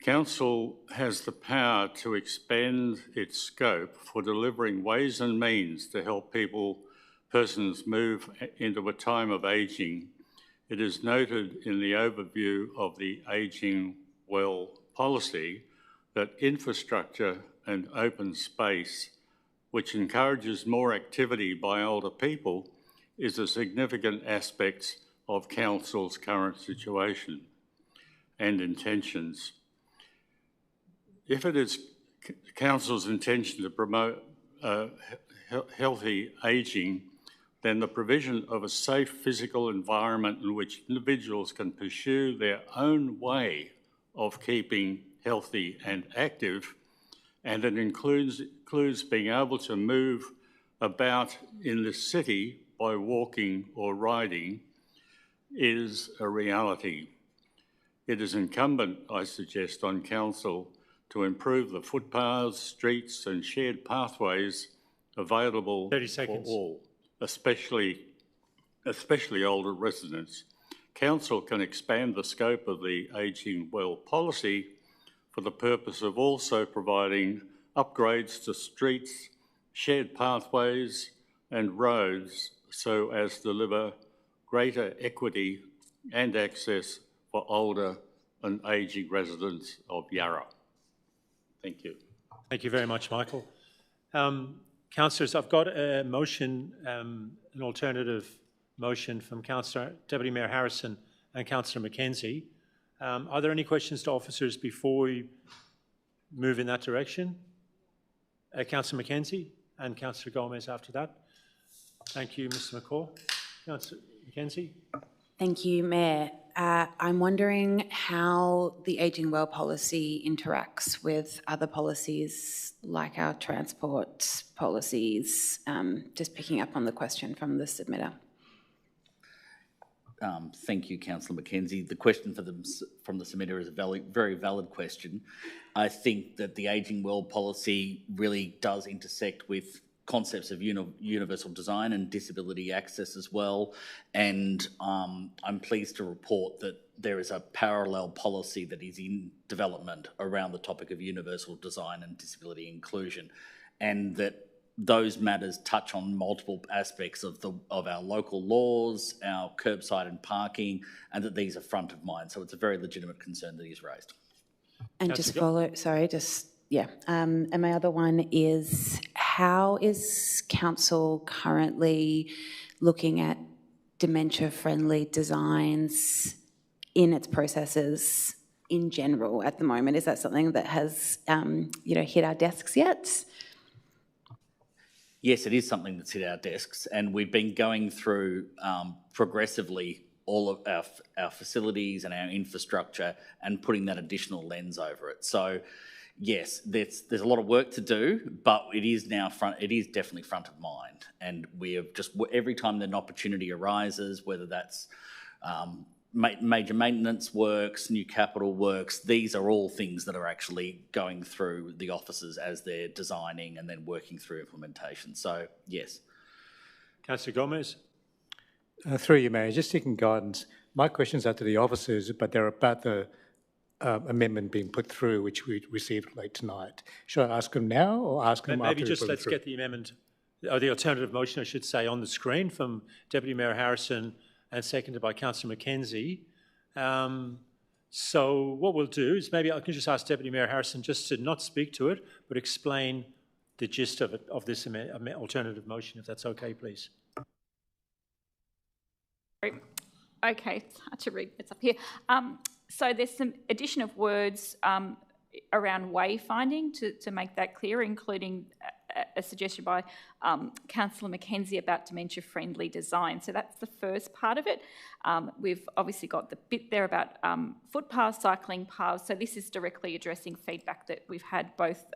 Council has the power to expand its scope for delivering ways and means to help persons move into a time of ageing. It is noted in the overview of the Ageing Well policy that infrastructure and open space, which encourages more activity by older people, is a significant aspect of Council's current situation and intentions. If it is Council's intention to promote healthy ageing, then the provision of a safe physical environment in which individuals can pursue their own way of keeping healthy and active, and it includes being able to move about in the city by walking or riding, is a reality. It is incumbent, I suggest, on Council to improve the footpaths, streets and shared pathways available for all, especially older residents. Council can expand the scope of the Ageing Well policy for the purpose of also providing upgrades to streets, shared pathways and roads so as to deliver greater equity and access for older and ageing residents of Yarra. Thank you. Thank you very much, Michael. Councillors, I've got a motion, an alternative motion from Deputy Mayor Harrison and Councillor Mackenzie. Are there any questions to officers before we move in that direction? Councillor Mackenzie and Councillor Gomez after that. Thank you, Mr McCall. Councillor Mackenzie. Thank you, Mayor. I'm wondering how the ageing well policy interacts with other policies like our transport policies, just picking up on the question from the submitter. Thank you, Councillor Mackenzie. The question from the submitter is a very valid question. I think that the ageing well policy really does intersect with concepts of universal design and disability access as well. And I'm pleased to report that there is a parallel policy that is in development around the topic of universal design and disability inclusion, and that those matters touch on multiple aspects of our local laws, our curbside and parking, and that these are front of mind. So it's a very legitimate concern that is raised. And and my other one is, how is council currently looking at dementia-friendly designs in its processes in general at the moment? Is that something that has, hit our desks yet? Yes, it is something that's hit our desks, and we've been going through progressively all of our facilities and our infrastructure and putting that additional lens over it. So, yes, there's a lot of work to do, but it is definitely front of mind, and we have just every time that an opportunity arises, whether that's major maintenance works, new capital works, these are all things that are actually going through the offices as they're designing and then working through implementation. So, yes. Councillor Gomez. Through you, Mayor, just seeking guidance. My questions are to the officers, but they're about the amendment being put through, which we received late tonight. Should I ask them now or ask them after? Maybe just let's get the amendment, or the alternative motion, I should say, on the screen from Deputy Mayor Harrison and seconded by Councillor Mackenzie. So what we'll do is maybe I can just ask Deputy Mayor Harrison just to not speak to it, but explain the gist of it, of this alternative motion, if that's okay, please. Okay, it's hard to read. It's up here. So there's some addition of words around wayfinding to make that clear, including a suggestion by Councillor Mackenzie about dementia-friendly design. So that's the first part of it. We've obviously got the bit there about footpaths, cycling paths. So this is directly addressing feedback that we've had both,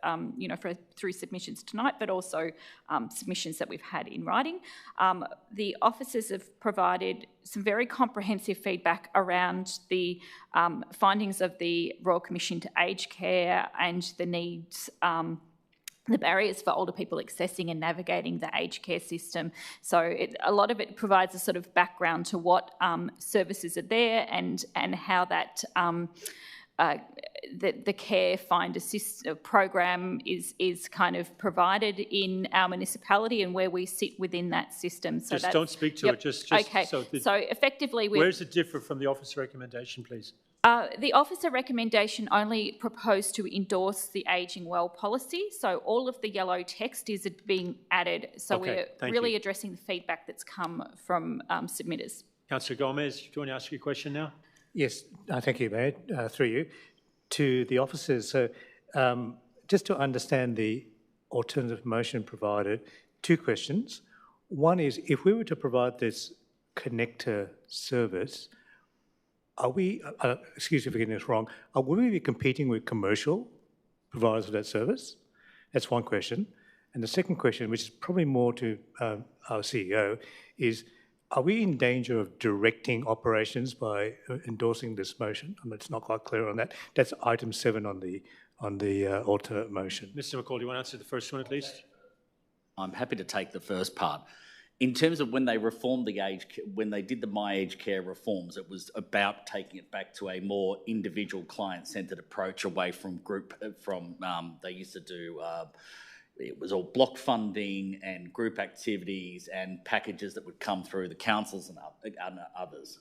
through submissions tonight, but also submissions that we've had in writing. The officers have provided some very comprehensive feedback around the findings of the Royal Commission to Aged Care and the needs, the barriers for older people accessing and navigating the aged care system. So a lot of it provides a sort of background to what services are there and how that the Care Find Assist program is kind of provided in our municipality and where we sit within that system. So just don't speak to it. Just okay. So effectively, where does it differ from the officer recommendation, please? The officer recommendation only proposed to endorse the ageing well policy, so all of the yellow text is being added. So we're really addressing the feedback that's come from submitters. Councillor Gomez, do you want to ask your question now? Yes, thank you, Mayor, through you. To the officers, so just to understand the alternative motion provided, two questions. One is, if we were to provide this connector service, are we, excuse me for getting this wrong, will we be competing with commercial providers of that service? That's one question. And the second question, which is probably more to our CEO, is are we in danger of directing operations by endorsing this motion? I mean, it's not quite clear on that. That's item 7 on the alternate motion. Mr McCall, do you want to answer the first one at least? I'm happy to take the first part. In terms of when they reformed when they did the My Aged Care reforms, it was about taking it back to a more individual client-centred approach away from they used to do, it was all block funding and group activities and packages that would come through the councils and others.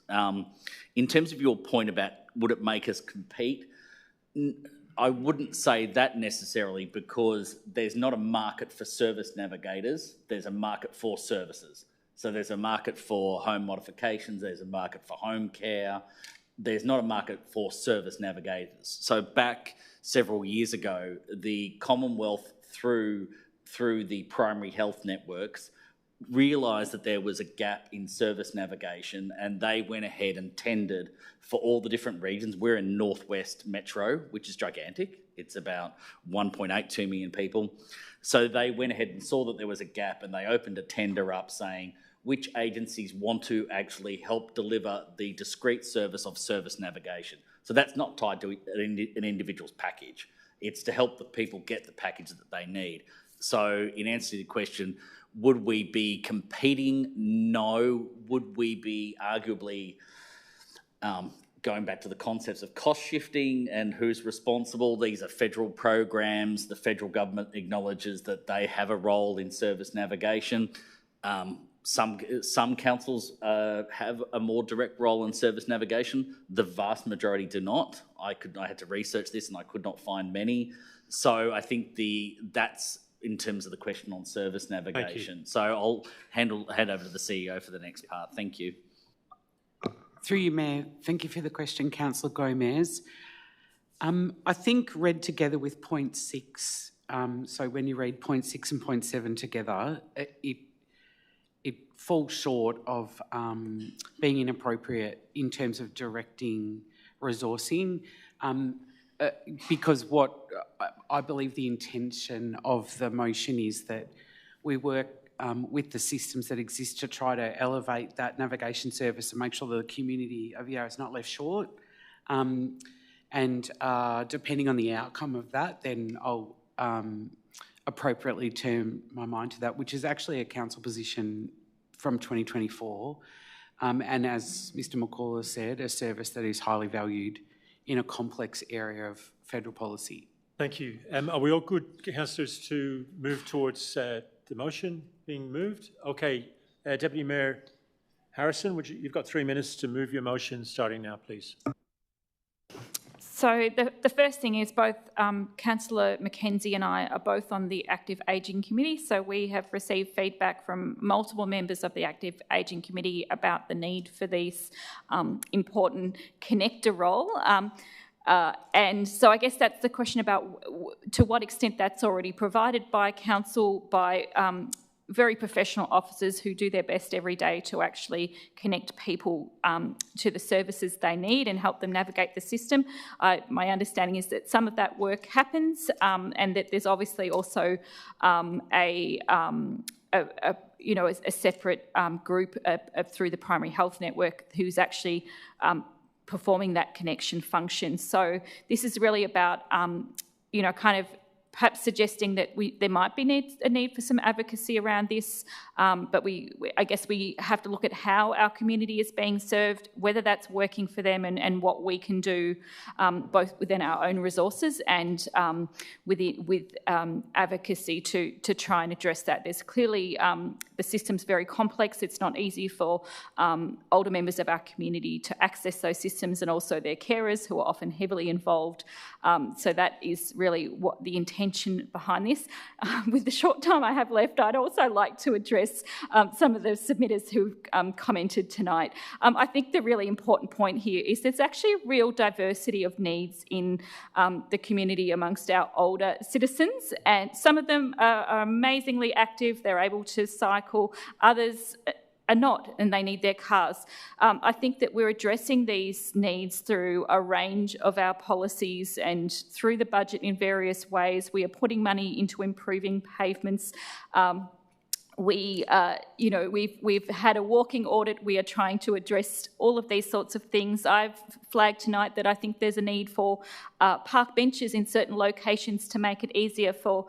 In terms of your point about would it make us compete, I wouldn't say that necessarily, because there's not a market for service navigators, there's a market for services. So there's a market for home modifications, there's a market for home care, there's not a market for service navigators. So back several years ago, the Commonwealth, through the primary health networks, realised that there was a gap in service navigation, and they went ahead and tendered for all the different regions. We're in Northwest Metro, which is gigantic. It's about 1.82 million people. So they went ahead and saw that there was a gap, and they opened a tender up saying which agencies want to actually help deliver the discrete service of service navigation. So that's not tied to an individual's package. It's to help the people get the package that they need. So in answer to the question, would we be competing? No. Would we be arguably going back to the concepts of cost shifting and who's responsible? These are federal programs. The federal government acknowledges that they have a role in service navigation. Some councils have a more direct role in service navigation. The vast majority do not. I had to research this and I could not find many. So I think that's in terms of the question on service navigation. So I'll hand over to the CEO for the next part. Thank you. Through you, Mayor, thank you for the question, Councillor Gomez. I think read together with point 6, so when you read point 6 and point 7 together, it falls short of being inappropriate in terms of directing resourcing, because what I believe the intention of the motion is that we work with the systems that exist to try to elevate that navigation service and make sure the community of Yarra is not left short. And depending on the outcome of that, then I'll appropriately turn my mind to that, which is actually a council position from 2024. And as Mr McCullough said, a service that is highly valued in a complex area of federal policy. Thank you. Are we all good, councillors, to move towards the motion being moved? Okay, Deputy Mayor Harrison, you've got 3 minutes to move your motion, starting now, please. So the first thing is both Councillor Mackenzie and I are both on the Active Ageing Committee, so we have received feedback from multiple members of the Active Ageing Committee about the need for this important connector role. And so I guess that's the question about to what extent that's already provided by council, by very professional officers who do their best every day to actually connect people to the services they need and help them navigate the system. My understanding is that some of that work happens, and that there's obviously also a separate group through the primary health network who's actually performing that connection function. So this is really about, kind of perhaps suggesting that there might be a need for some advocacy around this, but I guess we have to look at how our community is being served, whether that's working for them, and what we can do both within our own resources and with advocacy to try and address that. There's clearly, the system's very complex. It's not easy for older members of our community to access those systems, and also their carers who are often heavily involved. So that is really what the intention behind this. With the short time I have left, I'd also like to address some of the submitters who commented tonight. I think the really important point here is there's actually a real diversity of needs in the community amongst our older citizens, and some of them are amazingly active. They're able to cycle. Others are not, and they need their cars. I think that we're addressing these needs through a range of our policies and through the budget in various ways. We are putting money into improving pavements. We've had a walking audit. We are trying to address all of these sorts of things. I've flagged tonight that I think there's a need for park benches in certain locations to make it easier for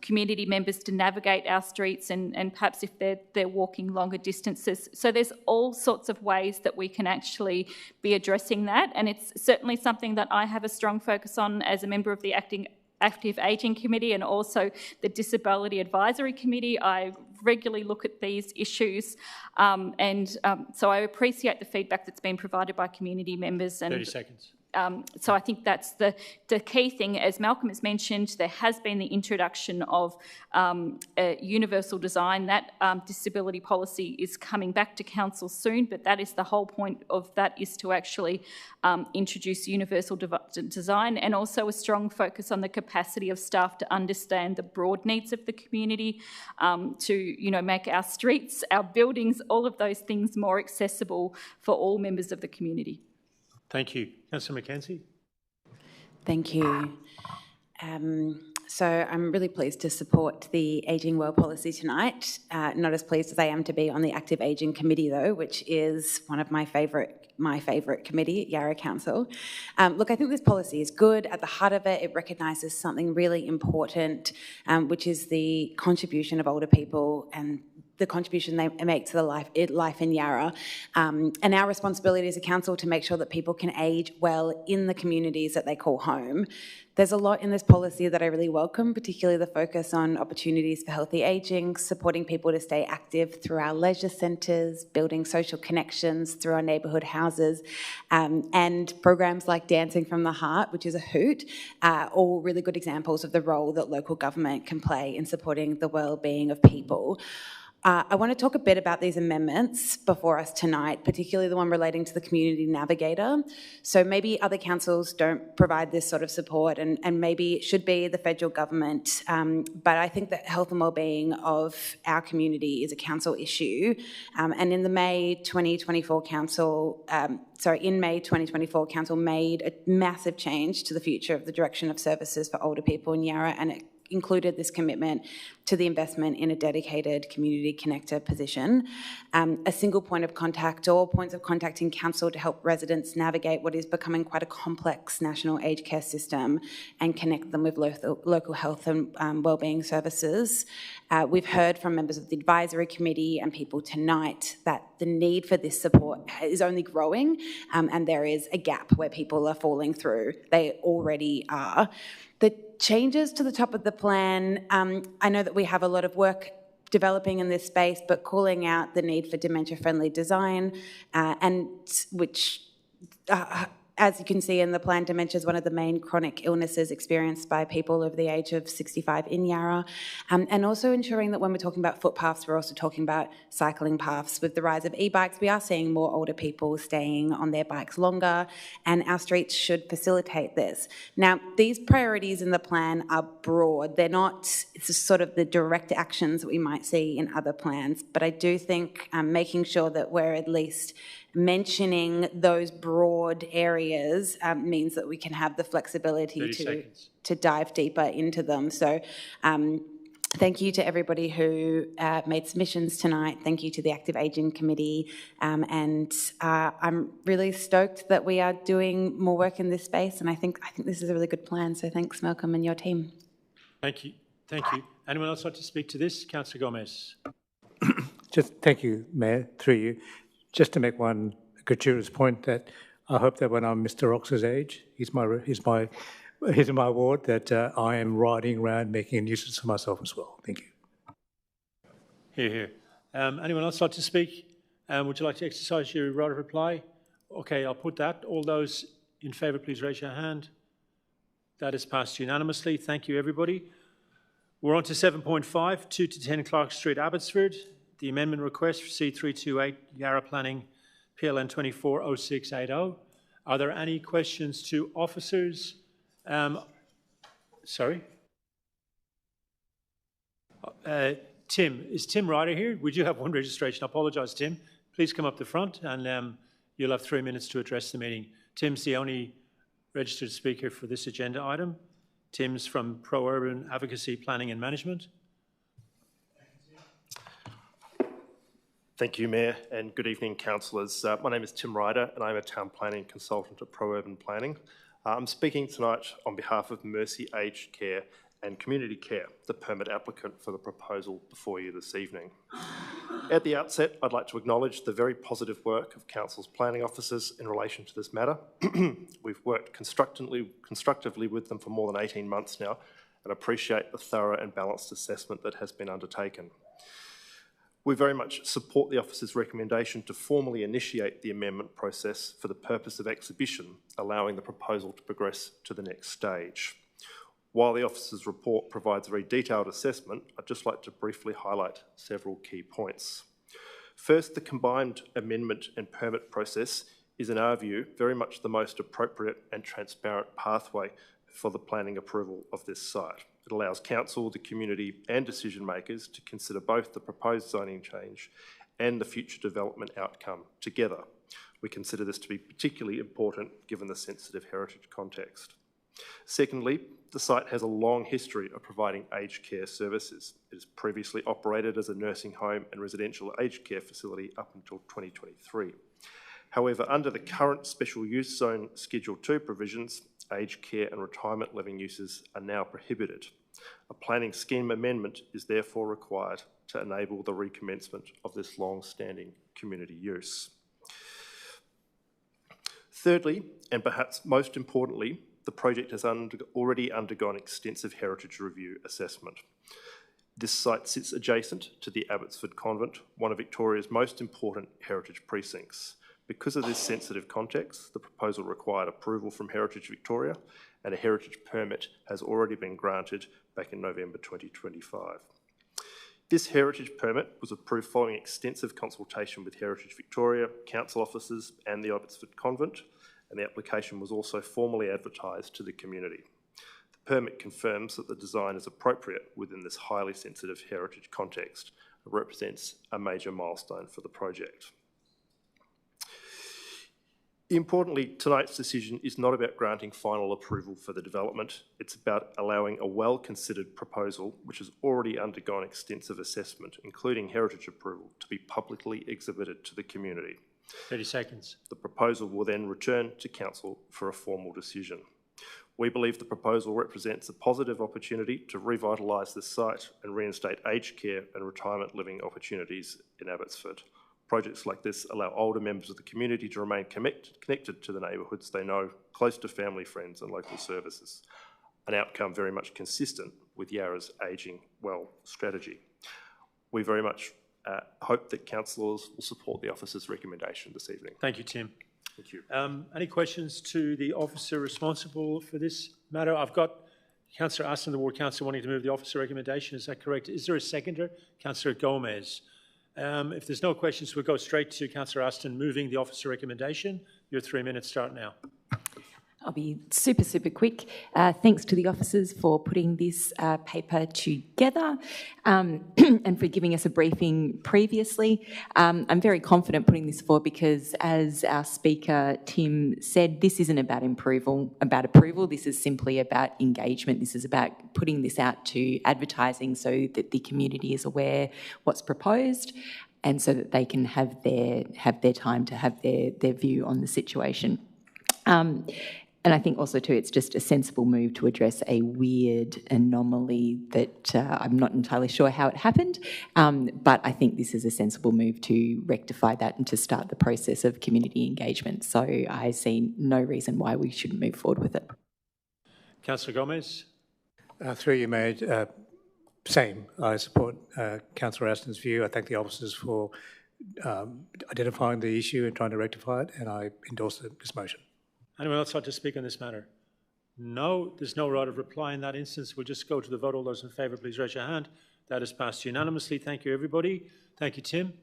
community members to navigate our streets, and perhaps if they're walking longer distances. So there's all sorts of ways that we can actually be addressing that, and it's certainly something that I have a strong focus on as a member of the Active Ageing Committee and also the Disability Advisory Committee. I regularly look at these issues, so I appreciate the feedback that's been provided by community members. And 30 seconds. So I think that's the key thing. As Malcolm has mentioned, there has been the introduction of universal design. That disability policy is coming back to council soon, but that is the whole point of that, is to actually introduce universal design, and also a strong focus on the capacity of staff to understand the broad needs of the community, to make our streets, our buildings, all of those things more accessible for all members of the community. Thank you. Councillor Mackenzie. Thank you. So I'm really pleased to support the Ageing Well policy tonight. Not as pleased as I am to be on the Active Ageing Committee, though, which is one of my favourite committee at Yarra Council. Look, I think this policy is good. At the heart of it, it recognises something really important, which is the contribution of older people and the contribution they make to the life in Yarra, and our responsibility as a council to make sure that people can age well in the communities that they call home. There's a lot in this policy that I really welcome, particularly the focus on opportunities for healthy ageing, supporting people to stay active through our leisure centres, building social connections through our neighbourhood houses, and programs like Dancing from the Heart, which is a hoot, all really good examples of the role that local government can play in supporting the well-being of people. I want to talk a bit about these amendments before us tonight, particularly the one relating to the community navigator. So maybe other councils don't provide this sort of support, and maybe it should be the federal government. But I think that health and wellbeing of our community is a council issue. And in the May 2024 council, in May 2024, council made a massive change to the future of the direction of services for older people in Yarra, and it included this commitment to the investment in a dedicated community connector position, a single point of contact or points of contact in council to help residents navigate what is becoming quite a complex national aged care system and connect them with local health and wellbeing services. We've heard from members of the advisory committee and people tonight that the need for this support is only growing, and there is a gap where people are falling through. They already are. The changes to the top of the plan, I know that we have a lot of work developing in this space, but calling out the need for dementia-friendly design, and which, as you can see in the plan, dementia is one of the main chronic illnesses experienced by people over the age of 65 in Yarra, and also ensuring that when we're talking about footpaths, we're also talking about cycling paths. With the rise of e-bikes, we are seeing more older people staying on their bikes longer, and our streets should facilitate this. Now, these priorities in the plan are broad. They're not sort of the direct actions that we might see in other plans, but I do think making sure that we're at least mentioning those broad areas means that we can have the flexibility to dive deeper into them. So thank you to everybody who made submissions tonight. Thank you to the Active Ageing Committee. And I'm really stoked that we are doing more work in this space, and I think this is a really good plan. So thanks, Malcolm, and your team. Thank you. Thank you. Anyone else like to speak to this? Councillor Gomez. Just thank you, Mayor, through you. Just to make one gratuitous point, that I hope that when I'm Mr. Rox's age, he's in my ward, that I am riding around making a nuisance of myself as well. Thank you. Hear, hear. Anyone else like to speak? Would you like to exercise your right of reply? Okay, I'll put that. All those in favour, please raise your hand. That is passed unanimously. Thank you, everybody. We're on to 7.5, 2 to 10 Clark Street, Abbotsford. The amendment request for C328 Yarra Planning PLN 240680. Are there any questions to officers? Sorry? Tim, is Tim Ryder here? We do have one registration. I apologise, Tim. Please come up the front and you'll have 3 minutes to address the meeting. Tim's the only registered speaker for this agenda item. Tim's from Pro-Urban Advocacy Planning and Management. Thank you, Mayor, and good evening, councillors. My name is Tim Ryder, and I'm a town planning consultant at Pro-Urban Planning. I'm speaking tonight on behalf of Mercy Aged Care and Community Care, the permit applicant for the proposal before you this evening. At the outset, I'd like to acknowledge the very positive work of Council's planning officers in relation to this matter. We've worked constructively with them for more than 18 months now, and appreciate the thorough and balanced assessment that has been undertaken. We very much support the officer's recommendation to formally initiate the amendment process for the purpose of exhibition, allowing the proposal to progress to the next stage. While the officer's report provides a very detailed assessment, I'd just like to briefly highlight several key points. First, the combined amendment and permit process is, in our view, very much the most appropriate and transparent pathway for the planning approval of this site. It allows council, the community and decision makers to consider both the proposed zoning change and the future development outcome together. We consider this to be particularly important given the sensitive heritage context. Secondly, the site has a long history of providing aged care services. It has previously operated as a nursing home and residential aged care facility up until 2023. However, under the current special use zone Schedule 2 provisions, aged care and retirement living uses are now prohibited. A planning scheme amendment is therefore required to enable the recommencement of this long-standing community use. Thirdly, and perhaps most importantly, the project has already undergone extensive heritage review assessment. This site sits adjacent to the Abbotsford Convent, one of Victoria's most important heritage precincts. Because of this sensitive context, the proposal required approval from Heritage Victoria, and a heritage permit has already been granted back in November 2025. This heritage permit was approved following extensive consultation with Heritage Victoria, council officers and the Abbotsford Convent, and the application was also formally advertised to the community. The permit confirms that the design is appropriate within this highly sensitive heritage context and represents a major milestone for the project. Importantly, tonight's decision is not about granting final approval for the development. It's about allowing a well-considered proposal, which has already undergone extensive assessment, including heritage approval, to be publicly exhibited to the community. 30 seconds. The proposal will then return to council for a formal decision. We believe the proposal represents a positive opportunity to revitalise this site and reinstate aged care and retirement living opportunities in Abbotsford. Projects like this allow older members of the community to remain connected to the neighbourhoods they know, close to family, friends and local services, an outcome very much consistent with Yarra's ageing well strategy. We very much hope that councillors will support the officer's recommendation this evening. Thank you, Tim. Thank you. Any questions to the officer responsible for this matter? I've got Councillor Aston, the Ward Councillor, wanting to move the officer recommendation. Is that correct? Is there a seconder? Councillor Gomez. If there's no questions, we'll go straight to Councillor Aston moving the officer recommendation. Your 3 minutes start now. I'll be super, super quick. Thanks to the officers for putting this paper together and for giving us a briefing previously. I'm very confident putting this forward because, as our speaker Tim said, this isn't about approval. This is simply about engagement. This is about putting this out to advertising so that the community is aware what's proposed and so that they can have their time to have their view on the situation. And I think also too, it's just a sensible move to address a weird anomaly that I'm not entirely sure how it happened, but I think this is a sensible move to rectify that and to start the process of community engagement. So I see no reason why we shouldn't move forward with it. Councillor Gomez. Through you, Mayor, same. I support Councillor Aston's view. I thank the officers for identifying the issue and trying to rectify it, and I endorse this motion. Anyone else like to speak on this matter? No, there's no right of reply in that instance. We'll just go to the vote. All those in favour, please raise your hand. That is passed unanimously. Thank you, everybody. Thank you, Tim.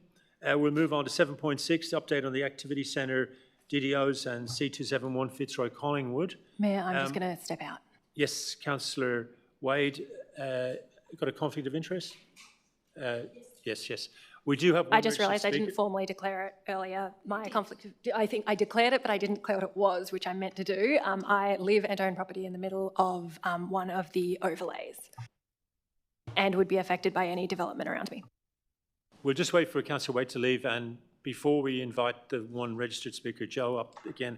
We'll move on to 7.6, update on the Activity Centre DDOs and C271 Fitzroy Collingwood. Mayor, I'm just going to step out. Yes, Councillor Wade, got a conflict of interest? Yes. We do have one. I just realised I didn't formally declare it earlier. My conflict, I think I declared it, but I didn't declare what it was, which I meant to do. I live and own property in the middle of one of the overlays and would be affected by any development around me. We'll just wait for Councillor Wade to leave, and before we invite the one registered speaker, Joe, up again,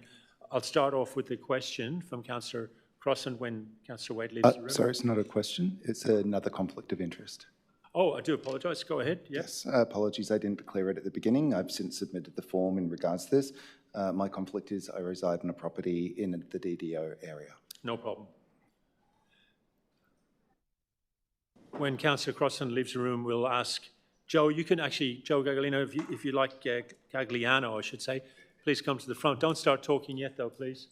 I'll start off with the question from Councillor Crossan when Councillor Wade leaves the room. Sorry, it's not a question. It's another conflict of interest. Oh, I do apologise. Go ahead. Yes, apologies. I didn't declare it at the beginning. I've since submitted the form in regards to this. My conflict is I reside in a property in the DDO area. No problem. When Councillor Crossan leaves the room, we'll ask Joe, you can actually, Joe Gagliano, if you like, Gagliano, I should say, please come to the front. Don't start talking yet, though, please.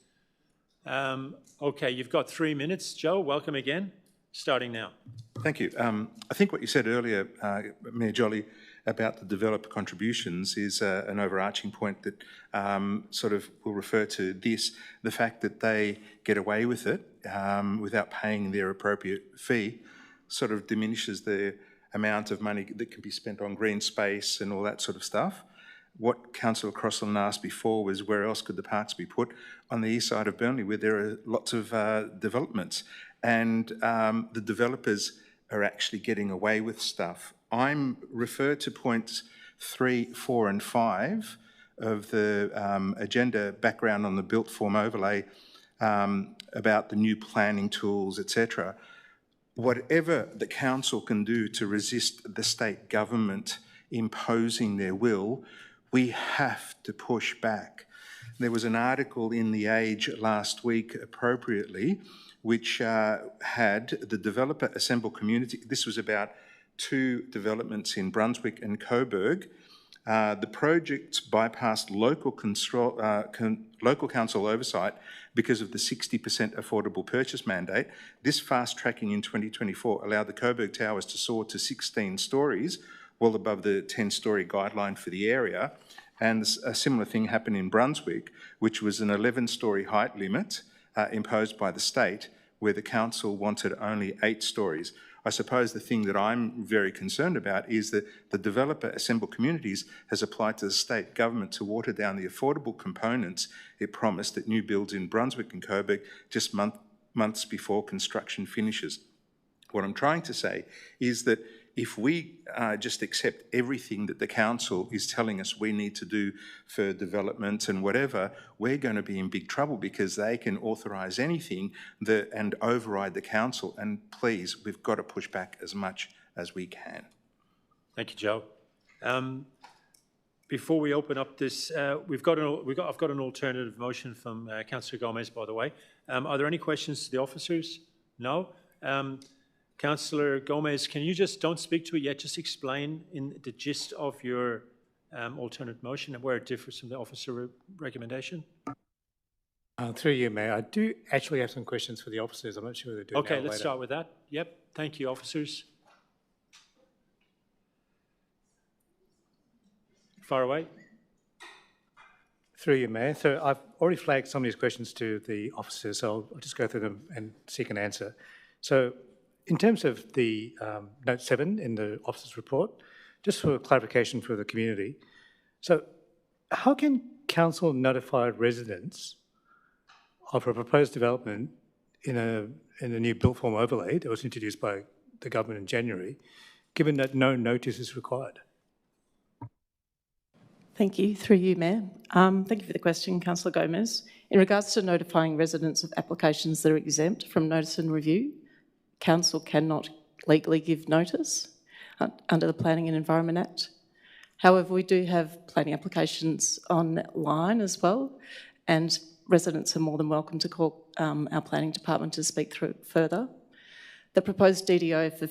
Okay, you've got 3 minutes. Joe, welcome again. Starting now. Thank you. I think what you said earlier, Mayor Jolly, about the developer contributions is an overarching point that sort of will refer to this, the fact that they get away with it without paying their appropriate fee sort of diminishes the amount of money that can be spent on green space and all that sort of stuff. What Councillor Crossland asked before was where else could the parks be put? On the east side of Burnley, where there are lots of developments, and the developers are actually getting away with stuff. I'm referred to points 3, 4 and 5 of the agenda background on the built form overlay about the new planning tools, etc. Whatever the council can do to resist the state government imposing their will, we have to push back. There was an article in The Age last week, appropriately, which had the developer assemble community. This was about 2 developments in Brunswick and Coburg. The projects bypassed local council oversight because of the 60% affordable purchase mandate. This fast tracking in 2024 allowed the Coburg Towers to soar to 16 stories, well above the 10-storey guideline for the area. And a similar thing happened in Brunswick, which was an 11-storey height limit imposed by the state, where the council wanted only 8 stories. I suppose the thing that I'm very concerned about is that the developer Assemble Communities has applied to the state government to water down the affordable components it promised at new builds in Brunswick and Coburg just months before construction finishes. What I'm trying to say is that if we just accept everything that the council is telling us we need to do for development and whatever, we're going to be in big trouble, because they can authorise anything and override the council. And please, we've got to push back as much as we can. Thank you, Joe. Before we open up this, I've got an alternative motion from Councillor Gomez, by the way. Are there any questions to the officers? No. Councillor Gomez, can you just, don't speak to it yet, just explain in the gist of your alternate motion and where it differs from the officer recommendation? Through you, Mayor, I do actually have some questions for the officers. I'm not sure they're doing Okay, let's start with that. Yep, thank you, officers. Far away. Through you, Mayor. So I've already flagged some of these questions to the officers, so I'll just go through them and seek an answer. So in terms of the note 7 in the officer's report, just for clarification for the community, so how can council notify residents of a proposed development in a new built form overlay that was introduced by the government in January, given that no notice is required? Thank you. Through you, Mayor. Thank you for the question, Councillor Gomez. In regards to notifying residents of applications that are exempt from notice and review, Council cannot legally give notice under the Planning and Environment Act. However, we do have planning applications online as well, and residents are more than welcome to call our planning department to speak through it further. The proposed DDO for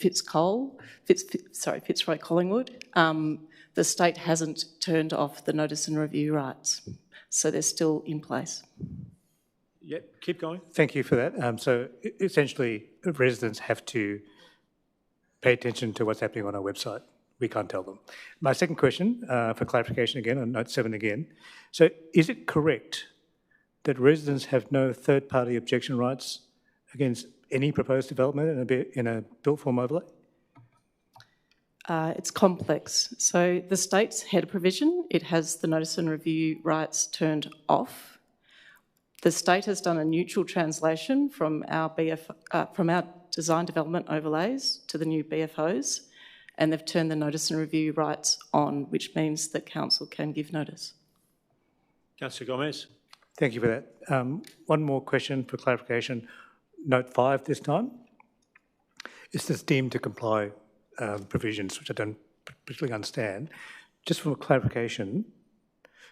Fitzroy Collingwood, the state hasn't turned off the notice and review rights, so they're still in place. Yeah, keep going. Thank you for that. So essentially, residents have to pay attention to what's happening on our website. We can't tell them. My second question, for clarification again, on note 7 again. So is it correct that residents have no third-party objection rights against any proposed development in a built form overlay? It's complex. So the state's header provision, it has the notice and review rights turned off. The state has done a neutral translation from our design development overlays to the new BFOs, and they've turned the notice and review rights on, which means that council can give notice. Councillor Gomez. Thank you for that. One more question for clarification. Note 5 this time. Is this deemed to comply provisions, which I don't particularly understand? Just for clarification,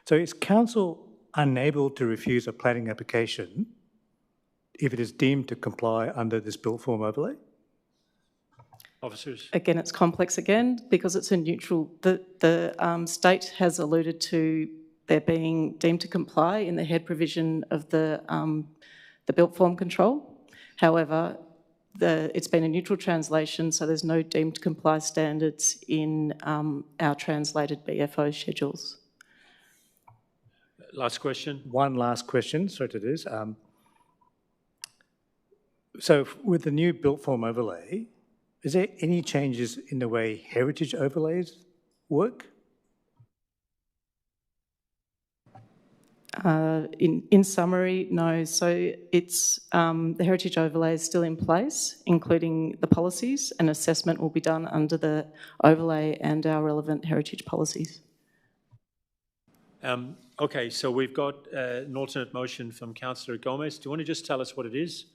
so is council unable to refuse a planning application if it is deemed to comply under this built form overlay? Officers? Again, it's complex again because it's a neutral. The state has alluded to there being deemed to comply in the head provision of the built form control. However, it's been a neutral translation, so there's no deemed to comply standards in our translated BFO schedules. Last question. One last question, sorry to do this. So with the new built form overlay, is there any changes in the way heritage overlays work? In summary, no. So it's the heritage overlay is still in place, including the policies, and assessment will be done under the overlay and our relevant heritage policies. Okay, so we've got an alternate motion from Councillor Gomez. Do you want to just tell us what it is?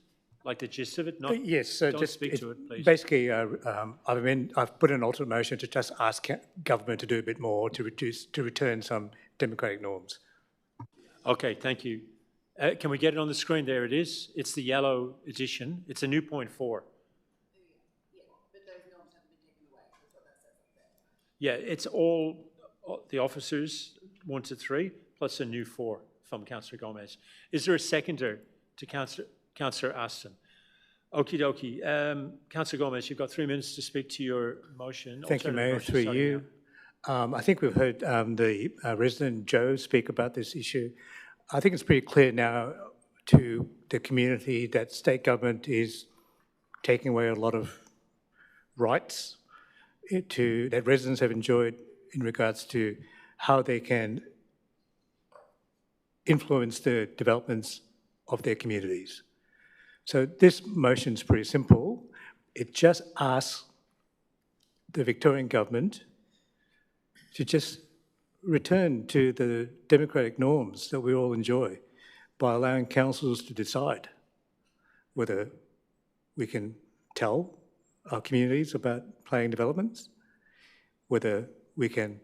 Like the gist of it? Not, yes, so don't just speak to it, please. Basically, I've put an alternate motion to just ask government to do a bit more to return some democratic norms. Okay, thank you. Can we get it on the screen? There it is. It's the yellow edition. It's a new point 4. Yeah, it's all the officers 1 to 3 plus a new 4 from Councillor Gomez. Is there a seconder to Councillor Aston? Okie dokie. Councillor Gomez, you've got 3 minutes to speak to your motion. Thank you, Mayor, through you. I think we've heard the resident Joe speak about this issue. I think it's pretty clear now to the community that state government is taking away a lot of rights that residents have enjoyed in regards to how they can influence the developments of their communities. So this motion is pretty simple. It just asks the Victorian government to just return to the democratic norms that we all enjoy by allowing councils to decide whether we can tell our communities about planning developments, whether we can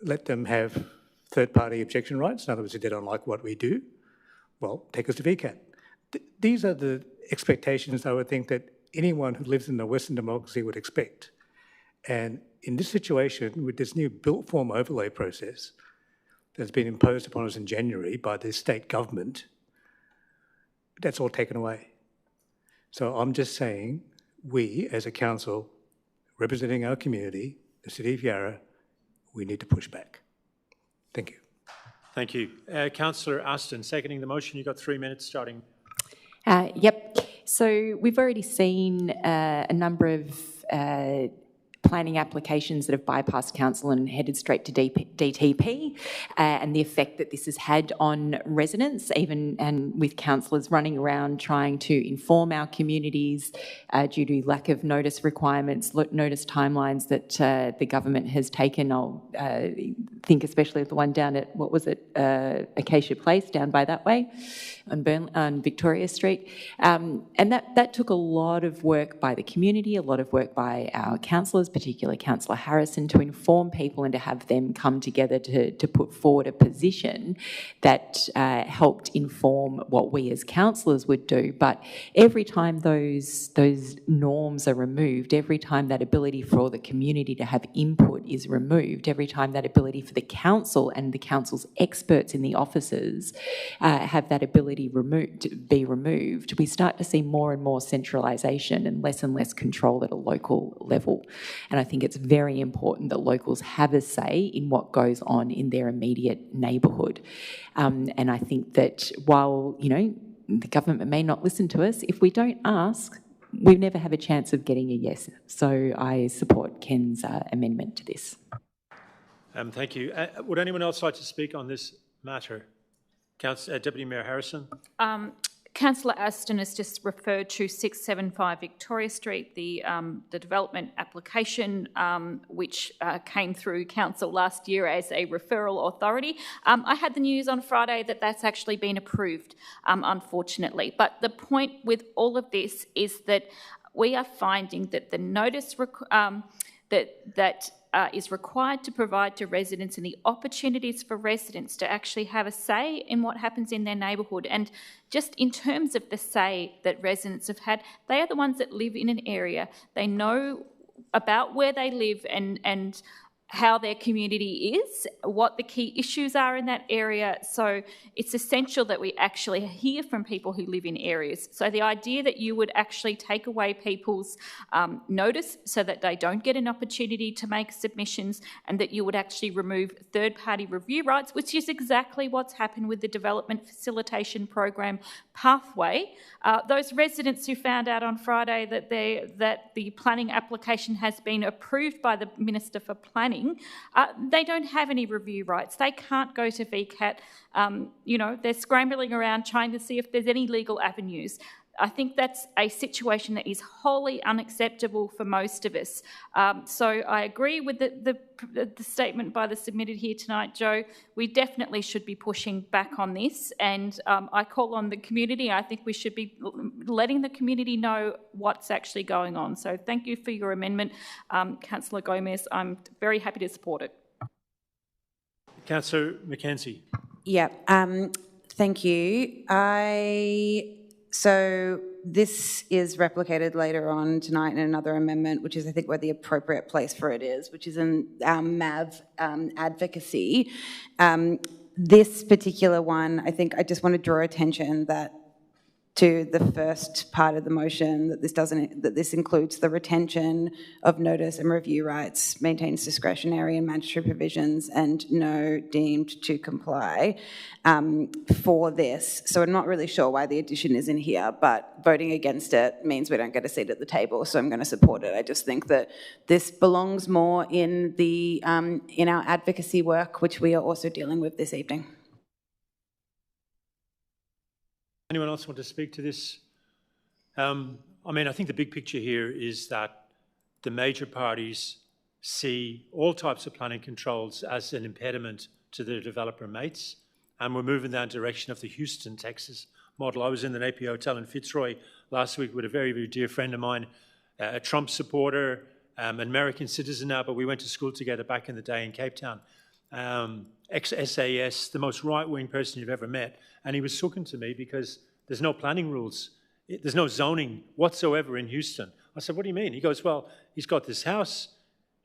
let them have third-party objection rights. In other words, if they don't like what we do, well, take us to VCAT. These are the expectations I would think that anyone who lives in a Western democracy would expect. And in this situation, with this new built form overlay process that's been imposed upon us in January by the state government, that's all taken away. So I'm just saying, we as a council representing our community, the City of Yarra, we need to push back. Thank you. Thank you. Councillor Aston, seconding the motion. You've got 3 minutes starting. Yep. So we've already seen a number of planning applications that have bypassed council and headed straight to DTP, and the effect that this has had on residents, even and with councillors running around trying to inform our communities due to lack of notice requirements, notice timelines that the government has taken. I'll think especially of the one down at, what was it, Acacia Place, down by that way, on Victoria Street. And that took a lot of work by the community, a lot of work by our councillors, particularly Councillor Harrison, to inform people and to have them come together to put forward a position that helped inform what we as councillors would do. But every time those norms are removed, every time that ability for the community to have input is removed, every time that ability for the council and the council's experts in the offices have that ability be removed, we start to see more and more centralisation and less control at a local level. And I think it's very important that locals have a say in what goes on in their immediate neighbourhood. And I think that while, you know, the government may not listen to us, if we don't ask, we never have a chance of getting a yes. So I support Ken's amendment to this. Thank you. Would anyone else like to speak on this matter? Deputy Mayor Harrison. Councillor Aston has just referred to 675 Victoria Street, the development application which came through council last year as a referral authority. I had the news on Friday that that's actually been approved, unfortunately. But the point with all of this is that we are finding that the notice is required to provide to residents and the opportunities for residents to actually have a say in what happens in their neighbourhood. And just in terms of the say that residents have had, they are the ones that live in an area. They know about where they live and how their community is, what the key issues are in that area. So it's essential that we actually hear from people who live in areas. So the idea that you would actually take away people's notice so that they don't get an opportunity to make submissions, and that you would actually remove third-party review rights, which is exactly what's happened with the Development Facilitation Program pathway. Those residents who found out on Friday that the planning application has been approved by the Minister for Planning, they don't have any review rights. They can't go to VCAT. They're scrambling around trying to see if there's any legal avenues. I think that's a situation that is wholly unacceptable for most of us. So I agree with the statement by the submitted here tonight, Joe. We definitely should be pushing back on this, and I call on the community. I think we should be letting the community know what's actually going on. So thank you for your amendment, Councillor Gomez. I'm very happy to support it. Councillor Mackenzie. Yeah, thank you. So this is replicated later on tonight in another amendment, which is, I think, where the appropriate place for it is, which is in our MAV advocacy. This particular one, I think I just want to draw attention to the first part of the motion, that this includes the retention of notice and review rights, maintains discretionary and mandatory provisions, and no deemed to comply for this. So I'm not really sure why the addition is in here, but voting against it means we don't get a seat at the table, so I'm going to support it. I just think that this belongs more in our advocacy work, which we are also dealing with this evening. Anyone else want to speak to this? I think the big picture here is that the major parties see all types of planning controls as an impediment to their developer mates, and we're moving that direction of the Houston, Texas model. I was in the Napier Hotel in Fitzroy last week with a very, very dear friend of mine, a Trump supporter, an American citizen now, but we went to school together back in the day in Cape Town. Ex-SAS, the most right-wing person you've ever met, and he was talking to me because there's no planning rules. There's no zoning whatsoever in Houston. I said, what do you mean? He goes, well, he's got this house,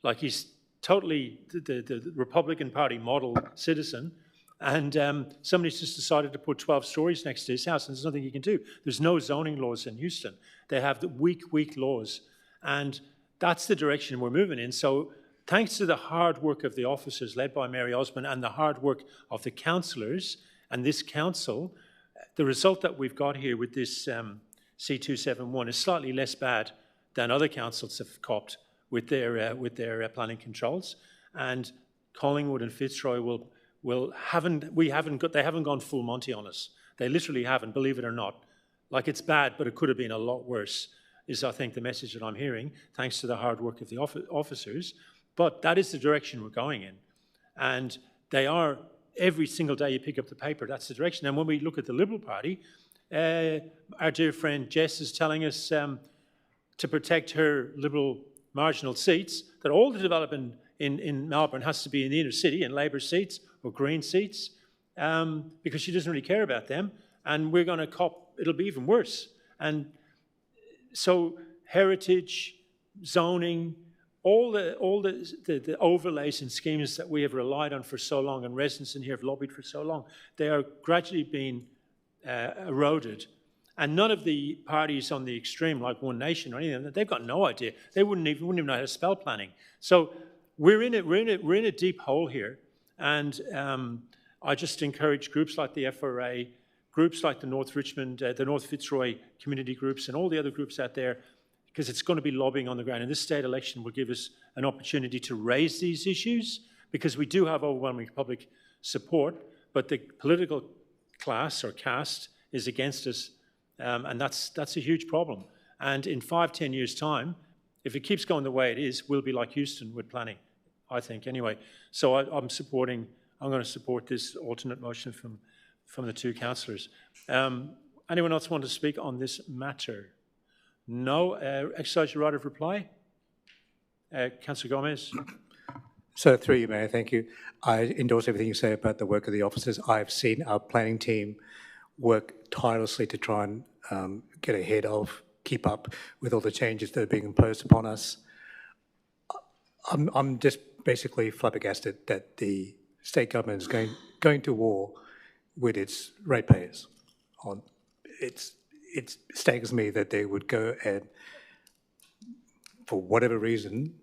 like he's totally the Republican Party model citizen, and somebody's just decided to put 12 stories next to his house, and there's nothing he can do. There's no zoning laws in Houston. They have the weak laws, and that's the direction we're moving in. So thanks to the hard work of the officers led by Mary Osmond and the hard work of the councillors and this council, the result that we've got here with this C271 is slightly less bad than other councils have copped with their planning controls. And Collingwood and Fitzroy they haven't gone full Monty on us. They literally haven't, believe it or not. Like, it's bad, but it could have been a lot worse, is I think the message that I'm hearing, thanks to the hard work of the officers. But that is the direction we're going in. And they are, every single day you pick up the paper, that's the direction. And when we look at the Liberal Party, our dear friend Jess is telling us to protect her Liberal marginal seats, that all the development in Melbourne has to be in the inner city, in Labor seats or Green seats, because she doesn't really care about them. And we're going to cop, it'll be even worse. And so heritage, zoning, all the overlays and schemes that we have relied on for so long and residents in here have lobbied for so long, they are gradually being eroded. And none of the parties on the extreme, like One Nation or anything, they've got no idea. They wouldn't even know how to spell planning. So we're in a deep hole here. And I just encourage groups like the FRA, groups like the North Richmond, the North Fitzroy community groups, and all the other groups out there, because it's going to be lobbying on the ground. And this state election will give us an opportunity to raise these issues, because we do have overwhelming public support, but the political class or caste is against us, and that's a huge problem. And in 5-10 years' time, if it keeps going the way it is, we'll be like Houston with planning, I think, anyway. So I'm going to support this alternate motion from the two councillors. Anyone else want to speak on this matter? No. Exercise your right of reply. Councillor Gomez. So through you, Mayor, thank you. I endorse everything you say about the work of the officers. I've seen our planning team work tirelessly to try and get ahead of, keep up with all the changes that are being imposed upon us. I'm just basically flabbergasted that the state government is going to war with its ratepayers. It staggers me that they would go and, for whatever reason,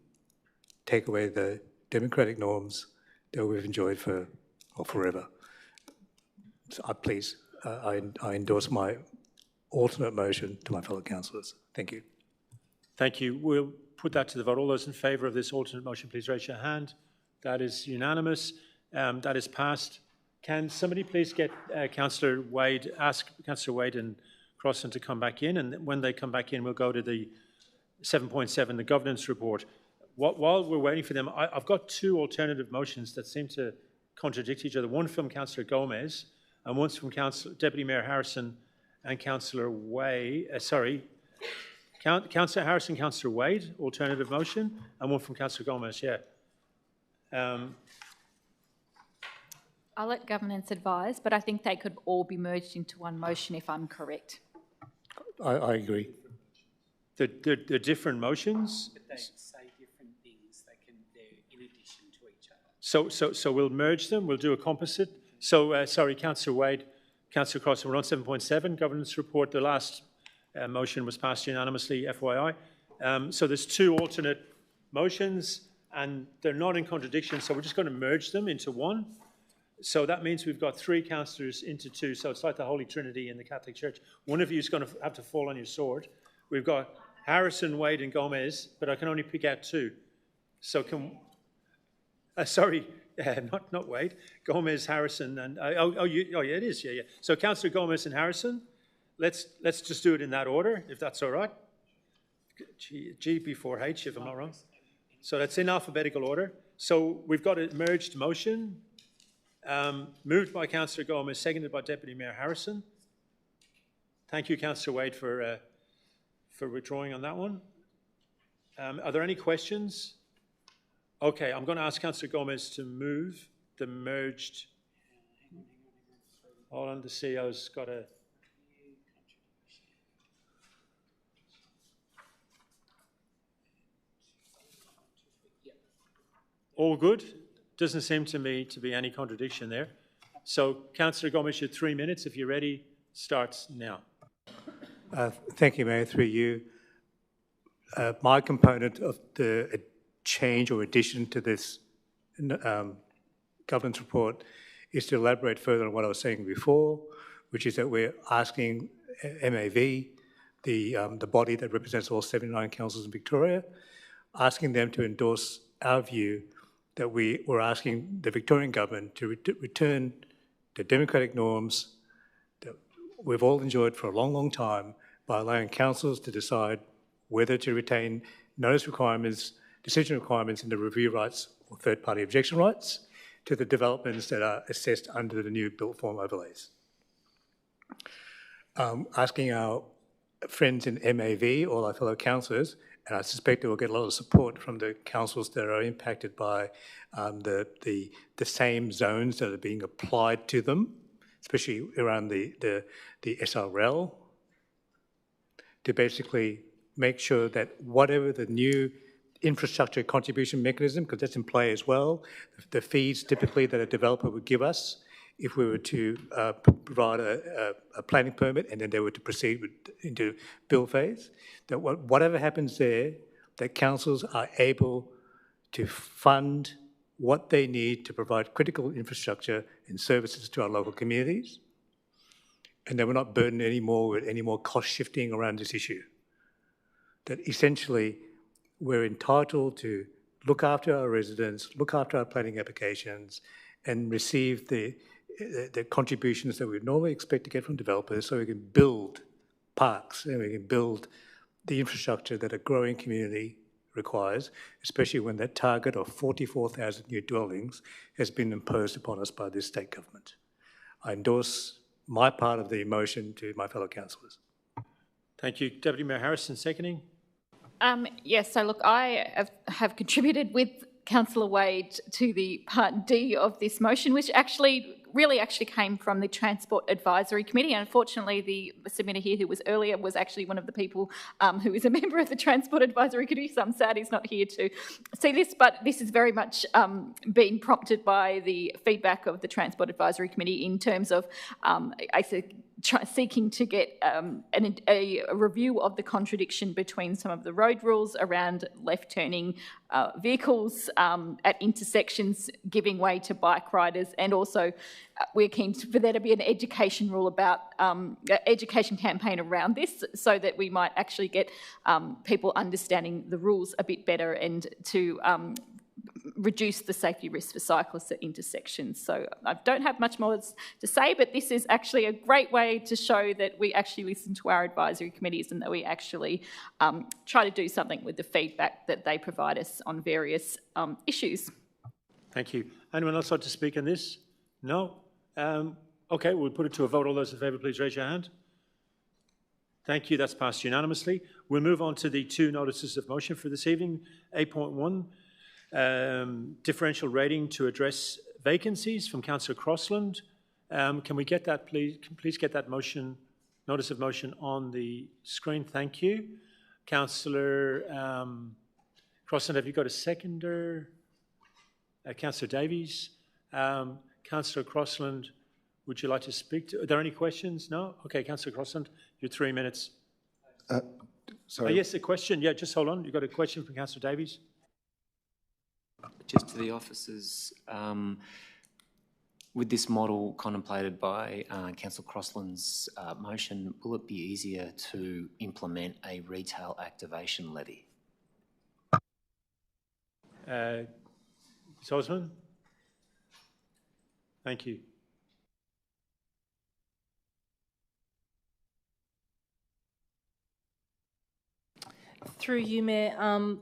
take away the democratic norms that we've enjoyed for forever. So I endorse my alternate motion to my fellow councillors. Thank you. Thank you. We'll put that to the vote. All those in favour of this alternate motion, please raise your hand. That is unanimous. That is passed. Can somebody please get Councillor Wade, ask Councillor Wade and Crossan to come back in, and when they come back in, we'll go to the 7.7, the governance report. While we're waiting for them, I've got two alternative motions that seem to contradict each other. One from Councillor Gomez, and one's from Deputy Mayor Harrison and Councillor Wade. Councillor Harrison, Councillor Wade, alternative motion, and one from Councillor Gomez. Yeah. I'll let governance advise, but I think they could all be merged into one motion if I'm correct. I agree. They're different motions. But they say different things. They're in addition to each other. So we'll merge them. We'll do a composite. So sorry, Councillor Wade, Councillor Crossan, we're on 7.7 governance report. The last motion was passed unanimously. FYI. So there's two alternate motions, and they're not in contradiction. So we're just going to merge them into one. So that means we've got three councillors into two. So it's like the Holy Trinity in the Catholic Church. One of you is going to have to fall on your sword. We've got Harrison, Wade and Gomez, but I can only pick out two. So can... not Wade. Gomez, Harrison and... yeah, it is. Yeah. So Councillor Gomez and Harrison, let's just do it in that order, if that's all right. G before H, if I'm not wrong. So that's in alphabetical order. So we've got a merged motion. Moved by Councillor Gomez, seconded by Deputy Mayor Harrison. Thank you, Councillor Wade, for withdrawing on that one. Are there any questions? Okay, I'm going to ask Councillor Gomez to move the merged. Hold on, the CEO's got a... All good? Doesn't seem to me to be any contradiction there. So, Councillor Gomez, your 3 minutes, if you're ready, starts now. Thank you, Mayor, through you. My component of the change or addition to this governance report is to elaborate further on what I was saying before, which is that we're asking MAV, the body that represents all 79 councils in Victoria, asking them to endorse our view that we were asking the Victorian government to return the democratic norms that we've all enjoyed for a long, long time by allowing councils to decide whether to retain notice requirements, decision requirements and the review rights or third-party objection rights to the developments that are assessed under the new built form overlays. Asking our friends in MAV, all our fellow councillors, and I suspect they will get a lot of support from the councils that are impacted by the same zones that are being applied to them, especially around the SRL, to basically make sure that whatever the new infrastructure contribution mechanism, because that's in play as well, the fees typically that a developer would give us if we were to provide a planning permit and then they were to proceed into build phase, that whatever happens there, that councils are able to fund what they need to provide critical infrastructure and services to our local communities, and that we're not burdened anymore with any more cost shifting around this issue. That essentially we're entitled to look after our residents, look after our planning applications, and receive the contributions that we would normally expect to get from developers so we can build parks and we can build the infrastructure that a growing community requires, especially when that target of 44,000 new dwellings has been imposed upon us by this state government. I endorse my part of the motion to my fellow councillors. Thank you. Deputy Mayor Harrison, seconding. Yes, so look, I have contributed with Councillor Wade to the Part D of this motion, which really came from the Transport Advisory Committee. And unfortunately, the submitter here who was earlier was actually one of the people who is a member of the Transport Advisory Committee, so I'm sad he's not here to see this, but this is very much being prompted by the feedback of the Transport Advisory Committee in terms of seeking to get a review of the contradiction between some of the road rules around left-turning vehicles at intersections giving way to bike riders, and also we're keen for there to be an education rule about education campaign around this, so that we might actually get people understanding the rules a bit better and to reduce the safety risks for cyclists at intersections. So I don't have much more to say, but this is actually a great way to show that we actually listen to our advisory committees and that we actually try to do something with the feedback that they provide us on various issues. Thank you. Anyone else like to speak on this? No? Okay, we'll put it to a vote. All those in favour, please raise your hand. Thank you. That's passed unanimously. We'll move on to the two notices of motion for this evening. 8.1. Differential rating to address vacancies from Councillor Crossland. Can we get that, please? Please get that motion, notice of motion on the screen. Thank you. Councillor Crossland, have you got a seconder? Councillor Davies. Councillor Crossland, would you like to speak to? Are there any questions? No? Okay, Councillor Crossland, your 3 minutes. Sorry. Yes, a question. Yeah, just hold on. You've got a question from Councillor Davies? Just to the officers, with this model contemplated by Councillor Crossland's motion, will it be easier to implement a retail activation levy? Ms. Osman? Thank you. Through you, Mayor.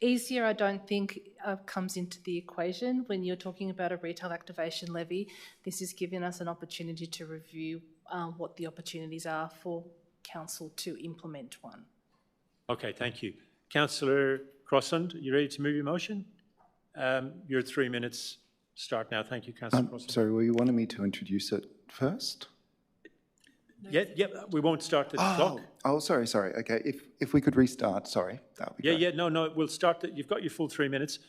Easier, I don't think, comes into the equation when you're talking about a retail activation levy. This is giving us an opportunity to review what the opportunities are for council to implement one. Okay, thank you. Councillor Crossland, you ready to move your motion? Your 3 minutes start now. Thank you, Councillor Crossland. Sorry, were you wanting me to introduce it first? Yeah, we won't start the clock. Oh, sorry. Okay, if we could restart, sorry, that would be great. No, we'll start. You've got your full 3 minutes.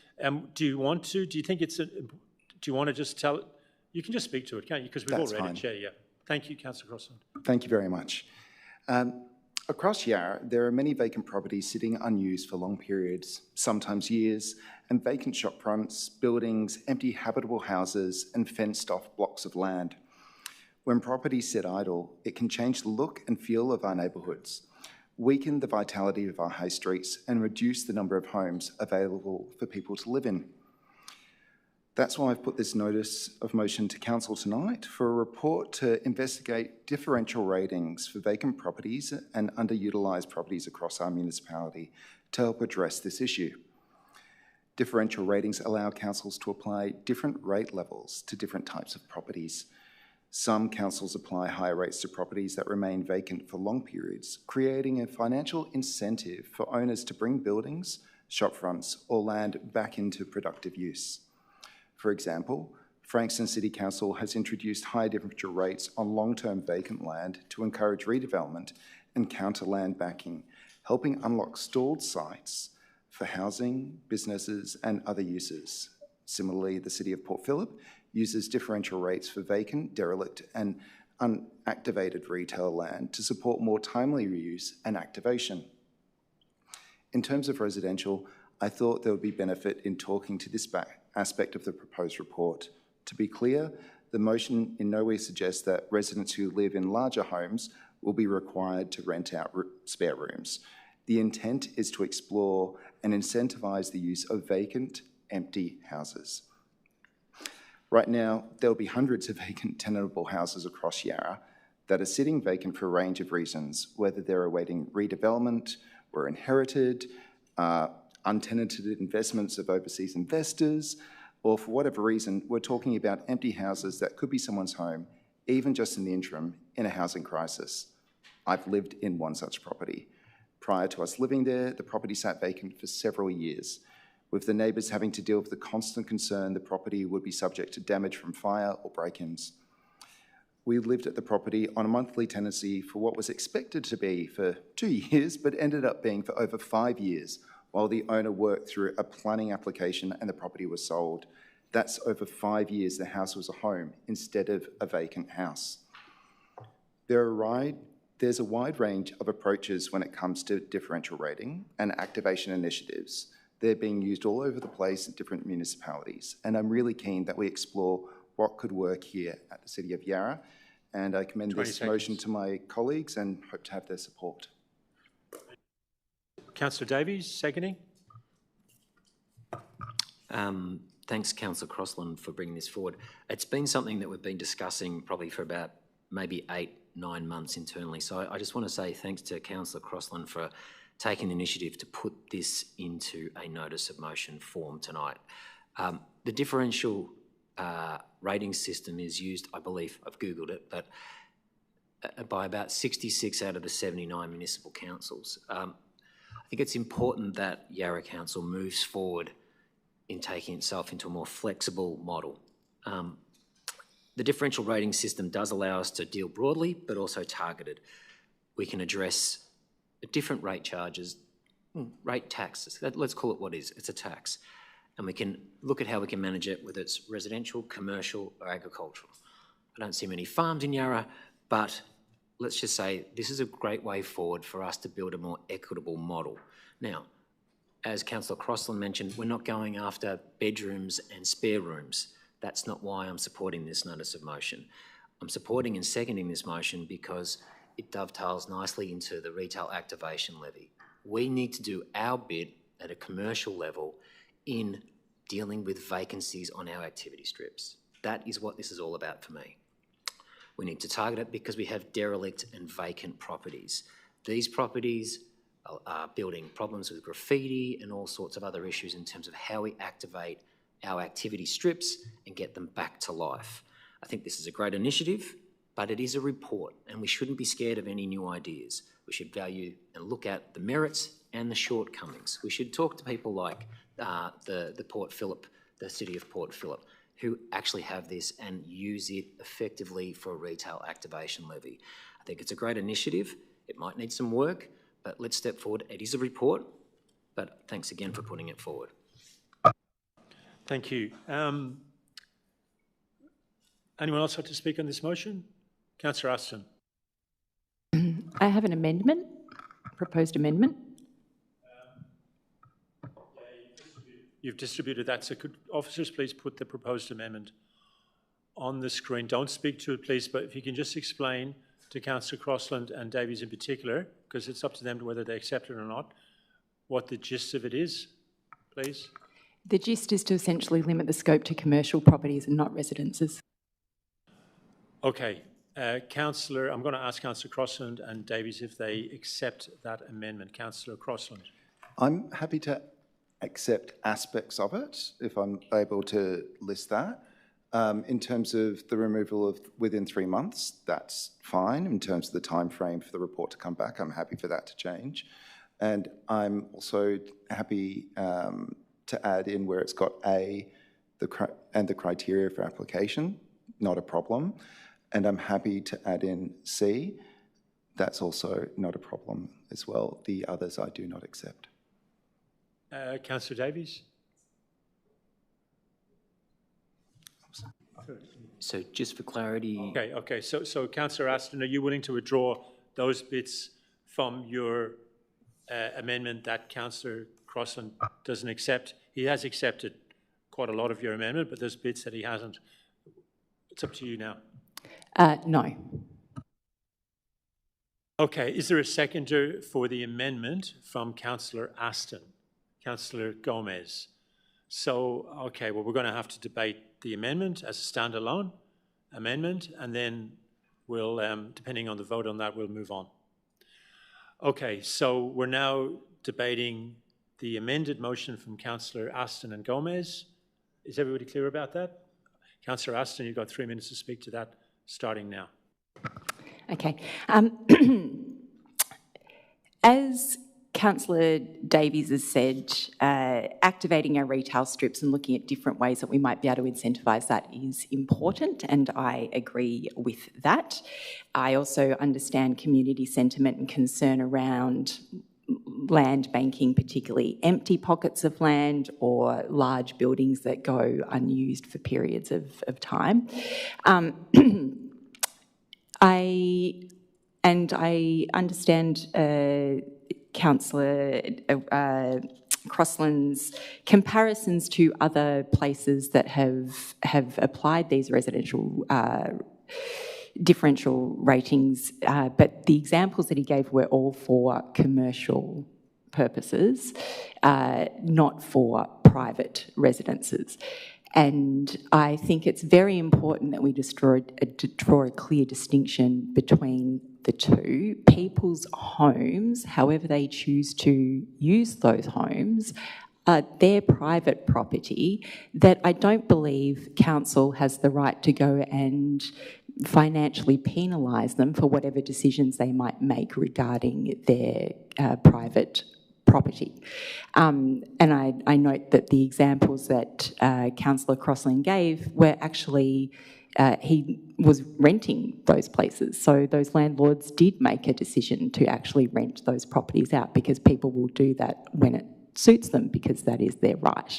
Do you want to? Do you think it's? Do you want to just tell it? You can just speak to it, can't you? Because we've all read it. Yeah. Thank you, Councillor Crossland. Thank you very much. Across Yarra, there are many vacant properties sitting unused for long periods, sometimes years, and vacant shop fronts, buildings, empty habitable houses, and fenced-off blocks of land. When properties sit idle, it can change the look and feel of our neighbourhoods, weaken the vitality of our high streets, and reduce the number of homes available for people to live in. That's why I've put this notice of motion to Council tonight for a report to investigate differential ratings for vacant properties and underutilised properties across our municipality to help address this issue. Differential ratings allow councils to apply different rate levels to different types of properties. Some councils apply higher rates to properties that remain vacant for long periods, creating a financial incentive for owners to bring buildings, shop fronts, or land back into productive use. For example, Frankston City Council has introduced high differential rates on long-term vacant land to encourage redevelopment and counter land backing, helping unlock stalled sites for housing, businesses, and other uses. Similarly, the City of Port Phillip uses differential rates for vacant, derelict, and unactivated retail land to support more timely reuse and activation. In terms of residential, I thought there would be benefit in talking to this aspect of the proposed report. To be clear, the motion in no way suggests that residents who live in larger homes will be required to rent out spare rooms. The intent is to explore and incentivise the use of vacant, empty houses. Right now, there will be hundreds of vacant tenantable houses across Yarra that are sitting vacant for a range of reasons, whether they're awaiting redevelopment, were inherited, untenanted investments of overseas investors, or for whatever reason, we're talking about empty houses that could be someone's home, even just in the interim, in a housing crisis. I've lived in one such property. Prior to us living there, the property sat vacant for several years. with the neighbours having to deal with the constant concern the property would be subject to damage from fire or break-ins. We lived at the property on a monthly tenancy for what was expected to be for 2 years, but ended up being for over 5 years, while the owner worked through a planning application and the property was sold. That's over 5 years the house was a home instead of a vacant house. There's a wide range of approaches when it comes to differential rating and activation initiatives. They're being used all over the place in different municipalities, and I'm really keen that we explore what could work here at the City of Yarra, and I commend this motion to my colleagues and hope to have their support. Councillor Davies, seconding. Thanks, Councillor Crossland, for bringing this forward. It's been something that we've been discussing probably for about maybe 8-9 months internally. So I just want to say thanks to Councillor Crossland for taking the initiative to put this into a notice of motion form tonight. The differential rating system is used, I believe, I've Googled it, but by about 66 out of the 79 municipal councils. I think it's important that Yarra Council moves forward in taking itself into a more flexible model. The differential rating system does allow us to deal broadly, but also targeted. We can address different rate charges, rate taxes. Let's call it what it is. It's a tax. And we can look at how we can manage it, whether it's residential, commercial, or agricultural. I don't see many farms in Yarra, but let's just say this is a great way forward for us to build a more equitable model. Now, as Councillor Crossland mentioned, we're not going after bedrooms and spare rooms. That's not why I'm supporting this notice of motion. I'm supporting and seconding this motion because it dovetails nicely into the retail activation levy. We need to do our bit at a commercial level in dealing with vacancies on our activity strips. That is what this is all about for me. We need to target it because we have derelict and vacant properties. These properties are building problems with graffiti and all sorts of other issues in terms of how we activate our activity strips and get them back to life. I think this is a great initiative, but it is a report and we shouldn't be scared of any new ideas. We should value and look at the merits and the shortcomings. We should talk to people like the Port Phillip, the City of Port Phillip, who actually have this and use it effectively for a retail activation levy. I think it's a great initiative. It might need some work, but let's step forward. It is a report, but thanks again for putting it forward. Thank you. Anyone else like to speak on this motion? Councillor Aston. I have an amendment, proposed amendment. You've distributed that, so could officers please put the proposed amendment on the screen? Don't speak to it, please, but if you can just explain to Councillor Crossland and Davies in particular, because it's up to them whether they accept it or not, what the gist of it is, please. The gist is to essentially limit the scope to commercial properties and not residences. Okay. Councillor, I'm going to ask Councillor Crossland and Davies if they accept that amendment. Councillor Crossland. I'm happy to accept aspects of it, if I'm able to list that. In terms of the removal of within 3 months, that's fine. In terms of the time frame for the report to come back, I'm happy for that to change. And I'm also happy to add in where it's got the criteria for application, not a problem. And I'm happy to add in C, that's also not a problem as well. The others I do not accept. Councillor Davies. So just for clarity... Okay. So Councillor Aston, are you willing to withdraw those bits from your amendment that Councillor Crossland doesn't accept? He has accepted quite a lot of your amendment, but there's bits that he hasn't. It's up to you now. No. Okay, is there a seconder for the amendment from Councillor Aston? Councillor Gomez. So, okay, well, we're going to have to debate the amendment as a standalone amendment, and then we'll, depending on the vote on that, we'll move on. Okay, so we're now debating the amended motion from Councillor Aston and Gomez. Is everybody clear about that? Councillor Aston, you've got 3 minutes to speak to that, starting now. Okay. As Councillor Davies has said activating our retail strips and looking at different ways that we might be able to incentivise that is important, and I agree with that. I also understand community sentiment and concern around land banking, particularly empty pockets of land or large buildings that go unused for periods of time. I understand Councillor Crossland's comparisons to other places that have applied these residential differential ratings, but the examples that he gave were all for commercial purposes, not for private residences. And I think it's very important that we draw a clear distinction between the two. People's homes, however they choose to use those homes, are their private property that I don't believe council has the right to go and financially penalise them for whatever decisions they might make regarding their private property. And I note that the examples that Councillor Crossland gave were actually, he was renting those places. So those landlords did make a decision to actually rent those properties out, because people will do that when it suits them, because that is their right.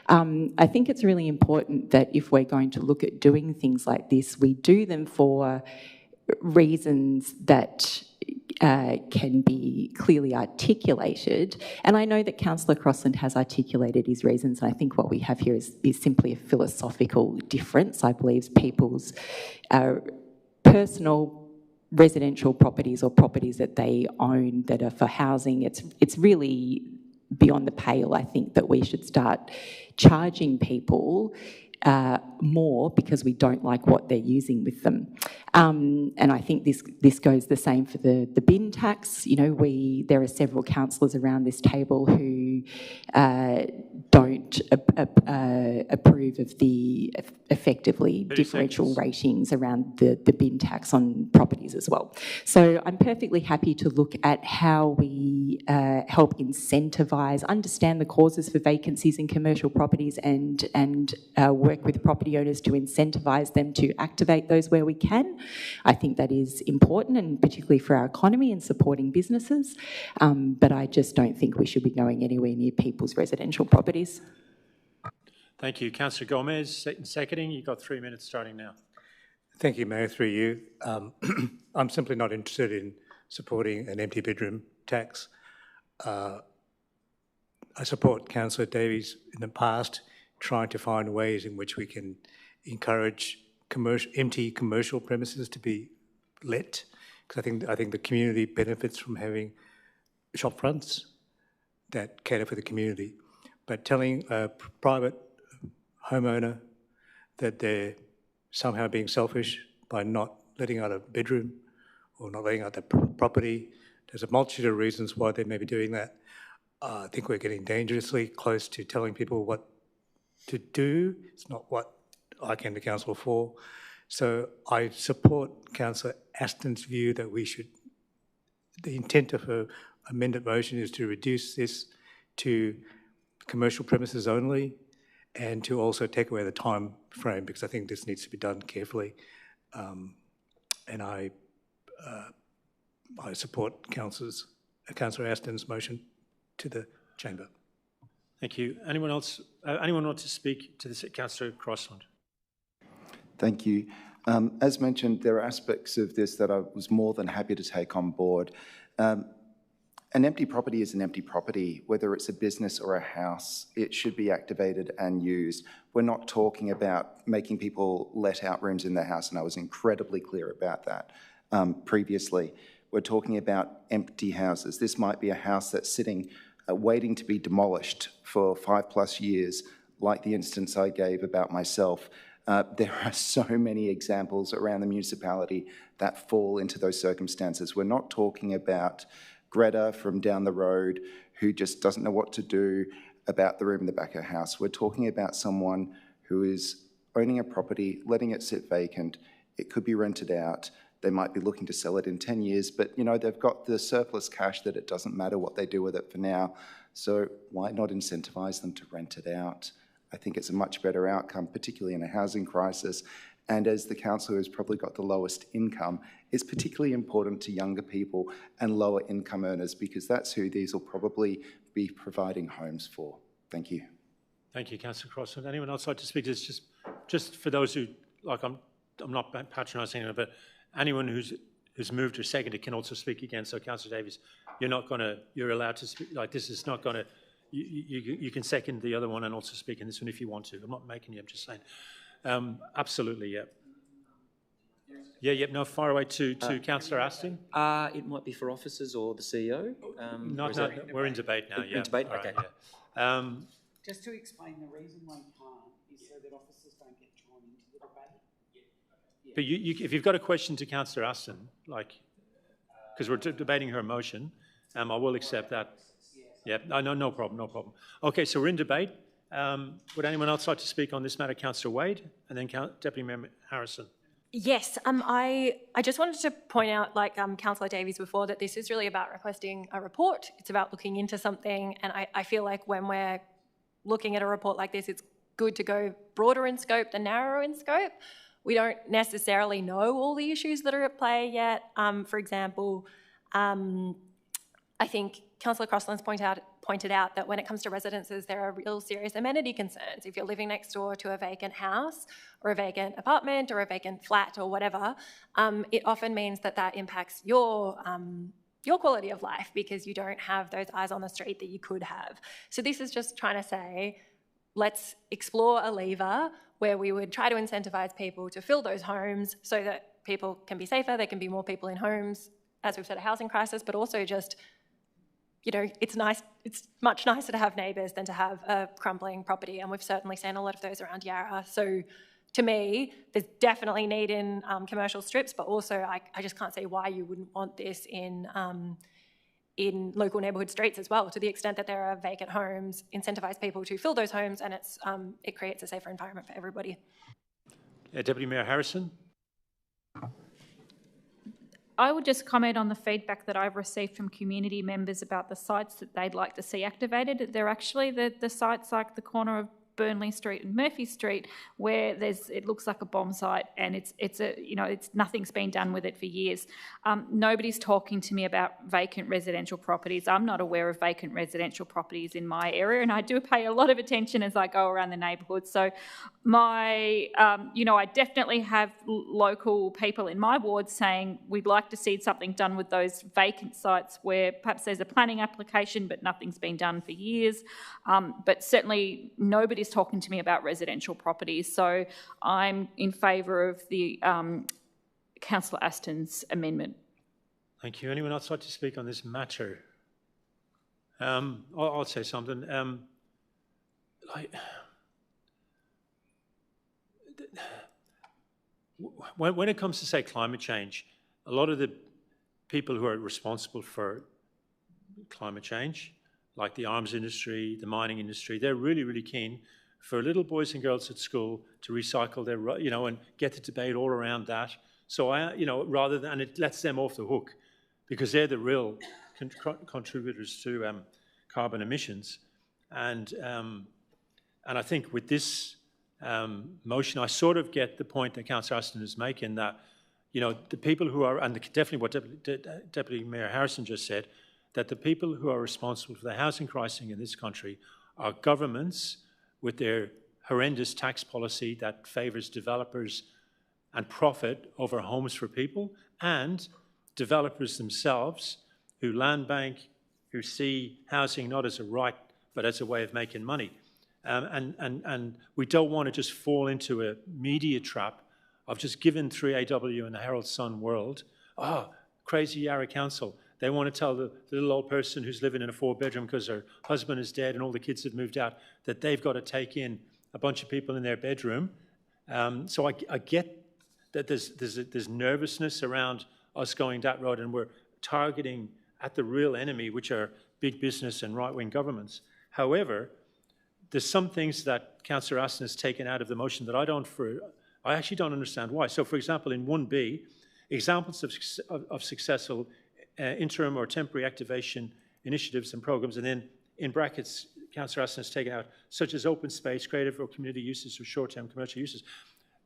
I think it's really important that if we're going to look at doing things like this, we do them for reasons that can be clearly articulated. And I know that Councillor Crossland has articulated his reasons, and I think what we have here is simply a philosophical difference. I believe people's personal residential properties or properties that they own that are for housing, it's really beyond the pale, I think, that we should start charging people more because we don't like what they're using with them. And I think this goes the same for the bin tax. You know, there are several councillors around this table who don't approve of the effectively differential ratings around the bin tax on properties as well. So I'm perfectly happy to look at how we help incentivise, understand the causes for vacancies in commercial properties, and work with property owners to incentivise them to activate those where we can. I think that is important, and particularly for our economy and supporting businesses. But I just don't think we should be going anywhere near people's residential properties. Thank you. Councillor Gomez, seconding. You've got 3 minutes starting now. Thank you, Mayor, through you. I'm simply not interested in supporting an empty bedroom tax. I support Councillor Davies in the past trying to find ways in which we can encourage empty commercial premises to be let, because I think the community benefits from having shop fronts that cater for the community. But telling a private homeowner that they're somehow being selfish by not letting out a bedroom or not letting out the property, there's a multitude of reasons why they may be doing that. I think we're getting dangerously close to telling people what to do. It's not what I came to council for. So I support Councillor Aston's view that we should, the intent of her amended motion is to reduce this to commercial premises only, and to also take away the time frame, because I think this needs to be done carefully. And I support Councillor Aston's motion to the chamber. Thank you. Anyone else? Anyone want to speak to this? Councillor Crossland. Thank you. As mentioned, there are aspects of this that I was more than happy to take on board. An empty property is an empty property. Whether it's a business or a house, it should be activated and used. We're not talking about making people let out rooms in their house, and I was incredibly clear about that previously. We're talking about empty houses. This might be a house that's sitting waiting to be demolished for 5+ years, like the instance I gave about myself. There are so many examples around the municipality that fall into those circumstances. We're not talking about Greta from down the road who just doesn't know what to do about the room in the back of her house. We're talking about someone who is owning a property, letting it sit vacant. It could be rented out. They might be looking to sell it in 10 years, but, you know, they've got the surplus cash that it doesn't matter what they do with it for now. So why not incentivise them to rent it out? I think it's a much better outcome, particularly in a housing crisis. And as the councillor who's probably got the lowest income, it's particularly important to younger people and lower income earners, because that's who these will probably be providing homes for. Thank you. Thank you, Councillor Crossland. Anyone else like to speak? It's just for those who, like, I'm not patronising anyone, but anyone who's moved or seconded can also speak again. So, Councillor Davies, you're allowed to speak. Like, this is not going to. You can second the other one and also speak in this one if you want to. I'm not making you. I'm just saying. Absolutely, yeah. Yeah. No, far away to Councillor Aston. It might be for officers or the CEO. No, we're in debate now. Yeah. In debate. All Okay. Right, yeah. Just to explain, the reason why you can't is so that officers don't get drawn into the debate. But if you've got a question to Councillor Aston, like, because we're debating her motion, I will accept that. Yeah, no problem. Okay, so we're in debate. Would anyone else like to speak on this matter? Councillor Wade, and then Deputy Mayor Harrison. Yes, I just wanted to point out, like Councillor Davies before, that this is really about requesting a report. It's about looking into something, and I feel like when we're looking at a report like this, it's good to go broader in scope than narrower in scope. We don't necessarily know all the issues that are at play yet. For example, I think Councillor Crossland's pointed out that when it comes to residences, there are real serious amenity concerns. If you're living next door to a vacant house or a vacant apartment or a vacant flat or whatever, it often means that impacts your quality of life because you don't have those eyes on the street that you could have. So this is just trying to say, let's explore a lever where we would try to incentivise people to fill those homes so that people can be safer, there can be more people in homes, as we've said, a housing crisis, but also just, you know, it's much nicer to have neighbours than to have a crumbling property, and we've certainly seen a lot of those around Yarra. So to me, there's definitely need in commercial strips, but also I just can't see why you wouldn't want this in local neighbourhood streets as well. To the extent that there are vacant homes, incentivise people to fill those homes, and it creates a safer environment for everybody. Deputy Mayor Harrison. I would just comment on the feedback that I've received from community members about the sites that they'd like to see activated. They're actually the sites like the corner of Burnley Street and Murphy Street, where it looks like a bomb site, and it's nothing's been done with it for years. Nobody's talking to me about vacant residential properties. I'm not aware of vacant residential properties in my area, and I do pay a lot of attention as I go around the neighbourhood. So I definitely have local people in my ward saying we'd like to see something done with those vacant sites where perhaps there's a planning application but nothing's been done for years. But certainly nobody's talking to me about residential properties. So I'm in favour of the Councillor Aston's amendment. Thank you. Anyone else like to speak on this matter? I'll say something. When it comes to, say, climate change, a lot of the people who are responsible for climate change, like the arms industry, the mining industry, they're really, really keen for little boys and girls at school to recycle their, and get the debate all around that. So, rather than, and it lets them off the hook because they're the real contributors to carbon emissions. And I think with this motion, I sort of get the point that Councillor Aston is making, that, the people who are, and definitely what Deputy Mayor Harrison just said, that the people who are responsible for the housing crisis in this country are governments with their horrendous tax policy that favours developers and profit over homes for people, and developers themselves who land bank, who see housing not as a right but as a way of making money. And we don't want to just fall into a media trap of just giving 3AW and the Herald Sun World, crazy Yarra Council. They want to tell the little old person who's living in a 4-bedroom because her husband is dead and all the kids have moved out that they've got to take in a bunch of people in their bedroom. So I get that there's nervousness around us going that road, and we're targeting at the real enemy, which are big business and right-wing governments. However, there's some things that Councillor Aston has taken out of the motion that I actually don't understand why. So, for example, in 1B, examples of successful interim or temporary activation initiatives and programs, and then in brackets, Councillor Aston has taken out, such as open space, creative or community uses or short-term commercial uses.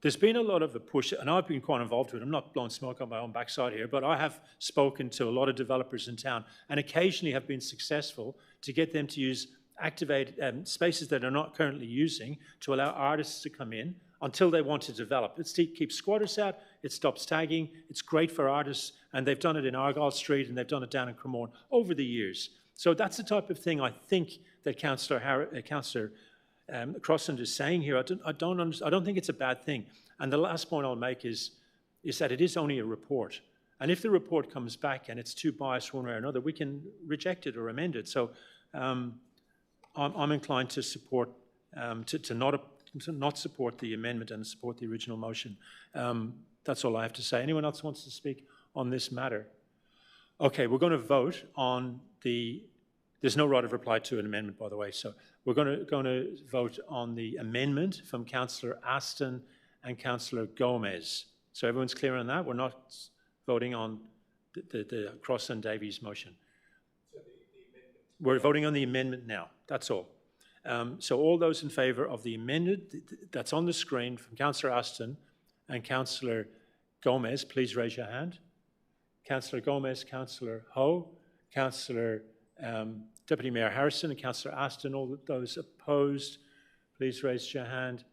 There's been a lot of a push, and I've been quite involved with it. I'm not blowing smoke on my own backside here, but I have spoken to a lot of developers in town and occasionally have been successful to get them to use activate spaces that are not currently using to allow artists to come in until they want to develop. It keeps squatters out, it stops tagging, it's great for artists, and they've done it in Argyle Street and they've done it down in Cremorne over the years. So that's the type of thing I think that Councillor Crossland is saying here. I don't think it's a bad thing. And the last point I'll make is that it is only a report. And if the report comes back and it's too biased one way or another, we can reject it or amend it. So I'm inclined to support, to not support the amendment and support the original motion. That's all I have to say. Anyone else wants to speak on this matter? Okay, we're going to vote on the... There's no right of reply to an amendment, by the way, so we're going to vote on the amendment from Councillor Aston and Councillor Gomez. So everyone's clear on that? We're not voting on the Crossland-Davies motion. We're voting on the amendment now, that's all. So all those in favour of the amendment that's on the screen from Councillor Aston and Councillor Gomez, please raise your hand. Councillor Gomez, Councillor Ho, Councillor Deputy Mayor Harrison and Councillor Aston, all those opposed, please raise your hand.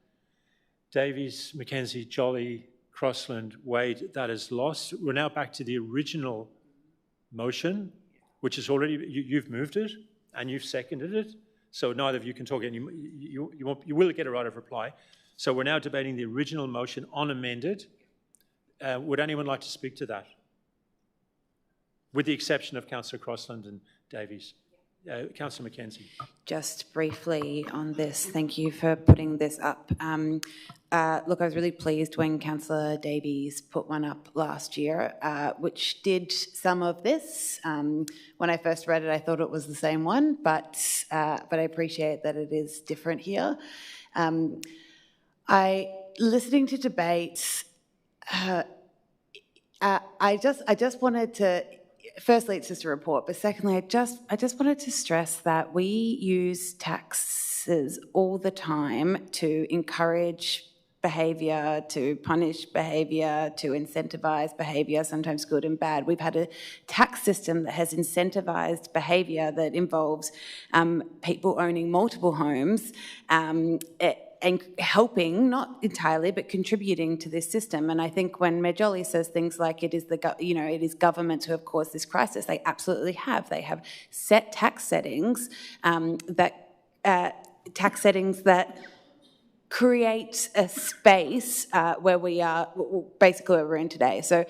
Davies, Mackenzie, Jolly, Crossland, Wade, that is lost. We're now back to the original motion, which is already, you've moved it and you've seconded it. So neither of you can talk, and you will get a right of reply. So we're now debating the original motion unamended. Would anyone like to speak to that? With the exception of Councillor Crossland and Davies. Councillor Mackenzie. Just briefly on this, thank you for putting this up. Look, I was really pleased when Councillor Davies put one up last year, which did some of this. When I first read it, I thought it was the same one, but I appreciate that it is different here. Listening to debates, I just wanted to. Firstly, it's just a report, but secondly, I just wanted to stress that we use taxes all the time to encourage behaviour, to punish behaviour, to incentivise behaviour, sometimes good and bad. We've had a tax system that has incentivised behaviour that involves people owning multiple homes, and helping, not entirely, but contributing to this system. And I think when Mayor Jolly says things like it is it is governments who have caused this crisis, they absolutely have. They have set tax settings that create a space where we are basically where we're in today. So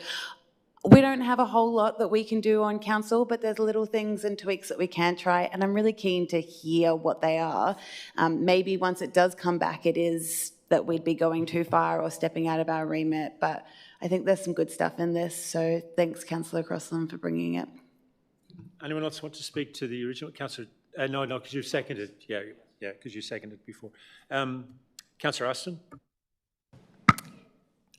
we don't have a whole lot that we can do on council, but there's little things and tweaks that we can try, and I'm really keen to hear what they are. Maybe once it does come back, it is that we'd be going too far or stepping out of our remit, but I think there's some good stuff in this, so thanks, Councillor Crossland, for bringing it. Anyone else want to speak to the original? Councillor, no, because you've seconded. Yeah, because you seconded before. Councillor Aston?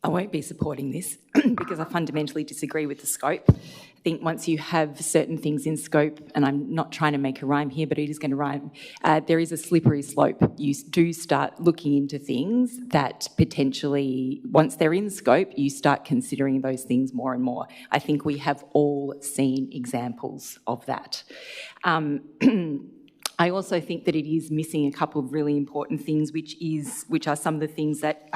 I won't be supporting this because I fundamentally disagree with the scope. I think once you have certain things in scope, and I'm not trying to make a rhyme here, but it is going to rhyme, there is a slippery slope. You do start looking into things that potentially, once they're in scope, you start considering those things more and more. I think we have all seen examples of that. I also think that it is missing a couple of really important things, which are some of the things that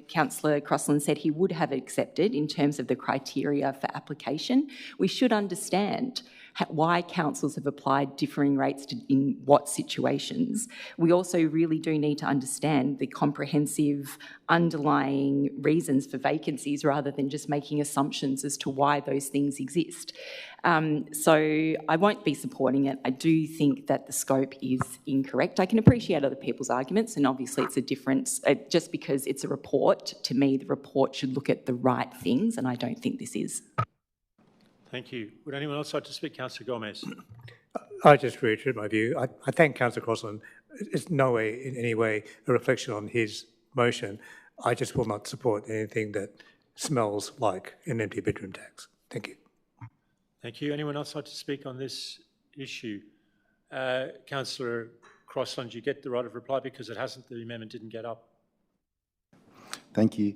Councillor Crossland said he would have accepted in terms of the criteria for application. We should understand why councils have applied differing rates in what situations. We also really do need to understand the comprehensive underlying reasons for vacancies rather than just making assumptions as to why those things exist. So I won't be supporting it. I do think that the scope is incorrect. I can appreciate other people's arguments, and obviously it's a difference. Just because it's a report, to me, the report should look at the right things, and I don't think this is. Thank you. Would anyone else like to speak? Councillor Gomez. I just reiterate my view. I thank Councillor Crossland. It's no way, in any way, a reflection on his motion. I just will not support anything that smells like an empty bedroom tax. Thank you. Thank you. Anyone else like to speak on this issue? Councillor Crossland, you get the right of reply because the amendment didn't get up. Thank you.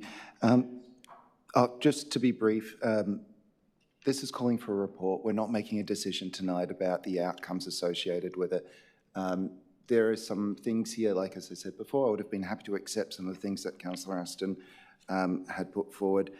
Just to be brief, this is calling for a report. We're not making a decision tonight about the outcomes associated with it. There are some things here, like as I said before, I would have been happy to accept some of the things that Councillor Aston had put forward.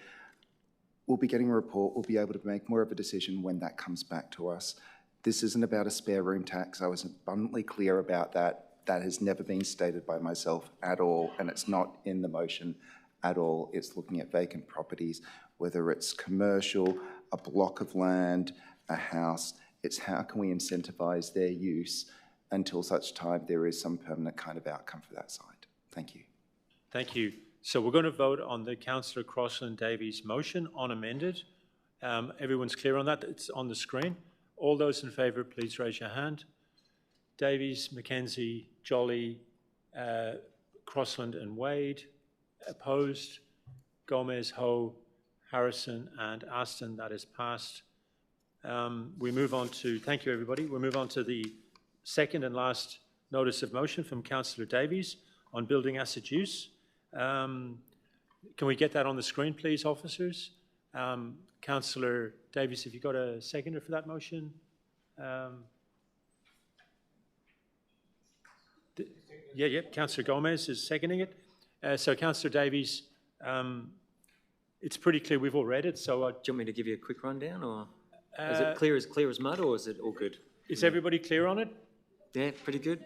We'll be getting a report. We'll be able to make more of a decision when that comes back to us. This isn't about a spare room tax. I was abundantly clear about that. That has never been stated by myself at all, and it's not in the motion at all. It's looking at vacant properties, whether it's commercial, a block of land, a house. It's how can we incentivise their use until such time there is some permanent kind of outcome for that site. Thank you. Thank you. So we're going to vote on the Councillor Crossland Davies motion unamended. Everyone's clear on that? It's on the screen. All those in favour, please raise your hand. Davies, McKenzie, Jolly, Crossland and Wade. Opposed? Gomez, Ho, Harrison and Aston. That is passed. We move on to, thank you everybody, we move on to the second and last notice of motion from Councillor Davies on building asset use. Can we get that on the screen, please, officers? Councillor Davies, have you got a seconder for that motion? Councillor Gomez is seconding it. So, Councillor Davies, it's pretty clear we've all read it. So, do you want me to give you a quick rundown, or is it clear as mud, or is it all good? Is everybody clear on it? Yeah, pretty good.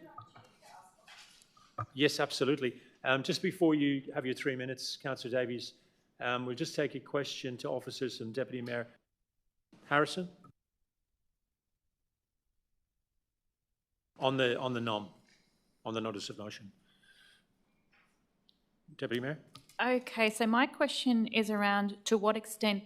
Yes, absolutely. Just before you have your 3 minutes, Councillor Davies, we'll just take a question to officers and Deputy Mayor. Harrison? On the NOM, on the notice of motion. Deputy Mayor? Okay, so my question is around to what extent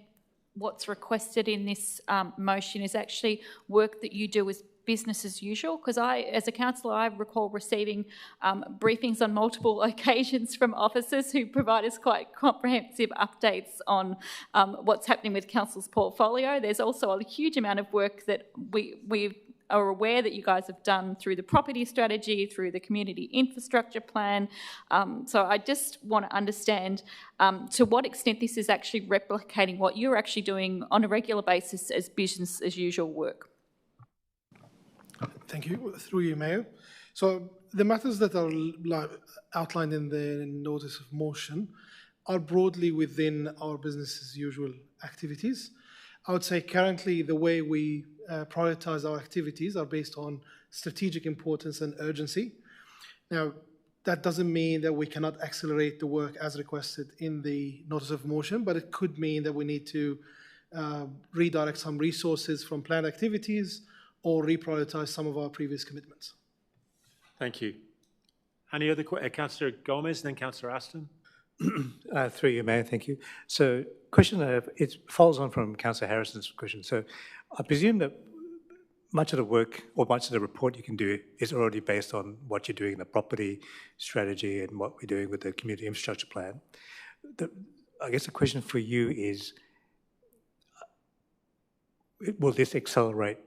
what's requested in this motion is actually work that you do as business as usual, because as a councillor, I recall receiving briefings on multiple occasions from officers who provide us quite comprehensive updates on what's happening with council's portfolio. There's also a huge amount of work that we are aware that you guys have done through the property strategy, through the community infrastructure plan. So I just want to understand to what extent this is actually replicating what you're actually doing on a regular basis as business as usual work. Thank you. Through you, Mayor. So the matters that are outlined in the notice of motion are broadly within our business as usual activities. I would say currently the way we prioritize our activities are based on strategic importance and urgency. Now, that doesn't mean that we cannot accelerate the work as requested in the notice of motion, but it could mean that we need to redirect some resources from planned activities or reprioritize some of our previous commitments. Thank you. Any other questions? Councillor Gomez, then Councillor Aston. Through you, Mayor, thank you. So, question, it follows on from Councillor Harrison's question. So, I presume that much of the work or much of the report you can do is already based on what you're doing in the property strategy and what we're doing with the community infrastructure plan. I guess the question for you is, will this accelerate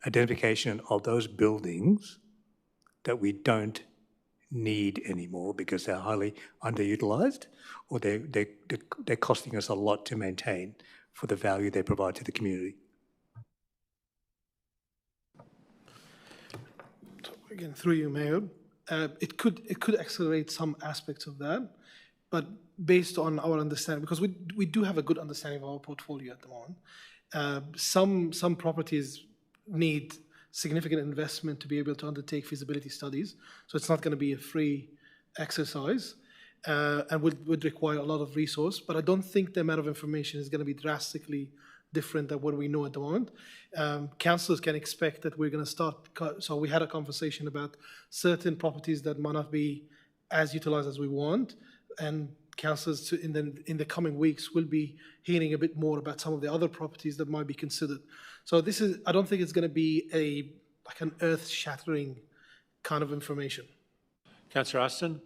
identification of those buildings that we don't need anymore because they're highly underutilised, or they're costing us a lot to maintain for the value they provide to the community? Again, through you, Mayor, it could accelerate some aspects of that, but based on our understanding, because we do have a good understanding of our portfolio at the moment. Some properties need significant investment to be able to undertake feasibility studies, so it's not going to be a free exercise and would require a lot of resource, but I don't think the amount of information is going to be drastically different than what we know at the moment. Councillors can expect that we're going to start, so we had a conversation about certain properties that might not be as utilised as we want, and councillors in the coming weeks will be hearing a bit more about some of the other properties that might be considered. So this is, I don't think it's going to be like an earth-shattering kind of information. Councillor Aston.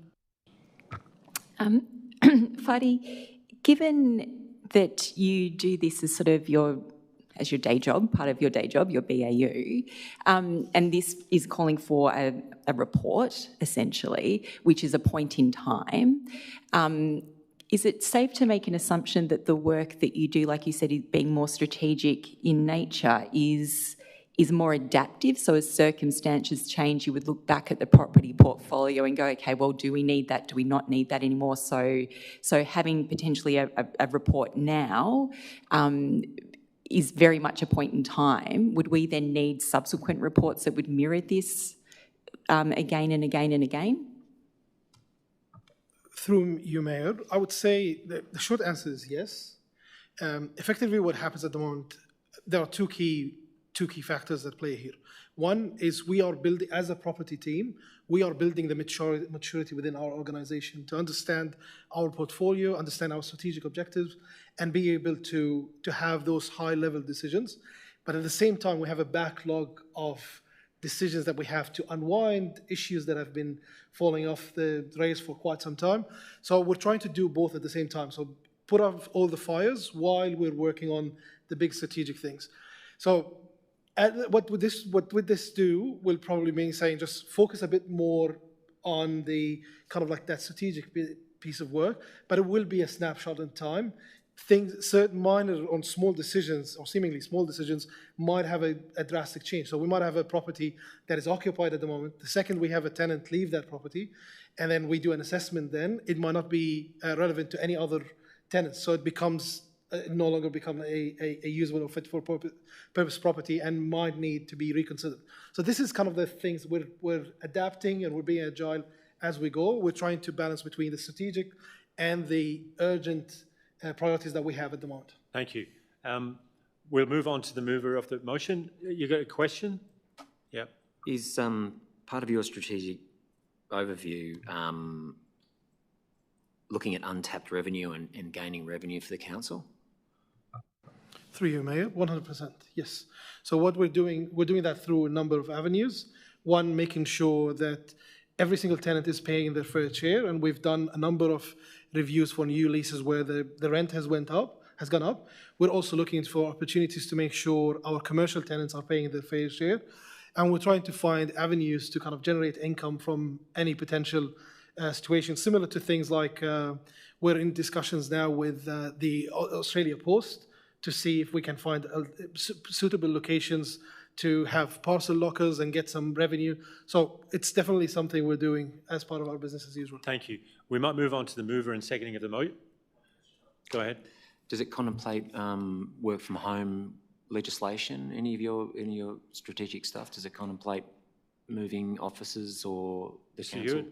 Fadi, Given that you do this as sort of your day job, part of your day job, your BAU, and this is calling for a report, essentially, which is a point in time, is it safe to make an assumption that the work that you do, like you said, being more strategic in nature, is more adaptive? So as circumstances change, you would look back at the property portfolio and go, okay, well, do we need that? Do we not need that anymore? So having potentially a report now is very much a point in time. Would we then need subsequent reports that would mirror this again and again and again? Through you, Mayor, I would say that the short answer is yes. Effectively, what happens at the moment, there are two key factors that play here. One is we are building, as a property team, we are building the maturity within our organization to understand our portfolio, understand our strategic objectives, and be able to have those high-level decisions. But at the same time, we have a backlog of decisions that we have to unwind, issues that have been falling off the rails for quite some time. So we're trying to do both at the same time. So put off all the fires while we're working on the big strategic things. So what would this do will probably mean saying just focus a bit more on the kind of like that strategic piece of work, but it will be a snapshot in time. Certain minor on small decisions or seemingly small decisions might have a drastic change. So we might have a property that is occupied at the moment. The second we have a tenant leave that property, and then we do an assessment, then it might not be relevant to any other tenants. So it becomes no longer become a usable or fit for purpose property and might need to be reconsidered. So this is kind of the things we're adapting, and we're being agile as we go. We're trying to balance between the strategic and the urgent priorities that we have at the moment. Thank you. We'll move on to the mover of the motion. You got a question? Yeah. Is part of your strategic overview looking at untapped revenue and gaining revenue for the council? Through you, Mayor, 100%, yes. So what we're doing that through a number of avenues. One, making sure that every single tenant is paying their fair share, and we've done a number of reviews for new leases where the rent has gone up. We're also looking for opportunities to make sure our commercial tenants are paying their fair share, and we're trying to find avenues to kind of generate income from any potential situation, similar to things like we're in discussions now with the Australia Post to see if we can find suitable locations to have parcel lockers and get some revenue. So it's definitely something we're doing as part of our business as usual. Thank you. We might move on to the mover and seconding of the motion. Go ahead. Does it contemplate work from home legislation? Any of your strategic stuff? Does it contemplate moving offices or the council?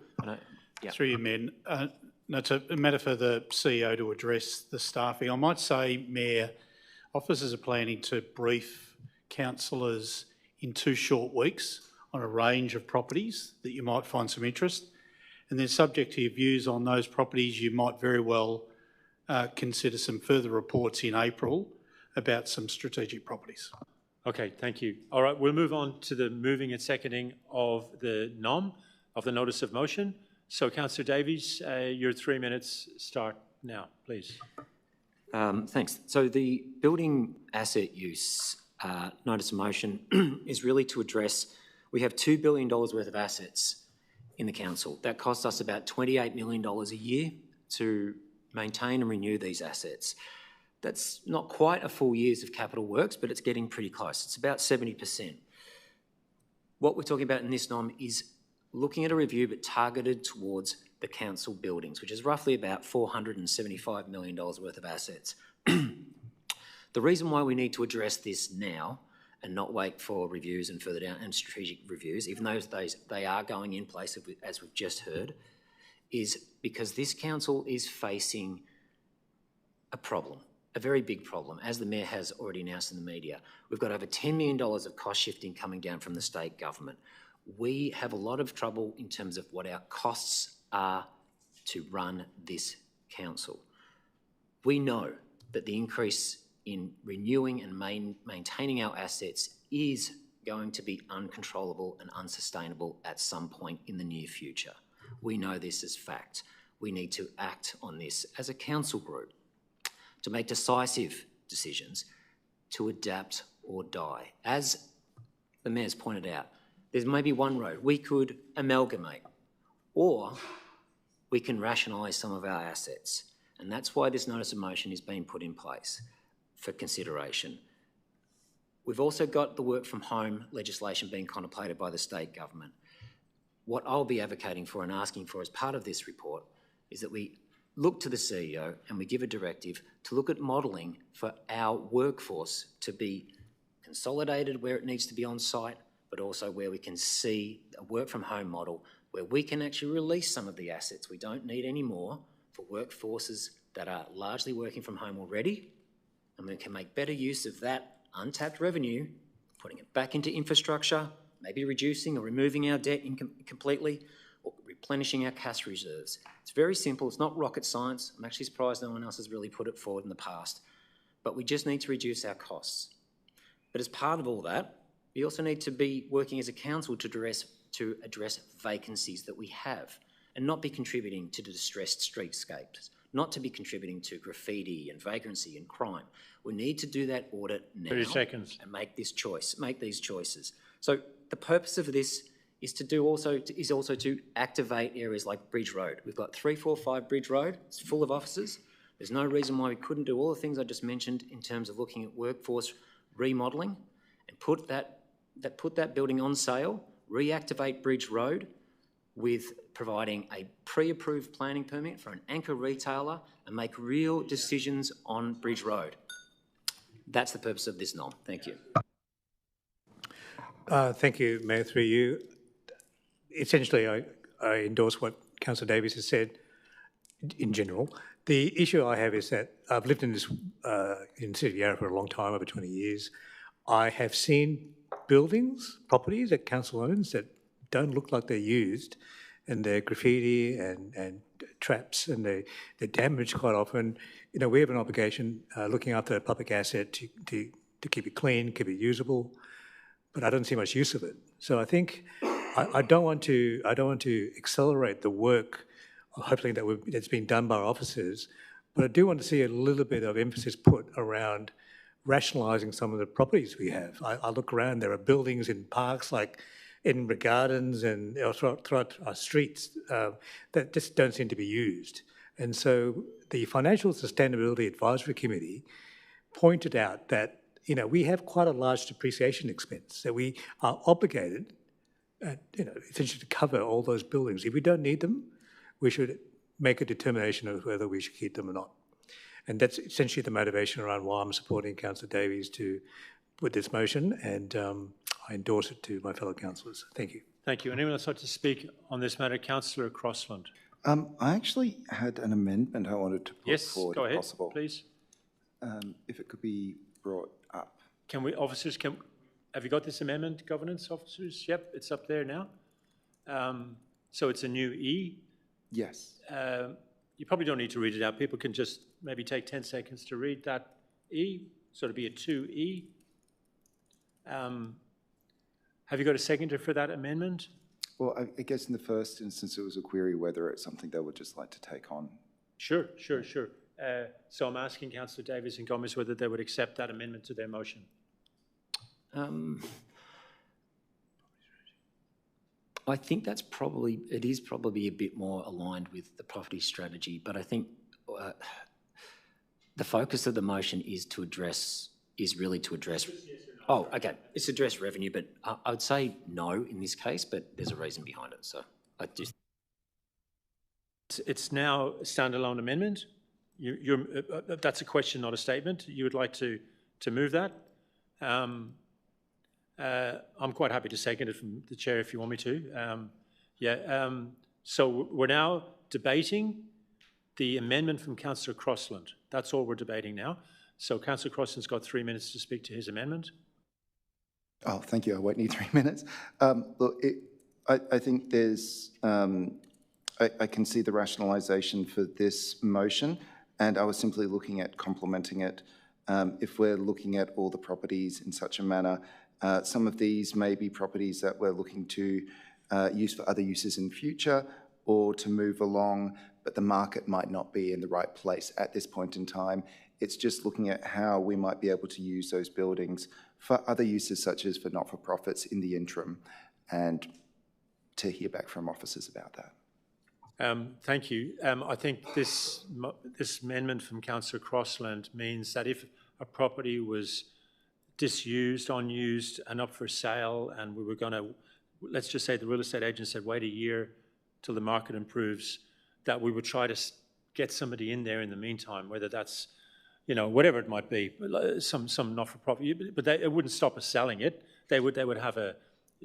Yeah. Through you, Mayor. No, it's a matter for the CEO to address the staffing. I might say, Mayor, officers are planning to brief councillors in 2 short weeks on a range of properties that you might find some interest. And then subject to your views on those properties, you might very well consider some further reports in April about some strategic properties. Okay, thank you. All right, we'll move on to the moving and seconding of the NOM, of the notice of motion. So, Councillor Davies, your 3 minutes start now, please. Thanks. So the building asset use notice of motion is really to address, we have $2 billion worth of assets in the council. That costs us about $28 million a year to maintain and renew these assets. That's not quite a full year's of capital works, but it's getting pretty close. It's about 70%. What we're talking about in this NOM is looking at a review but targeted towards the council buildings, which is roughly about $475 million worth of assets. The reason why we need to address this now and not wait for reviews and further down and strategic reviews, even though they are going in place, as we've just heard, is because this council is facing a problem, a very big problem, as the Mayor has already announced in the media. We've got over $10 million of cost shifting coming down from the state government. We have a lot of trouble in terms of what our costs are to run this council. We know that the increase in renewing and maintaining our assets is going to be uncontrollable and unsustainable at some point in the near future. We know this as fact. We need to act on this as a council group. to make decisive decisions, to adapt or die. As the Mayor's pointed out, there's maybe one road. We could amalgamate, or we can rationalise some of our assets. And that's why this notice of motion is being put in place for consideration. We've also got the work from home legislation being contemplated by the state government. What I'll be advocating for and asking for as part of this report is that we look to the CEO and we give a directive to look at modelling for our workforce to be consolidated where it needs to be on site, but also where we can see a work from home model where we can actually release some of the assets we don't need anymore for workforces that are largely working from home already, and we can make better use of that untapped revenue, putting it back into infrastructure, maybe reducing or removing our debt completely, or replenishing our cash reserves. It's very simple. It's not rocket science. I'm actually surprised no one else has really put it forward in the past. But we just need to reduce our costs. But as part of all that, we also need to be working as a council to address vacancies that we have and not be contributing to the distressed streetscapes, not to be contributing to graffiti and vagrancy and crime. We need to do that audit now 30 seconds. And make these choices. So the purpose of this is also to activate areas like Bridge Road. We've got 345 Bridge Road. It's full of offices. There's no reason why we couldn't do all the things I just mentioned in terms of looking at workforce remodelling and put that building on sale, reactivate Bridge Road with providing a pre-approved planning permit for an anchor retailer and make real decisions on Bridge Road. That's the purpose of this nom. Thank you. Thank you, Mayor, through you. Essentially, I endorse what Councillor Davies has said in general. The issue I have is that I've lived in the city of Yarra for a long time, over 20 years. I have seen buildings, properties that council owns that don't look like they're used, and they're graffiti and traps, and they're damaged quite often. You know, we have an obligation looking after a public asset to keep it clean, keep it usable, but I don't see much use of it. So I think I don't want to accelerate the work, hopefully that's been done by our officers, but I do want to see a little bit of emphasis put around rationalising some of the properties we have. I look around, there are buildings in parks like Edinburgh Gardens and throughout our streets that just don't seem to be used. And so the Financial Sustainability Advisory Committee pointed out that, you know, we have quite a large depreciation expense, that we are obligated, essentially to cover all those buildings. If we don't need them, we should make a determination of whether we should keep them or not. And that's essentially the motivation around why I'm supporting Councillor Davies with this motion, and I endorse it to my fellow councillors. Thank you. Thank you. Anyone else like to speak on this matter? Councillor Crossland. I actually had an amendment I wanted to put forward, go ahead, if possible. Please. If it could be brought up. Have you got this amendment, governance officers? Yep, it's up there now. So it's a new E. Yes. You probably don't need to read it out. People can just maybe take 10 seconds to read that E. So it'll be a 2E. Have you got a seconder for that amendment? Well, I guess in the first instance, it was a query whether it's something they would just like to take on. Sure. So I'm asking Councillor Davies and Gomez whether they would accept that amendment to their motion. I think it is probably a bit more aligned with the property strategy, but I think the focus of the motion is really to address. Oh, okay. It's to address revenue, but I would say no in this case, but there's a reason behind it. So I just. It's now a standalone amendment. That's a question, not a statement. You would like to move that? I'm quite happy to second it from the chair if you want me to. So we're now debating the amendment from Councillor Crossland. That's all we're debating now. So Councillor Crossland's got 3 minutes to speak to his amendment. Oh, thank you. I won't need 3 minutes. Look, I think there's, I can see the rationalisation for this motion, and I was simply looking at complementing it. If we're looking at all the properties in such a manner, some of these may be properties that we're looking to use for other uses in future or to move along, but the market might not be in the right place at this point in time. It's just looking at how we might be able to use those buildings for other uses, such as for not-for-profits in the interim, and to hear back from officers about that. Thank you. I think this amendment from Councillor Crossland means that if a property was disused, unused, and up for sale, and we were going to, let's just say the real estate agent said, wait a year till the market improves, that we would try to get somebody in there in the meantime, whether that's, you know, whatever it might be, some not-for-profit, but it wouldn't stop us selling it. They would have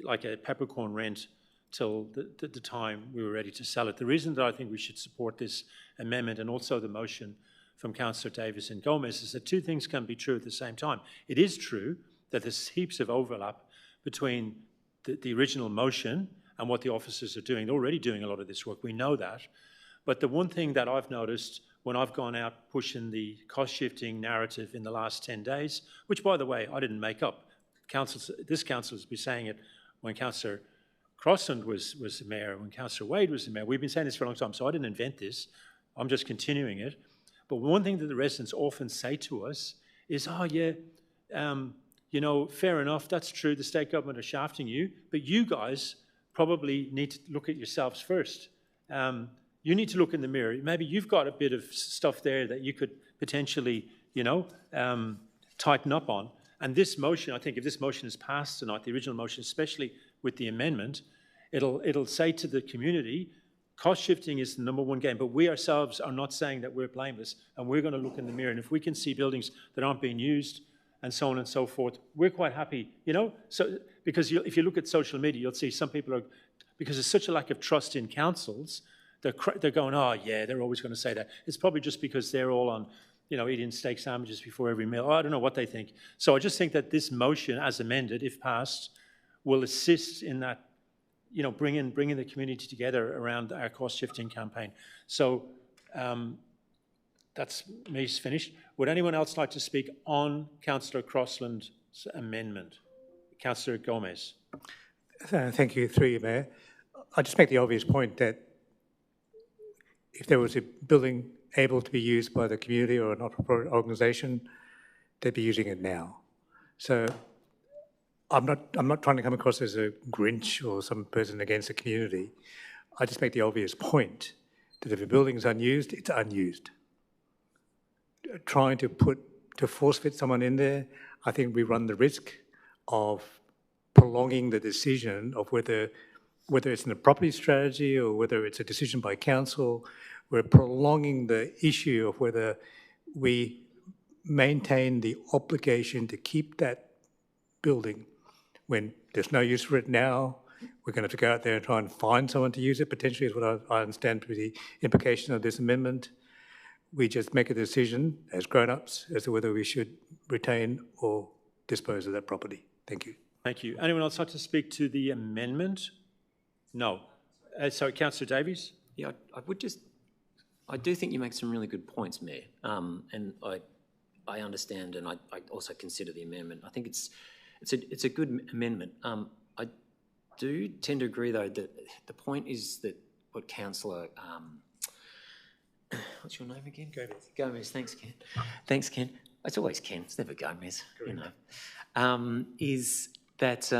like a peppercorn rent till the time we were ready to sell it. The reason that I think we should support this amendment and also the motion from Councillor Davis and Gomez is that two things can be true at the same time. It is true that there's heaps of overlap between the original motion and what the officers are doing. They're already doing a lot of this work. We know that. But the one thing that I've noticed when I've gone out pushing the cost-shifting narrative in the last 10 days, which, by the way, I didn't make up. This council has been saying it when Councillor Crossland was the mayor, when Councillor Wade was the mayor. We've been saying this for a long time, so I didn't invent this. I'm just continuing it. But one thing that the residents often say to us is, oh, yeah, you know, fair enough, that's true, the state government are shafting you, but you guys probably need to look at yourselves first. You need to look in the mirror. Maybe you've got a bit of stuff there that you could potentially, you know, tighten up on. And this motion, I think if this motion is passed tonight, the original motion, especially with the amendment, it'll say to the community, cost shifting is the #1 game, but we ourselves are not saying that we're blameless, and we're going to look in the mirror. And if we can see buildings that aren't being used and so on and so forth, we're quite happy, you know? So, because if you look at social media, you'll see some people are, because there's such a lack of trust in councils, they're going, oh yeah, they're always going to say that. It's probably just because they're all on, you know, eating steak sandwiches before every meal. Oh, I don't know what they think. So I just think that this motion, as amended, if passed, will assist in that, you know, bringing the community together around our cost-shifting campaign. So that's me finished. Would anyone else like to speak on Councillor Crossland's amendment? Councillor Gomez. Thank you, through you, Mayor. I just make the obvious point that if there was a building able to be used by the community or a not-for-profit organisation, they'd be using it now. So I'm not trying to come across as a Grinch or some person against the community. I just make the obvious point that if a building is unused, it's unused. Trying to force fit someone in there, I think we run the risk of prolonging the decision of whether it's in a property strategy or whether it's a decision by council. We're prolonging the issue of whether we maintain the obligation to keep that building when there's no use for it now. We're going to have to go out there and try and find someone to use it, potentially, is what I understand to be the implication of this amendment. We just make a decision as grown-ups as to whether we should retain or dispose of that property. Thank you. Thank you. Anyone else like to speak to the amendment? No. Sorry, Councillor Davies? Yeah, I do think you make some really good points, Mayor, and I understand, and I also consider the amendment. I think it's a good amendment. I do tend to agree, though, that the point is that what Councillor, what's your name again? Gomez. Thanks, Ken. Thanks, Ken. It's always Ken. It's never Gomez. Correct. You know, is that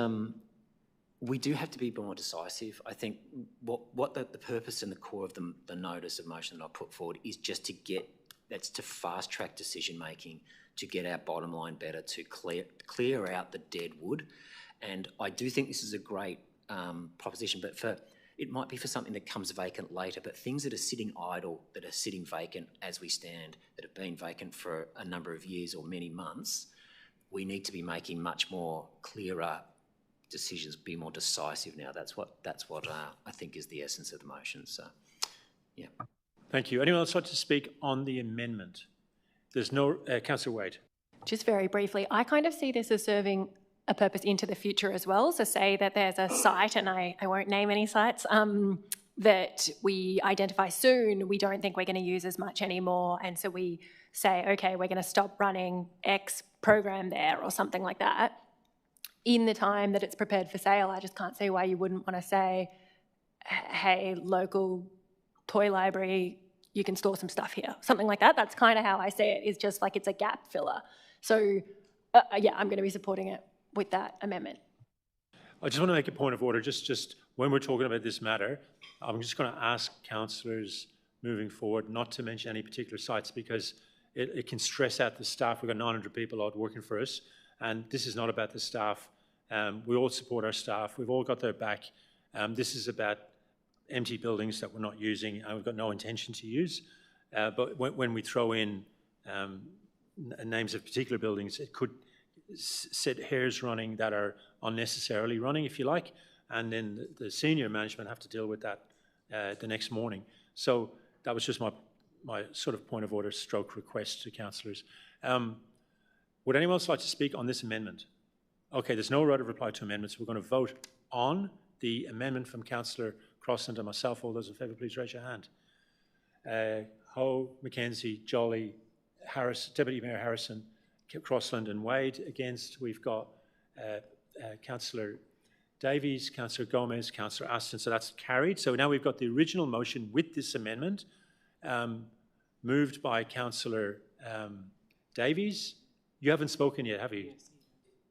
we do have to be more decisive. I think what the purpose and the core of the notice of motion that I put forward is just that's to fast track decision making, to get our bottom line better, to clear out the dead wood. And I do think this is a great proposition, but it might be for something that comes vacant later, but things that are sitting idle, that are sitting vacant as we stand, that have been vacant for a number of years or many months, we need to be making much more clearer decisions, be more decisive now. That's what I think is the essence of the motion. So, yeah. Thank you. Anyone else like to speak on the amendment? There's no... Councillor Wade. Just very briefly, I kind of see this as serving a purpose into the future as well. So say that there's a site, and I won't name any sites, that we identify soon, we don't think we're going to use as much anymore, and so we say, okay, we're going to stop running X program there or something like that. In the time that it's prepared for sale, I just can't see why you wouldn't want to say, hey, local toy library, you can store some stuff here, something like that. That's kind of how I see it, is just like it's a gap filler. So yeah, I'm going to be supporting it with that amendment. I just want to make a point of order. Just when we're talking about this matter, I'm just going to ask councillors moving forward not to mention any particular sites, because it can stress out the staff. We've got 900 people odd working for us, and this is not about the staff. We all support our staff. We've all got their back. This is about empty buildings that we're not using and we've got no intention to use. But when we throw in names of particular buildings, it could set hairs running that are unnecessarily running, if you like, and then the senior management have to deal with that the next morning. So that was just my sort of point of order stroke request to councillors. Would anyone else like to speak on this amendment? Okay, there's no right of reply to amendments. We're going to vote on the amendment from Councillor Crossland and myself. All those in favour, please raise your hand. Ho, McKenzie, Jolly, Harris, Deputy Mayor Harrison, Crossland and Wade. Against, we've got Councillor Davies, Councillor Gomez, Councillor Aston. So that's carried. So now we've got the original motion with this amendment, moved by Councillor Davies. You haven't spoken yet, have you?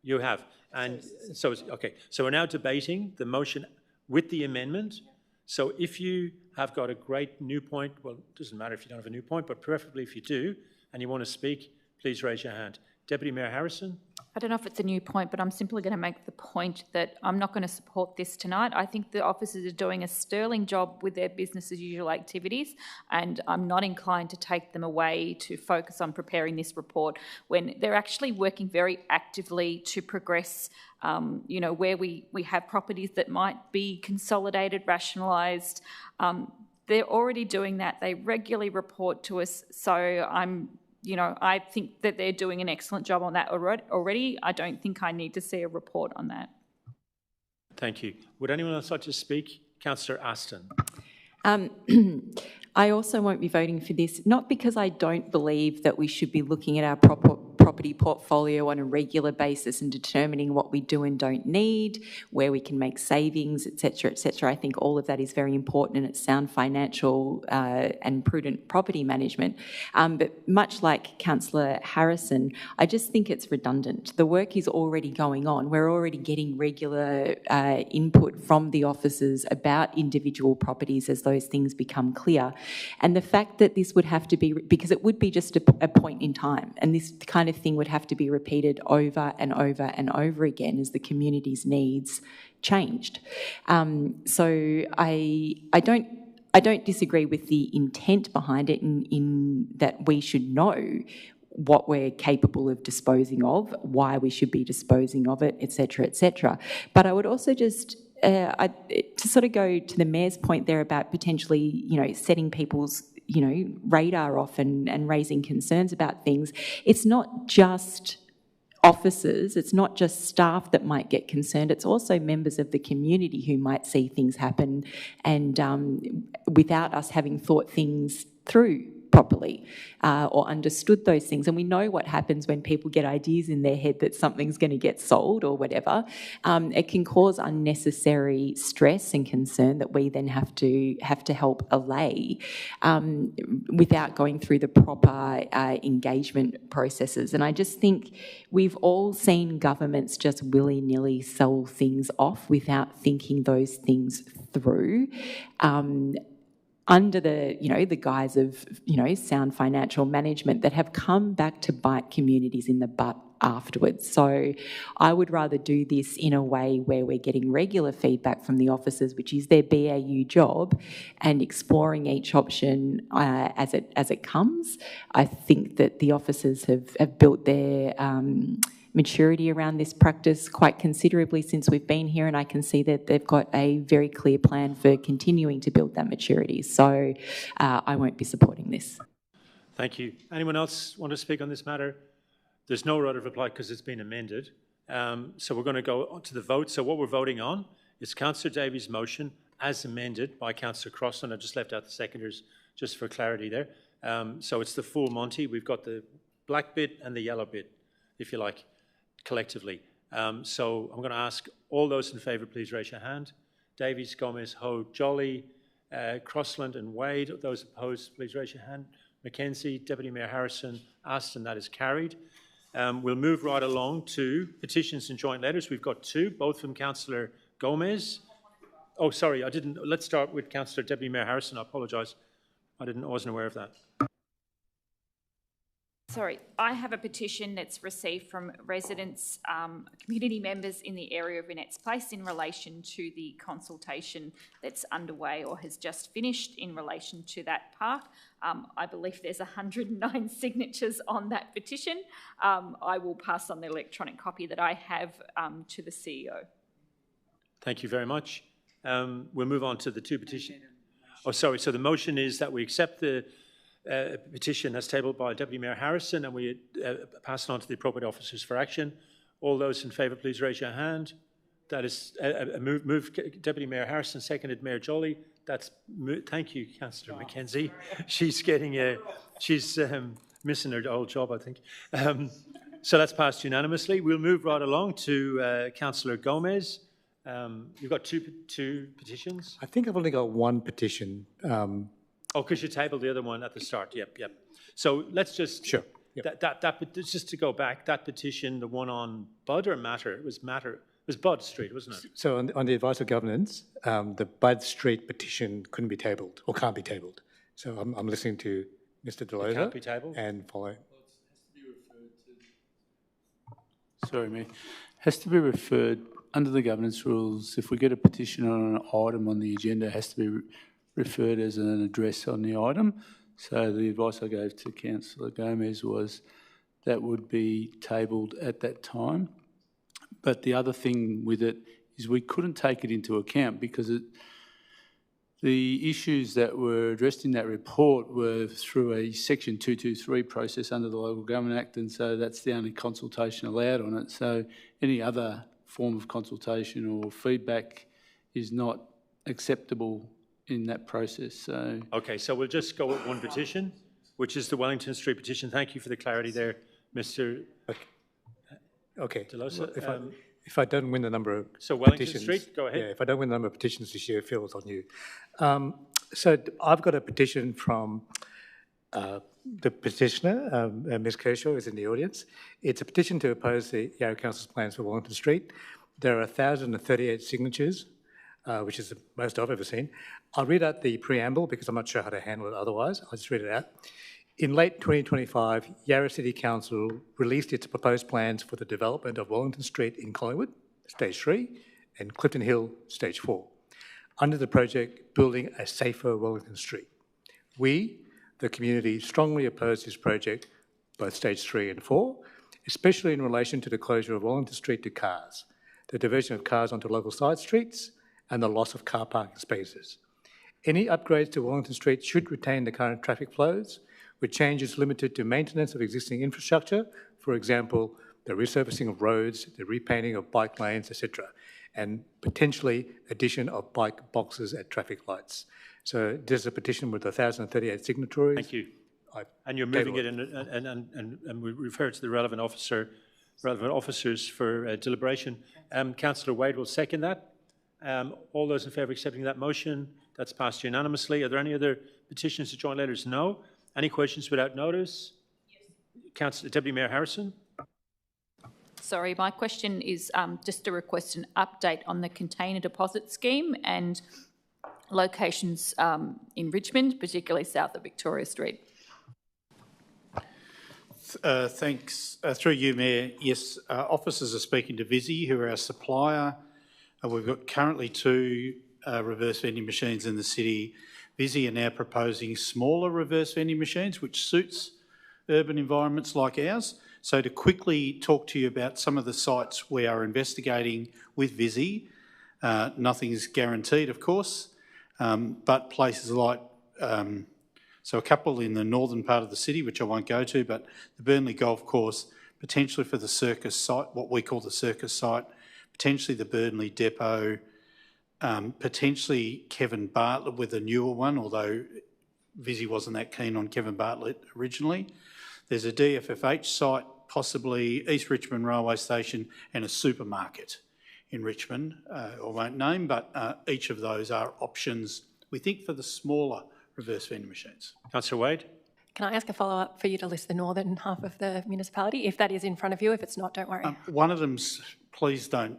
You have. And so, okay. So we're now debating the motion with the amendment. So if you have got a great new point, well, it doesn't matter if you don't have a new point, but preferably if you do and you want to speak, please raise your hand. Deputy Mayor Harrison? I don't know if it's a new point, but I'm simply going to make the point that I'm not going to support this tonight. I think the officers are doing a sterling job with their business as usual activities, and I'm not inclined to take them away to focus on preparing this report when they're actually working very actively to progress, you know, where we have properties that might be consolidated, rationalised. They're already doing that. They regularly report to us, so you know, I think that they're doing an excellent job on that already. I don't think I need to see a report on that. Thank you. Would anyone else like to speak? Councillor Aston. I also won't be voting for this, not because I don't believe that we should be looking at our property portfolio on a regular basis and determining what we do and don't need, where we can make savings, etc., etc. I think all of that is very important and it's sound financial and prudent property management. But much like Councillor Harrison, I just think it's redundant. The work is already going on. We're already getting regular input from the officers about individual properties as those things become clear. And the fact that this would have to be, because it would be just a point in time, and this kind of thing would have to be repeated over and over and over again as the community's needs changed. So I don't disagree with the intent behind it in that we should know what we're capable of disposing of, why we should be disposing of it, etc., etc. But I would also just to sort of go to the Mayor's point there about potentially, you know, setting people's, you know, radar off and raising concerns about things. It's not just officers, it's not just staff that might get concerned, it's also members of the community who might see things happen and without us having thought things through properly or understood those things. And we know what happens when people get ideas in their head that something's going to get sold or whatever. It can cause unnecessary stress and concern that we then have to help allay without going through the proper engagement processes. And I just think we've all seen governments just willy-nilly sell things off without thinking those things through. Under the, you know, the guise of, you know, sound financial management that have come back to bite communities in the butt afterwards. So I would rather do this in a way where we're getting regular feedback from the officers, which is their BAU job, and exploring each option as it comes. I think that the officers have built their maturity around this practice quite considerably since we've been here, and I can see that they've got a very clear plan for continuing to build that maturity. So I won't be supporting this. Thank you. Anyone else want to speak on this matter? There's no right of reply because it's been amended. So we're going to go on to the vote. So what we're voting on is Councillor Davies' motion as amended by Councillor Crossland. I just left out the seconders just for clarity there. So it's the full Monty. We've got the black bit and the yellow bit, if you like, collectively. So I'm going to ask all those in favour, please raise your hand. Davies, Gomez, Ho, Jolly, Crossland and Wade. Those opposed, please raise your hand. Mackenzie, Deputy Mayor Harrison, Aston, that is carried. We'll move right along to petitions and joint letters. We've got two, both from Councillor Gomez. Oh, sorry, I didn't. Let's start with Councillor Deputy Mayor Harrison. I apologise. I wasn't aware of that. Sorry, I have a petition that's received from residents, community members in the area of Annette's Place in relation to the consultation that's underway or has just finished in relation to that park. I believe there's 109 signatures on that petition. I will pass on the electronic copy that I have to the CEO. Thank you very much. We'll move on to the two petitions. Oh, sorry. So the motion is that we accept the petition as tabled by Deputy Mayor Harrison and we pass it on to the appropriate officers for action. All those in favour, please raise your hand. That is move Deputy Mayor Harrison, seconded Mayor Joly. Thank you, Councillor Mackenzie. She's getting she's missing her old job, I think. So that's passed unanimously. We'll move right along to Councillor Gomez. You've got two petitions? I think I've only got one petition. Oh, because you tabled the other one at the start. Yep. So let's just... Sure. Yep. Just to go back, that petition, the one on Bud or Matter? It was Bud Street, wasn't it? So on the advice of governance, the Bud Street petition couldn't be tabled or can't be tabled. So I'm listening to Mr. Delosa. Can't be tabled? And follow. Sorry, Mayor. Has to be referred under the governance rules. If we get a petition on an item on the agenda, it has to be referred as an address on the item. So the advice I gave to Councillor Gomez was that would be tabled at that time. But the other thing with it is we couldn't take it into account because the issues that were addressed in that report were through a Section 223 process under the Local Government Act, and so that's the only consultation allowed on it. So any other form of consultation or feedback is not acceptable in that process. So okay, so we'll just go with one petition, which is the Wellington Street petition. Thank you for the clarity there, Mr. Okay. Delosa. If I don't win the number of so Wellington petitions, Street, go ahead. Yeah, if I don't win the number of petitions this year, it falls on you. So I've got a petition from the petitioner, Ms. Kershaw, is in the audience. It's a petition to oppose the Yarra Council's plans for Wellington Street. There are 1,038 signatures, which is the most I've ever seen. I'll read out the preamble because I'm not sure how to handle it otherwise. I'll just read it out. In late 2025, Yarra City Council released its proposed plans for the development of Wellington Street in Collingwood, Stage 3, and Clifton Hill, Stage 4, under the project Building a Safer Wellington Street. We, the community, strongly oppose this project, both Stage 3 and 4, especially in relation to the closure of Wellington Street to cars, the diversion of cars onto local side streets, and the loss of car parking spaces. Any upgrades to Wellington Street should retain the current traffic flows, with changes limited to maintenance of existing infrastructure, for example, the resurfacing of roads, the repainting of bike lanes, etc., and potentially addition of bike boxes at traffic lights. So there's a petition with 1,038 signatories. Thank you. And you're moving it in, and we refer to the relevant officers for deliberation. Councillor Wade will second that. All those in favour of accepting that motion? That's passed unanimously. Are there any other petitions to joint letters? No. Any questions without notice? Yes. Councillor Deputy Mayor Harrison. Sorry, my question is just to request an update on the container deposit scheme and locations in Richmond, particularly south of Victoria Street. Thanks. Through you, Mayor. Yes, officers are speaking to Visi, who are our supplier. We've got currently 2 reverse vending machines in the city. Visi are now proposing smaller reverse vending machines, which suits urban environments like ours. So to quickly talk to you about some of the sites we are investigating with Visi, nothing's guaranteed, of course, but places like, so a couple in the northern part of the city, which I won't go to, but the Burnley Golf Course, potentially for the circus site, what we call the circus site, potentially the Burnley Depot, potentially Kevin Bartlett with a newer one, although Visi wasn't that keen on Kevin Bartlett originally. There's a DFFH site, possibly East Richmond Railway Station, and a supermarket in Richmond. I won't name, but each of those are options We think for the smaller reverse vending machines. Councillor Wade? Can I ask a follow-up for you to list the northern half of the municipality? If that is in front of you, if it's not, don't worry. One of them's, please don't.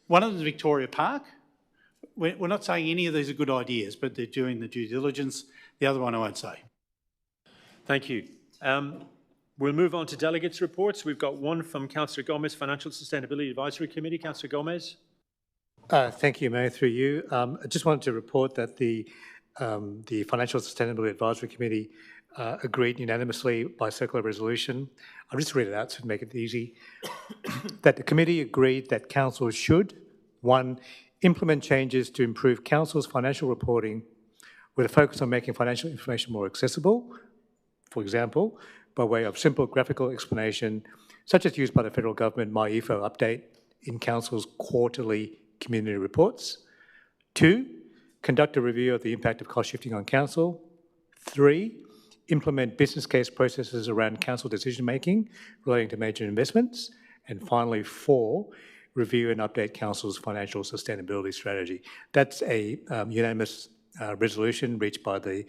One of them's Victoria Park. We're not saying any of these are good ideas, but they're doing the due diligence. The other one I won't say. Thank you. We'll move on to delegates' reports. We've got one from Councillor Gomez, Financial Sustainability Advisory Committee. Councillor Gomez. Thank you, Mayor, through you. I just wanted to report that the Financial Sustainability Advisory Committee agreed unanimously by circular resolution. I'll just read it out to make it easy. That the committee agreed that council should, 1, implement changes to improve council's financial reporting with a focus on making financial information more accessible, for example, by way of simple graphical explanation, such as used by the federal government MyEFO update in council's quarterly community reports. 2, conduct a review of the impact of cost shifting on council. 3, implement business case processes around council decision-making relating to major investments. And finally, 4, review and update council's financial sustainability strategy. That's a unanimous resolution reached by the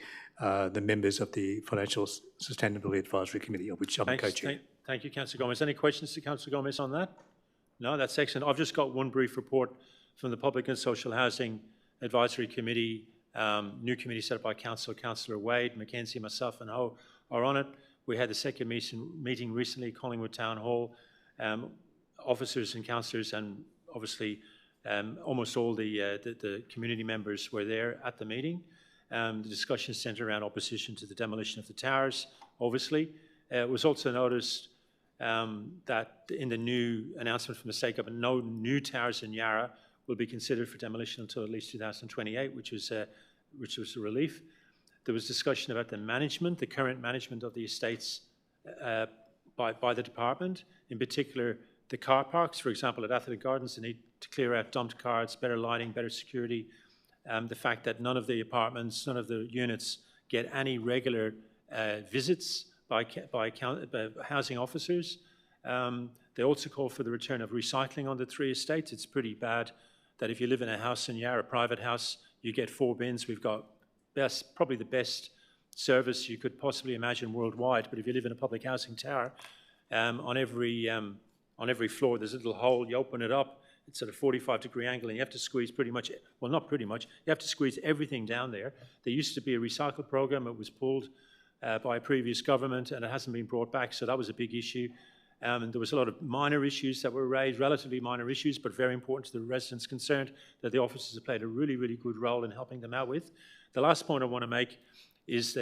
members of the Financial Sustainability Advisory Committee, of which I'm a co-chair. Thank you, Councillor Gomez. Any questions to Councillor Gomez on that? No, that's excellent. I've just got one brief report from the Public and Social Housing Advisory Committee, new committee set up by Councillor Wade, Mackenzie, myself and Ho are on it. We had the second meeting recently at Collingwood Town Hall. Officers and councillors and obviously almost all the community members were there at the meeting. The discussion centred around opposition to the demolition of the towers, obviously. It was also noticed that in the new announcement from the state government, no new towers in Yarra will be considered for demolition until at least 2028, which was a relief. There was discussion about the management, the current management of the estates by the department, in particular the car parks. For example, at Atherton Gardens, they need to clear out dumped cars, better lighting, better security. The fact that none of the apartments, none of the units get any regular visits by housing officers. They also call for the return of recycling on the 3 estates. It's pretty bad that if you live in a house in Yarra, a private house, you get 4 bins. We've got probably the best service you could possibly imagine worldwide. But if you live in a public housing tower, on every floor there's a little hole. You open it up, it's at a 45-degree angle, and you have to squeeze pretty much, well, not pretty much, you have to squeeze everything down there. There used to be a recycle program. It was pulled by a previous government, and it hasn't been brought back, so that was a big issue. There was a lot of minor issues that were raised, relatively minor issues, but very important to the residents concerned, that the officers have played a really, really good role in helping them out with. The last point I want to make is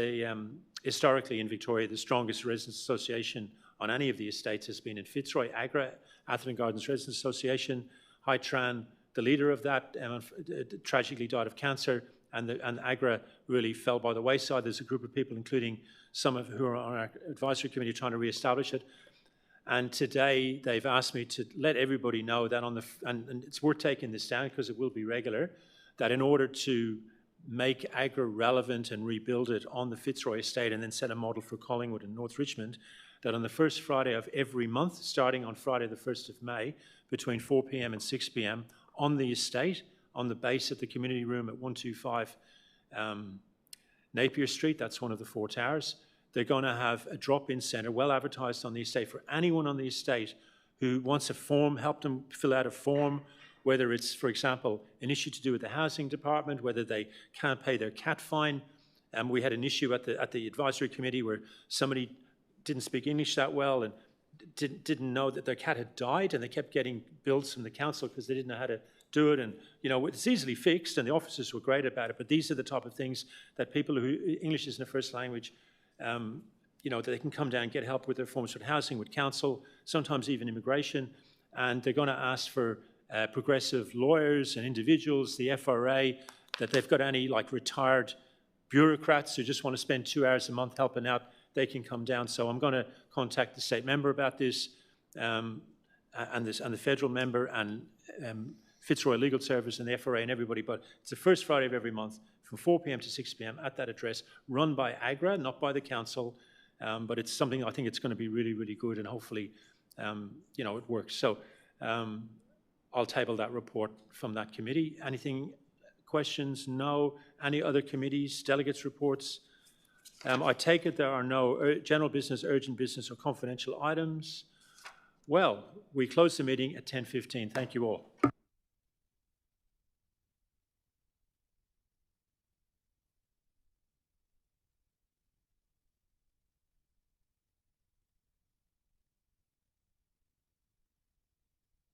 historically in Victoria, the strongest residents association on any of the estates has been in Fitzroy. AGRA, Atherton Gardens Residents Association, Tran, the leader of that, tragically died of cancer, and AGRA really fell by the wayside. There's a group of people, including some of who are on our advisory committee, trying to re-establish it. And today they've asked me to let everybody know that and it's worth taking this down because it will be regular, that in order to make AGRA relevant and rebuild it on the Fitzroy estate and then set a model for Collingwood and North Richmond, that on the first Friday of every month, starting on Friday the 1st of May, between 4 p.m. and 6 p.m, on the estate, on the base at the community room at 125 Napier Street, that's one of the 4 towers, they're going to have a drop-in centre, well advertised on the estate, for anyone on the estate who wants a form, help them fill out a form, whether it's, for example, an issue to do with the housing department, whether they can't pay their cat fine. We had an issue at the advisory committee where somebody didn't speak English that well and didn't know that their cat had died, and they kept getting bills from the council because they didn't know how to do it. And, you know, it's easily fixed, and the officers were great about it, but these are the type of things that people who English isn't their first language, you know, that they can come down and get help with their forms of housing, with council, sometimes even immigration. And they're going to ask for progressive lawyers and individuals, the FRA, that they've got any like retired bureaucrats who just want to spend 2 hours a month helping out, they can come down. So I'm going to contact the state member about this, and the federal member, and Fitzroy Legal Service and the FRA and everybody. But it's the first Friday of every month from 4 p.m. to 6 p.m. at that address, run by AGRA, not by the council. But it's something I think it's going to be really, really good, and hopefully, you know, it works. So I'll table that report from that committee. Anything, questions? No. Any other committees, delegates' reports? I take it there are no general business, urgent business or confidential items. Well, we close the meeting at 10:15. Thank you all.